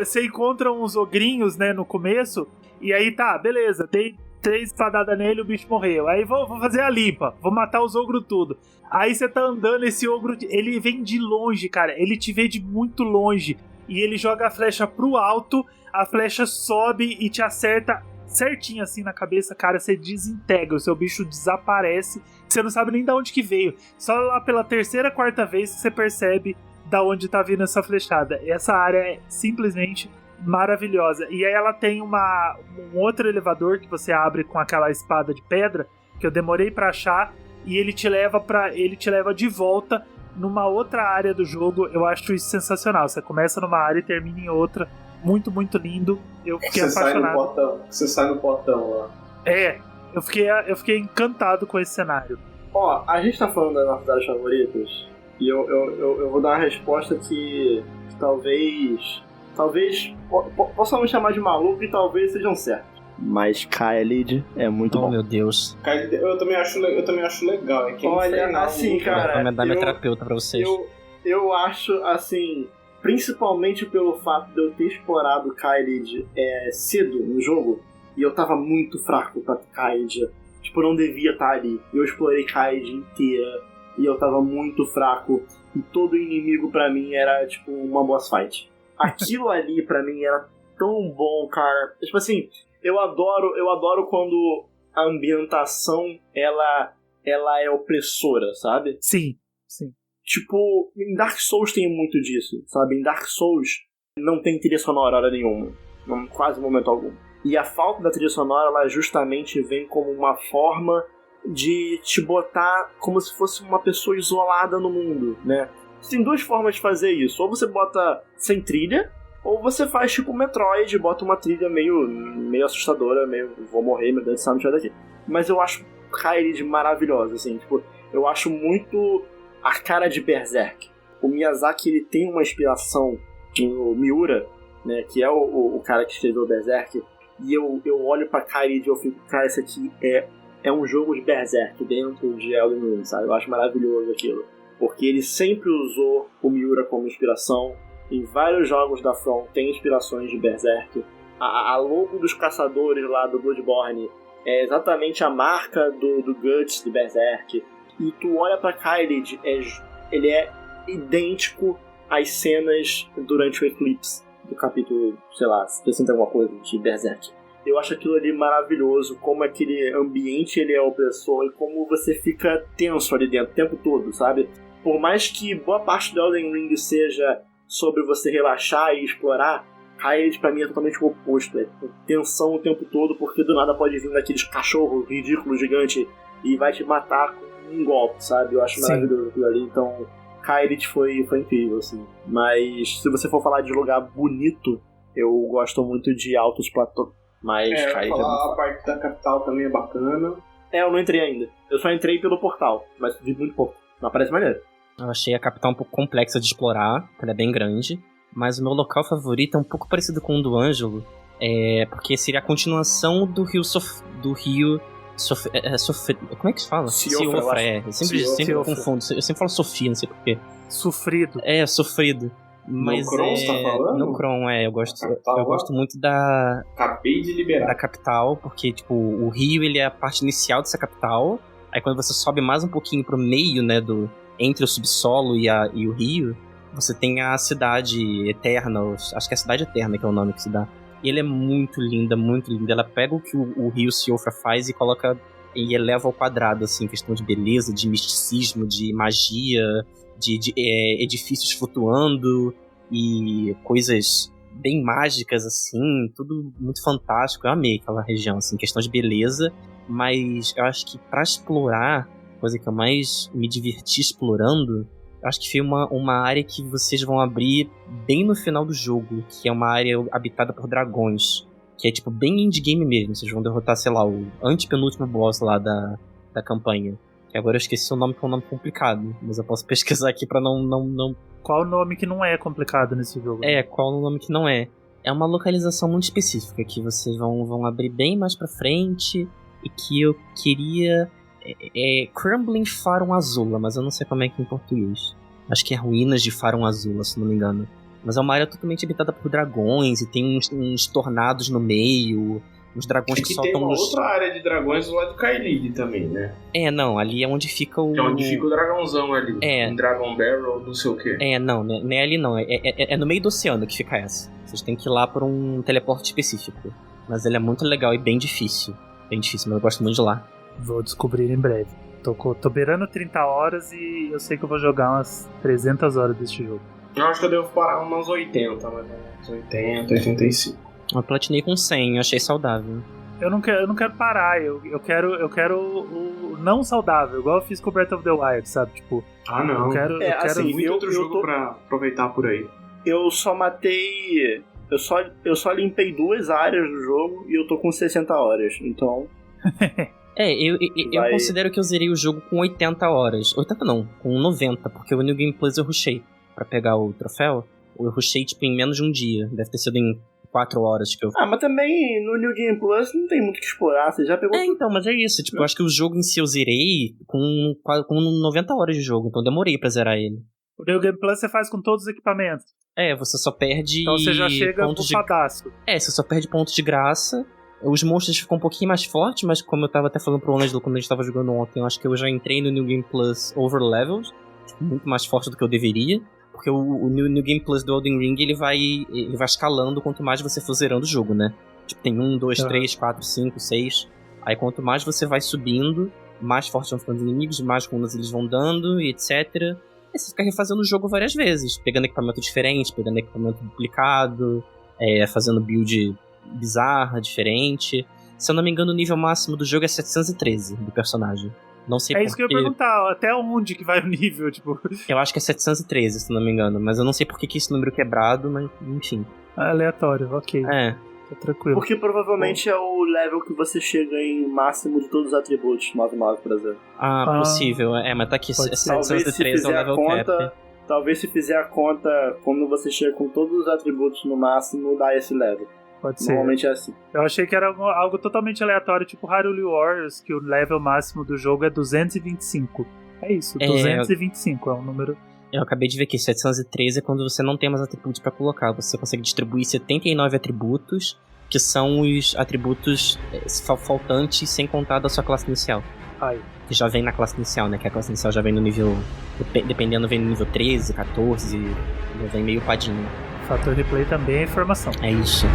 Você encontra uns ogrinhos, né, no começo, e aí tá, beleza, dei 3 espadadas nele, o bicho morreu. Aí vou fazer a limpa, vou matar os ogros tudo. Aí você tá andando, esse ogro, ele vem de longe, cara, ele te vê de muito longe, e ele joga a flecha pro alto, a flecha sobe e te acerta certinho assim na cabeça, cara, você desintegra, o seu bicho desaparece, você não sabe nem de onde que veio. Só lá pela 3ª, 4ª vez que você percebe da onde tá vindo essa flechada. E essa área é simplesmente maravilhosa. E aí ela tem um outro elevador que você abre com aquela espada de pedra, que eu demorei pra achar, e ele te leva de volta numa outra área do jogo. Eu acho isso sensacional. Você começa numa área e termina em outra. Muito, muito lindo. Eu fiquei apaixonado. Você sai no portão lá. Eu fiquei encantado com esse cenário. Ó, a gente tá falando das nossas áreas favoritas, e eu vou dar uma resposta que talvez possam me chamar de maluco e talvez sejam certos. Mas Kaelid é muito bom. Oh, meu Deus. Eu também acho legal. É que olha, assim, cara, Vou dar minha terapeuta pra vocês. Eu acho, assim, principalmente pelo fato de eu ter explorado Kaelid cedo no jogo, e eu tava muito fraco pra Kaelid. Tipo, eu não devia estar ali. Eu explorei Kaelid inteira, e eu tava muito fraco, e todo inimigo pra mim era, tipo, uma boss fight. Aquilo ali pra mim era tão bom, cara. Tipo assim, eu adoro quando a ambientação ela é opressora, sabe? Sim. Tipo, em Dark Souls tem muito disso, sabe? Em Dark Souls não tem trilha sonora hora nenhuma, quase momento algum. E a falta da trilha sonora, ela justamente vem como uma forma de te botar como se fosse uma pessoa isolada no mundo, né? Tem 2 formas de fazer isso. Ou você bota sem trilha, ou você faz tipo Metroid, bota uma trilha meio assustadora, meio vou morrer, meu Deus do céu, não tiver daqui. Mas eu acho Kaelid maravilhosa, assim, tipo, eu acho muito a cara de Berserk. O Miyazaki, ele tem uma inspiração no Miura, né, que é o cara que escreveu Berserk, e eu olho pra Kaelid e eu fico, cara, isso aqui é um jogo de Berserk dentro de Elden Ring, sabe? Eu acho maravilhoso aquilo. Porque ele sempre usou o Miura como inspiração. Em vários jogos da From tem inspirações de Berserk. A logo dos caçadores lá do Bloodborne é exatamente a marca do Guts do Berserk. E tu olha pra Kaelid, ele é idêntico às cenas durante o Eclipse do capítulo, sei lá, 60 alguma coisa de Berserk. Eu acho aquilo ali maravilhoso, como aquele ambiente ele é opressor e como você fica tenso ali dentro o tempo todo, sabe? Por mais que boa parte do Elden Ring seja sobre você relaxar e explorar, Kaelid pra mim é totalmente o oposto. É tensão o tempo todo, porque do nada pode vir daqueles cachorros ridículos, gigantes, e vai te matar com um golpe, sabe? Eu acho maravilhoso aquilo ali. Então, Kaelid foi incrível, assim. Mas se você for falar de lugar bonito, eu gosto muito de Altos Platô. Mas Kaelid a parte da capital também é bacana. Eu não entrei ainda. Eu só entrei pelo portal, mas vi muito pouco. Não parece maneiro. Eu achei a capital um pouco complexa de explorar, ela é bem grande, mas o meu local favorito é um pouco parecido com o do Ângelo, porque seria a continuação do rio como é que se fala? Siofra, Eu sempre confundo, eu sempre falo Sofia, não sei porquê. Sofrido. Sofrido. Mas no Kron, você tá falando? No Kron, eu gosto muito da... Acabei de liberar. Da capital, porque, tipo, o rio, ele é a parte inicial dessa capital, aí quando você sobe mais um pouquinho pro meio, né, entre o subsolo e o rio, você tem a cidade eterna, acho que é a cidade eterna que é o nome que se dá. E ela é muito linda, muito linda. Ela pega o que o rio Siofra faz e coloca e eleva ao quadrado, assim, questão de beleza, de misticismo, de magia, de edifícios flutuando. e coisas bem mágicas, assim, tudo muito fantástico. Eu amei aquela região, assim, questão de beleza, mas eu acho que pra explorar, coisa que eu mais me diverti explorando, eu acho que foi uma área que vocês vão abrir bem no final do jogo, que é uma área habitada por dragões, que é tipo bem indie game mesmo. Vocês vão derrotar, sei lá, o antepenúltimo boss lá da campanha. Que agora eu esqueci o nome, que é um nome complicado, mas eu posso pesquisar aqui pra não... Qual o nome que não é complicado nesse jogo? Qual o nome que não é. É uma localização muito específica, que vocês vão abrir bem mais pra frente, e que eu queria... Crumbling Farum Azula, mas eu não sei como é que é em português. Acho que é Ruínas de Farum Azula, se não me engano. Mas é uma área totalmente habitada por dragões, e tem uns tornados no meio, uns dragões que soltam... tem uma outra área de dragões do lado do Kaelid também, né? Não, ali é onde fica o... É onde fica o dragãozão ali. Um Dragon Barrel, não sei o quê. Não é ali não. É no meio do oceano que fica essa. Vocês têm que ir lá por um teleporte específico. Mas ele é muito legal e bem difícil. Bem difícil, mas eu gosto muito de lá. Vou descobrir em breve. Tô beirando 30 horas e eu sei que eu vou jogar umas 300 horas deste jogo. Eu acho que eu devo parar umas 80, mais ou menos. 80, 85. Eu platinei com 100, eu achei saudável. Eu não quero parar, eu quero o não saudável, igual eu fiz com o Breath of the Wild, sabe? Tipo, não. Eu quero tem muito outro jogo pra aproveitar por aí. Eu só matei... Eu só limpei 2 áreas do jogo e eu tô com 60 horas, então... Eu considero que eu zerei o jogo com 80 horas. 80 não, com 90, porque o New Game Plus eu rushei pra pegar o troféu. Eu rushei tipo em menos de um dia. Deve ter sido em 4 horas que eu... mas também no New Game Plus não tem muito o que explorar, você já pegou... Então, mas é isso. Tipo, eu acho que o jogo em si eu zerei com 90 horas de jogo, então eu demorei pra zerar ele. O New Game Plus você faz com todos os equipamentos. Você só perde... Então você já chega bufadaço. Você só perde pontos de graça. Os monstros ficam um pouquinho mais fortes, mas como eu tava até falando pro Ângelo quando a gente tava jogando ontem, eu acho que eu já entrei no New Game Plus overleveled, muito mais forte do que eu deveria, porque o New Game Plus do Elden Ring, ele vai escalando quanto mais você for zerando o jogo, né? Tipo, tem 1, 2, 3, 4, 5, 6, aí quanto mais você vai subindo, mais fortes vão ficando os inimigos, mais runas eles vão dando, e etc. Aí você fica refazendo o jogo várias vezes, pegando equipamento diferente, pegando equipamento duplicado, fazendo build... bizarra, diferente. Se eu não me engano, o nível máximo do jogo é 713 do personagem. Não sei isso que eu ia perguntar, até onde que vai o nível, tipo... Eu acho que é 713, se não me engano, mas eu não sei por que esse número quebrado, mas enfim. Aleatório, ok. Tá tranquilo. Porque provavelmente é o level que você chega em máximo de todos os atributos, 99, por exemplo. Possível, mas tá aqui, 713 é o level cap. Talvez se fizer a conta, quando você chega com todos os atributos no máximo, dá esse level. Pode ser. Normalmente é assim. Eu achei que era algo totalmente aleatório, tipo Hyrule Warriors, que o level máximo do jogo é 225. É isso, 225 é um número... Eu acabei de ver aqui, 713 é quando você não tem mais atributos pra colocar. Você consegue distribuir 79 atributos, que são os atributos faltantes, sem contar da sua classe inicial. Que já vem na classe inicial, né? Que a classe inicial já vem no nível... Dependendo, vem no nível 13, 14, já vem meio padinho. Fator replay também é informação. É isso.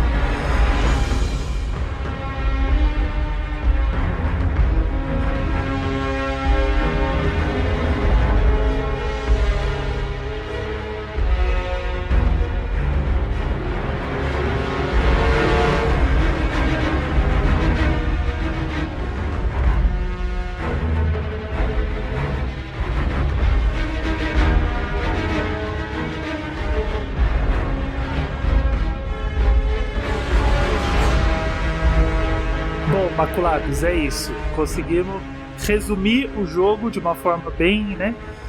Maculados, é isso. Conseguimos resumir o jogo de uma forma bem,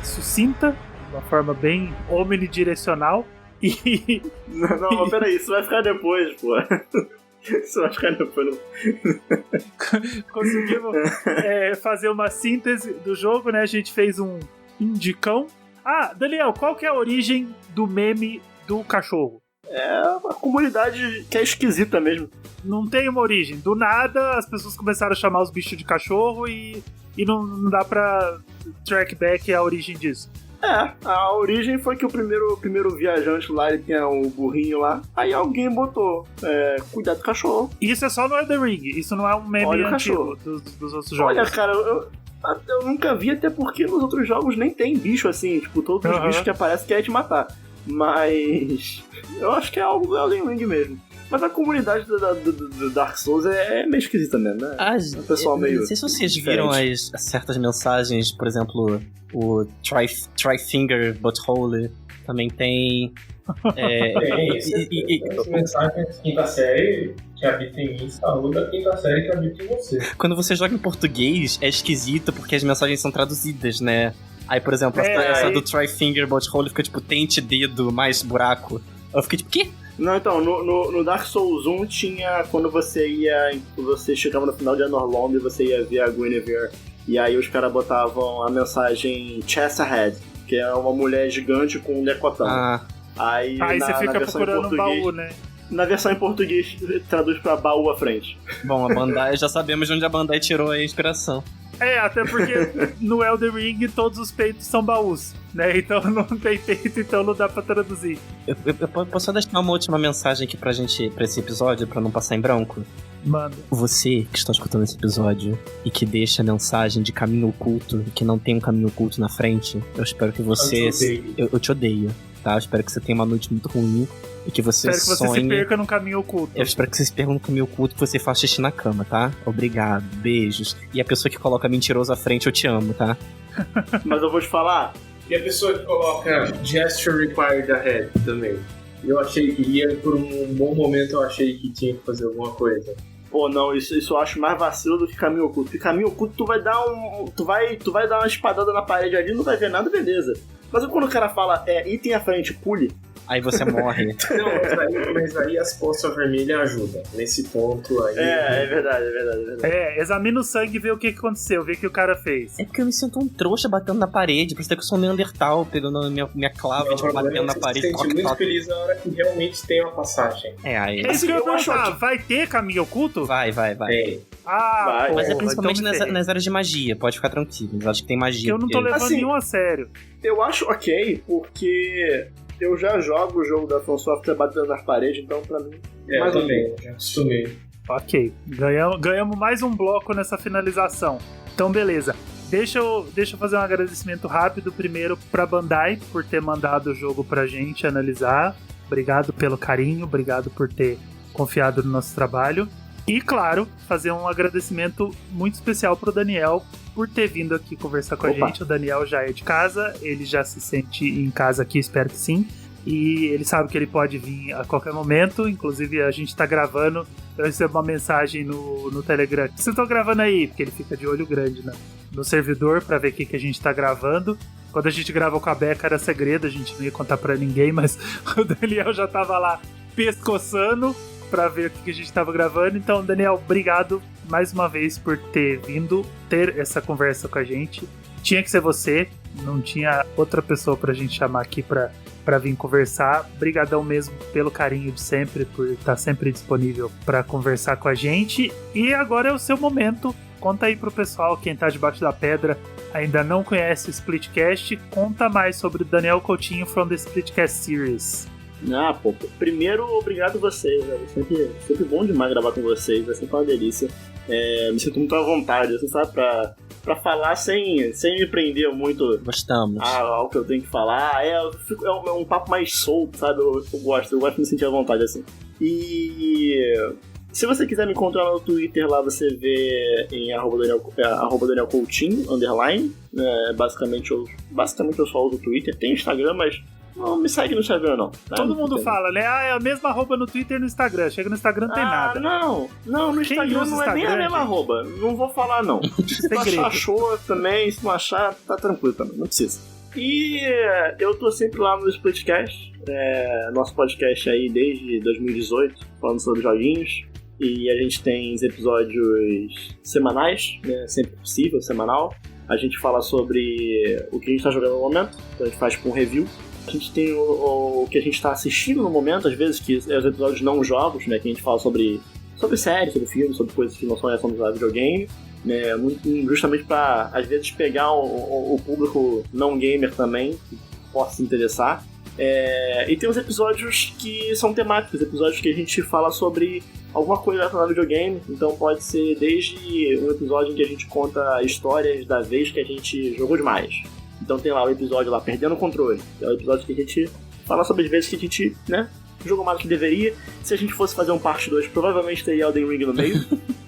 sucinta, de uma forma bem omnidirecional e... Não, mas peraí, isso vai ficar depois, pô. Isso vai ficar depois. Conseguimos fazer uma síntese do jogo, né? A gente fez um indicão. Daniel, qual que é a origem do meme do cachorro? É uma comunidade que é esquisita mesmo. Não tem uma origem. Do nada, as pessoas começaram a chamar os bichos de cachorro e não dá pra track back a origem disso. A origem foi que o primeiro viajante lá, ele tinha um burrinho lá, aí alguém botou cuidar do cachorro. Isso é só no Elden Ring, isso não é um meme antigo dos outros jogos. Olha, cara, eu nunca vi, até porque nos outros jogos nem tem bicho assim, tipo, todos os bichos que aparecem querem te matar. Mas eu acho que é algo do Elden Ring mesmo. Mas a comunidade do Dark Souls é meio esquisita mesmo, né? O pessoal meio. Não sei se vocês viram as certas mensagens, por exemplo, o Try-Finger Butthole também tem. As mensagens quinta série que habita em mim, saúde a quinta série que habita em você. Quando você joga em português, é esquisito porque as mensagens são traduzidas, né? Aí, por exemplo, essa do Try-Finger Butthole fica tipo tente dedo mais buraco. Eu fiquei tipo, quê? Não, então, no Dark Souls 1 tinha quando você chegava no final de Anorlond e você ia ver a Guinevere, e aí os caras botavam a mensagem Chest Ahead, que é uma mulher gigante com um decotão. Aí você fica procurando um baú, né? Na versão em português traduz pra baú à frente. Bom, a Bandai, já sabemos de onde a Bandai tirou a inspiração. Até porque no Elden Ring todos os peitos são baús, né? Então não tem peito, então não dá pra traduzir. Eu posso só deixar uma última mensagem aqui pra esse episódio, pra não passar em branco? Manda. Você que está escutando esse episódio e que deixa a mensagem de caminho oculto e que não tem um caminho oculto na frente, eu espero que você... Eu te odeio, tá? Eu espero que você tenha uma noite muito ruim e que você espero que você se perca no caminho oculto. Eu espero que você se perca no caminho oculto e que você faça xixi na cama, tá? Obrigado, beijos. E a pessoa que coloca mentiroso à frente, eu te amo, tá? Mas eu vou te falar... E a pessoa que coloca gesture required ahead também. Eu achei que ia, por um bom momento, eu achei que tinha que fazer alguma coisa. Pô, não, isso eu acho mais vacilo do que caminho oculto. Porque caminho oculto tu vai dar dar uma espadada na parede ali, não vai ver nada, beleza. Mas quando o cara fala, item à frente, pule, aí você morre. Não, mas aí as poças vermelhas ajudam. Nesse ponto aí. É verdade. Examina o sangue e vê o que aconteceu, vê o que o cara fez. É porque eu me sinto um trouxa batendo na parede, por isso que eu sou um Neandertal, pegando minha clave, tipo, batendo na parede. Eu me sinto muito feliz na hora que realmente tem uma passagem. Aí. É isso que eu ia perguntar, vai ter caminho oculto? Vai. Mas é principalmente nas áreas de magia, pode ficar tranquilo. Eu acho que tem magia. Eu não tô levando nenhum a sério. Eu acho ok, porque eu já jogo o jogo da From Software batendo nas paredes, então pra mim... Eu também, já acostumei. Ok, ganhamos mais um bloco nessa finalização. Então beleza, deixa eu fazer um agradecimento rápido primeiro pra Bandai por ter mandado o jogo pra gente analisar. Obrigado pelo carinho, obrigado por ter confiado no nosso trabalho. E claro, fazer um agradecimento muito especial pro Daniel por ter vindo aqui conversar com a gente. O Daniel já é de casa, ele já se sente em casa aqui, espero que sim. E ele sabe que ele pode vir a qualquer momento. Inclusive, a gente tá gravando. Eu recebo uma mensagem no Telegram. O que vocês estão gravando aí? Porque ele fica de olho grande no servidor pra ver o que a gente tá gravando. Quando a gente gravou com a Beca era segredo, a gente não ia contar pra ninguém, mas o Daniel já tava lá pescoçando pra ver o que a gente tava gravando. Então, Daniel, obrigado mais uma vez por ter vindo ter essa conversa com a gente. Tinha que ser você, não tinha outra pessoa pra gente chamar aqui pra vir conversar. Obrigadão mesmo pelo carinho de sempre, por estar sempre disponível pra conversar com a gente. E agora é o seu momento. Conta aí pro pessoal, quem tá debaixo da pedra, ainda não conhece o Splitcast, conta mais sobre o Daniel Coutinho from the Splitcast Series. Primeiro, obrigado a vocês, velho. Sempre bom demais gravar com vocês, é sempre uma delícia. Me sinto muito à vontade, você sabe, pra falar sem me prender muito. Gostamos. Ao que eu tenho que falar. É um papo mais solto, sabe? Eu gosto de me sentir à vontade assim. E se você quiser me encontrar no Twitter, lá você vê em @Daniel Coutinho, _. Basicamente eu só uso o Twitter. Tem Instagram, mas não me segue no Instagram, não. Todo mundo fala, né? É a mesma arroba no Twitter e no Instagram. Chega no Instagram, não tem nada. Não, no Instagram não é nem a mesma arroba. Não vou falar, não. Se tu achou também, se não achar, tá tranquilo também, não precisa. E eu tô sempre lá no Splitcast, nosso podcast aí desde 2018, falando sobre joguinhos. E a gente tem os episódios semanais, né? Sempre possível, semanal. A gente fala sobre o que a gente tá jogando no momento, então a gente faz com review. A gente tem o que a gente tá assistindo no momento, às vezes, que é os episódios não jogos, né? Que a gente fala sobre séries, sobre filmes, sobre coisas que não são reação do videogame, né? Justamente pra, às vezes, pegar o público não gamer também, que possa se interessar. E tem os episódios que são temáticos, episódios que a gente fala sobre alguma coisa relacionada ao videogame. Então pode ser desde um episódio em que a gente conta histórias da vez que a gente jogou demais. Então tem lá o episódio lá, Perdendo o Controle, que é o episódio que a gente falar sobre as vezes que a gente, né, jogou mais do que deveria. Se a gente fosse fazer um parte 2, provavelmente teria Elden Ring no meio,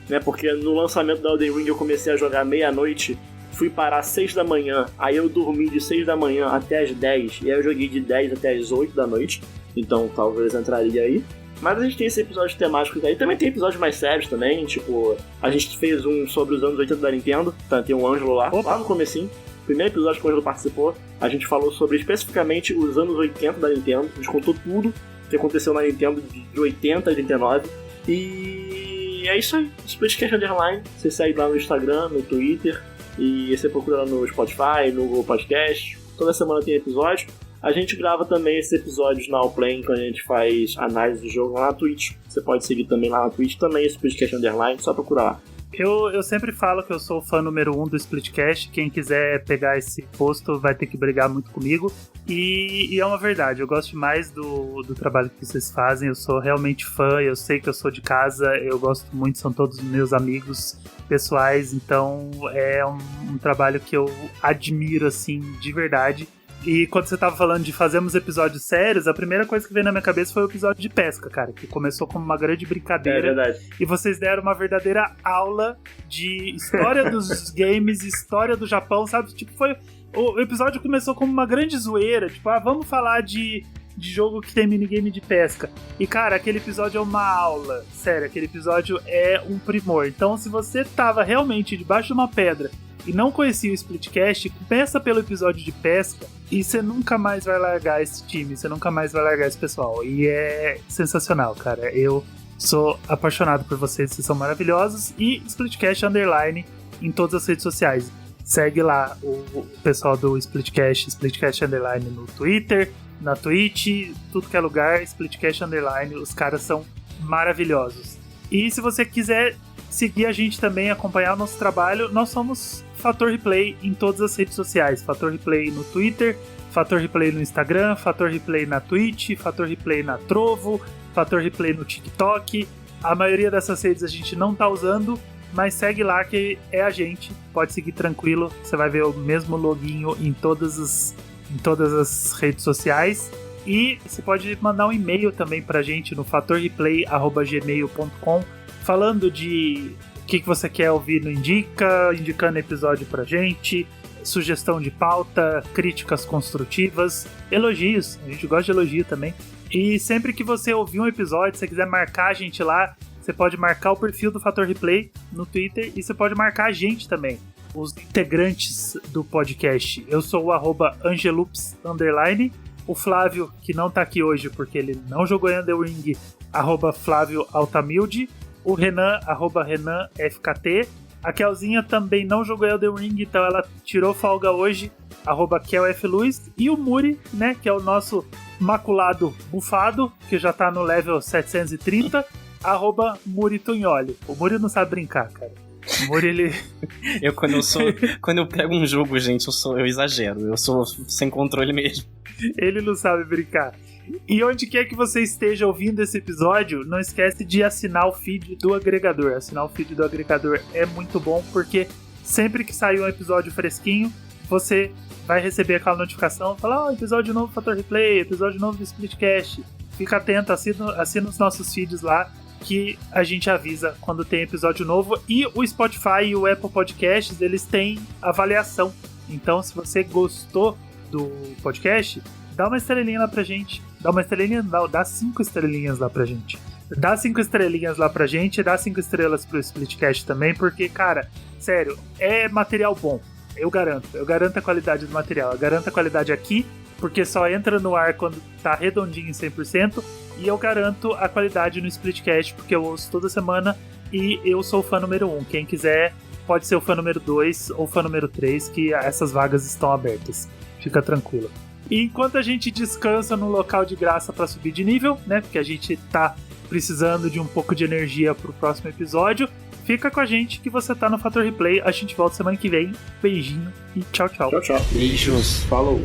né, porque no lançamento da Elden Ring eu comecei a jogar meia-noite, fui parar às 6 da manhã, aí eu dormi de 6 da manhã até as 10, e aí eu joguei de 10 até as 8 da noite, então talvez entraria aí. Mas a gente tem esse episódio temático aí, também tem episódios mais sérios também, tipo, a gente fez um sobre os anos 80 da Nintendo, tá? Tem um Ângelo lá no comecinho, primeiro episódio que o Ângelo participou, a gente falou sobre especificamente os anos 80 da Nintendo, a gente contou tudo que aconteceu na Nintendo de 80 a 89, e é isso aí, Splitcast Underline, você segue lá no Instagram, no Twitter, e você procura lá no Spotify, no Google Podcast, toda semana tem episódio. A gente grava também esses episódios na Allplay, quando a gente faz análise do jogo lá na Twitch. Você pode seguir também lá na Twitch, também esse Splitcast Underline, só procurar lá. Eu sempre falo que eu sou o fã número 1 do Splitcast. Quem quiser pegar esse posto vai ter que brigar muito comigo. E é uma verdade, eu gosto demais do trabalho que vocês fazem. Eu sou realmente fã, eu sei que eu sou de casa, eu gosto muito, são todos meus amigos pessoais. Então é um trabalho que eu admiro, assim, de verdade. E quando você tava falando de fazermos episódios sérios, a primeira coisa que veio na minha cabeça foi o episódio de pesca, cara, que começou como uma grande brincadeira. É verdade. E vocês deram uma verdadeira aula de história dos games, história do Japão, sabe? Tipo, o episódio começou como uma grande zoeira, tipo, vamos falar de jogo que tem minigame de pesca. E, cara, aquele episódio é uma aula. Sério, aquele episódio é um primor. Então, se você tava realmente debaixo de uma pedra e não conhecia o Splitcast, começa pelo episódio de pesca e você nunca mais vai largar esse time, você nunca mais vai largar esse pessoal. E é sensacional, cara. Eu sou apaixonado por vocês são maravilhosos. E Splitcast Underline em todas as redes sociais. Segue lá o pessoal do Splitcast Underline no Twitter, na Twitch, tudo que é lugar, Splitcast Underline. Os caras são maravilhosos. E se você quiser seguir a gente também, acompanhar o nosso trabalho, nós somos Fator Replay em todas as redes sociais. Fator Replay no Twitter, Fator Replay no Instagram, Fator Replay na Twitch, Fator Replay na Trovo, Fator Replay no TikTok. A maioria dessas redes a gente não tá usando, mas segue lá que é a gente. Pode seguir tranquilo, você vai ver o mesmo loginho em todas as redes sociais. E você pode mandar um e-mail também pra gente no fatorreplay@gmail.com, falando de o que você quer ouvir no Indica, indicando episódio pra gente, sugestão de pauta, críticas construtivas, elogios, a gente gosta de elogio também. E sempre que você ouvir um episódio, se você quiser marcar a gente lá, você pode marcar o perfil do Fator Replay no Twitter e você pode marcar a gente também, os integrantes do podcast. Eu sou o @angelups_, o Flávio, que não tá aqui hoje porque ele não jogou Elden Ring, @Flávio Altamilde, o Renan, @RenanFKT, a Kelzinha também não jogou Elden Ring, então ela tirou folga hoje, @KelFLuiz, e o Muri, né, que é o nosso maculado bufado, que já tá no level 730, @Muri Tunholi. O Muri não sabe brincar, cara. O Muri, ele... Quando eu pego um jogo, gente, eu exagero, eu sou sem controle mesmo. Ele não sabe brincar. E onde quer que você esteja ouvindo esse episódio, não esquece de assinar o feed do agregador. Assinar o feed do agregador é muito bom, porque sempre que sair um episódio fresquinho, você vai receber aquela notificação, falar, episódio novo do Fator Replay, episódio novo do Splitcast. Fica atento, assina os nossos feeds lá, que a gente avisa quando tem episódio novo. E o Spotify e o Apple Podcasts, eles têm avaliação. Então, se você gostou do podcast, dá uma estrelinha lá pra gente. Dá 5 estrelinhas lá pra gente. Dá 5 estrelinhas lá pra gente, dá 5 estrelas pro Splitcast também, porque, cara, sério, é material bom. Eu garanto a qualidade do material. Eu garanto a qualidade aqui, porque só entra no ar quando tá redondinho em 100%. E eu garanto a qualidade no Splitcast, porque eu ouço toda semana e eu sou o fã número 1. Quem quiser pode ser o fã número 2 ou fã número 3, que essas vagas estão abertas. Fica tranquilo. E enquanto a gente descansa no local de graça para subir de nível, né? Porque a gente tá precisando de um pouco de energia pro próximo episódio, fica com a gente que você tá no Fator Replay. A gente volta semana que vem. Beijinho e tchau, tchau. Tchau, tchau. Beijos. Falou.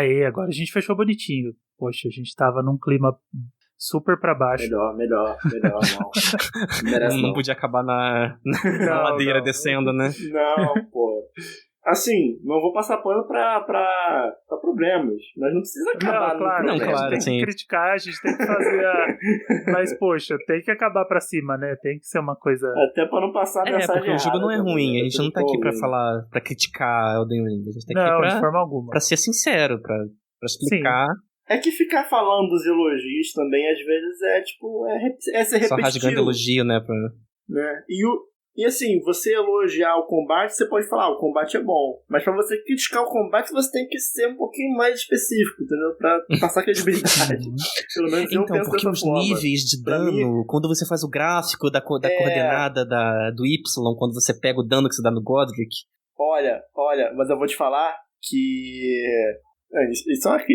Aê, agora a gente fechou bonitinho. Poxa, a gente tava num clima super pra baixo. Melhor, não. Merece Não podia acabar na ladeira descendo, né? Não, pô. Assim, não vou passar pano pra problemas. Mas não precisa acabar. Claro, Não, a gente claro, tem sim. que criticar, a gente tem que fazer Mas, poxa, tem que acabar pra cima, né? Tem que ser uma coisa... Até pra não passar a mensagem porque o jogo não é errada, ruim. A gente não tá aqui pra ruim. falar, pra criticar Elden Ring. A gente tá Não, aqui de forma alguma. pra ser sincero, pra explicar. É que ficar falando dos elogios também, às vezes, é tipo... É ser Só repetitivo. rasgando elogio, né? Né? E assim, você elogiar o combate, você pode falar, o combate é bom. Mas pra você criticar o combate, você tem que ser um pouquinho mais específico, entendeu? Pra passar credibilidade. Pelo menos eu Então, penso porque dessa os forma. níveis de Pra dano, mim- quando você faz o gráfico da coordenada do Y, quando você pega o dano que você dá no Godric... Olha, mas eu vou te falar que...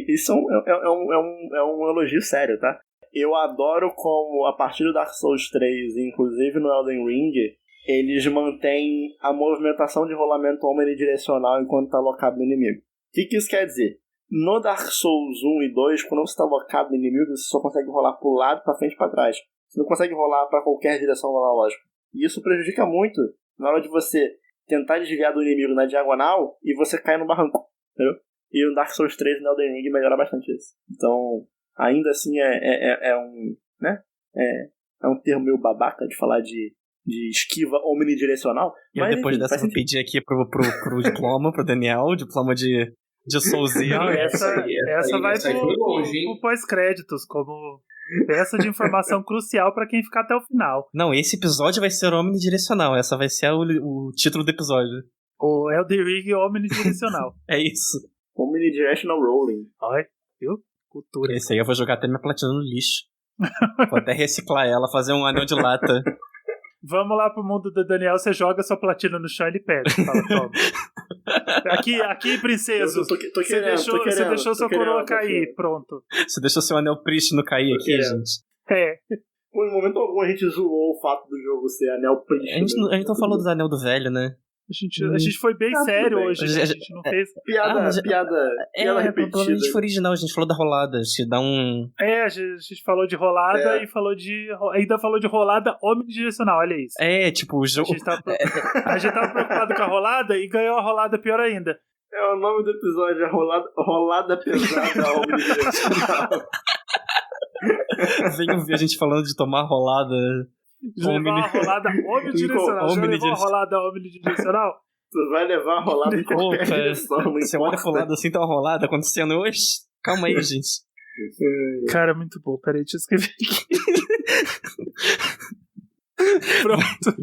Isso é um elogio sério, tá? Eu adoro como, a partir do Dark Souls 3, inclusive no Elden Ring, eles mantêm a movimentação de rolamento omnidirecional enquanto tá locado no inimigo. O que isso quer dizer? No Dark Souls 1 e 2, quando você tá locado no inimigo, você só consegue rolar pro lado, pra frente e pra trás. Você não consegue rolar pra qualquer direção analógica. E isso prejudica muito na hora de você tentar desviar do inimigo na diagonal e você cai no barranco, entendeu? E no Dark Souls 3 e no Elden Ring melhora bastante isso. Então, ainda assim é um, né? É um termo meio babaca de falar de esquiva omnidirecional. E Mas, depois enfim, dessa faz eu vou sentido. pedir aqui pro diploma, pro Daniel, diploma de Soulzeiro. Não, essa vai essa aí foi longe, hein? pro pós-créditos, como peça de informação crucial pra quem ficar até o final. Não, esse episódio vai ser omnidirecional. Essa vai ser o título do episódio. O Elden Ring omnidirecional. É isso. Omnidirectional Rolling. Olha, viu? Cultura. Esse aí eu vou jogar até minha platina no lixo. Vou até reciclar ela, fazer um anel de lata. Vamos lá pro mundo do Daniel, você joga sua platina no chão e ele pega. Fala, toma. Aqui, princeso. Eu tô Você deixou sua coroa cair. Pronto. Você deixou seu anel prístino cair Tô aqui, querendo. gente. Por um momento algum a gente zoou o fato do jogo ser anel prístino. A gente não falou do anel do velho, né? A gente foi bem sério tudo bem. hoje, né? A gente não fez... Piada Pelo menos repetida. a gente foi original, a gente falou da rolada. Te dá um... a gente falou de rolada e ainda falou de rolada omnidirecional, olha isso. Tipo, o A jogo... gente tava preocupado com a rolada e ganhou a rolada pior ainda. É o nome do episódio, é rolada pesada omnidirecional. Venham ver a gente falando de tomar rolada... Levar uma rolada omnidirecional. Já levou uma rolada omnidirecional? Tu vai levar a rolada em qualquer Opa, direção, não você olha importa. pro lado assim, tá uma rolada acontecendo hoje? Calma aí, gente. Cara, muito bom. Peraí, deixa eu escrever aqui. Pronto.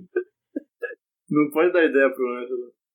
Não pode dar ideia pro Ângelo.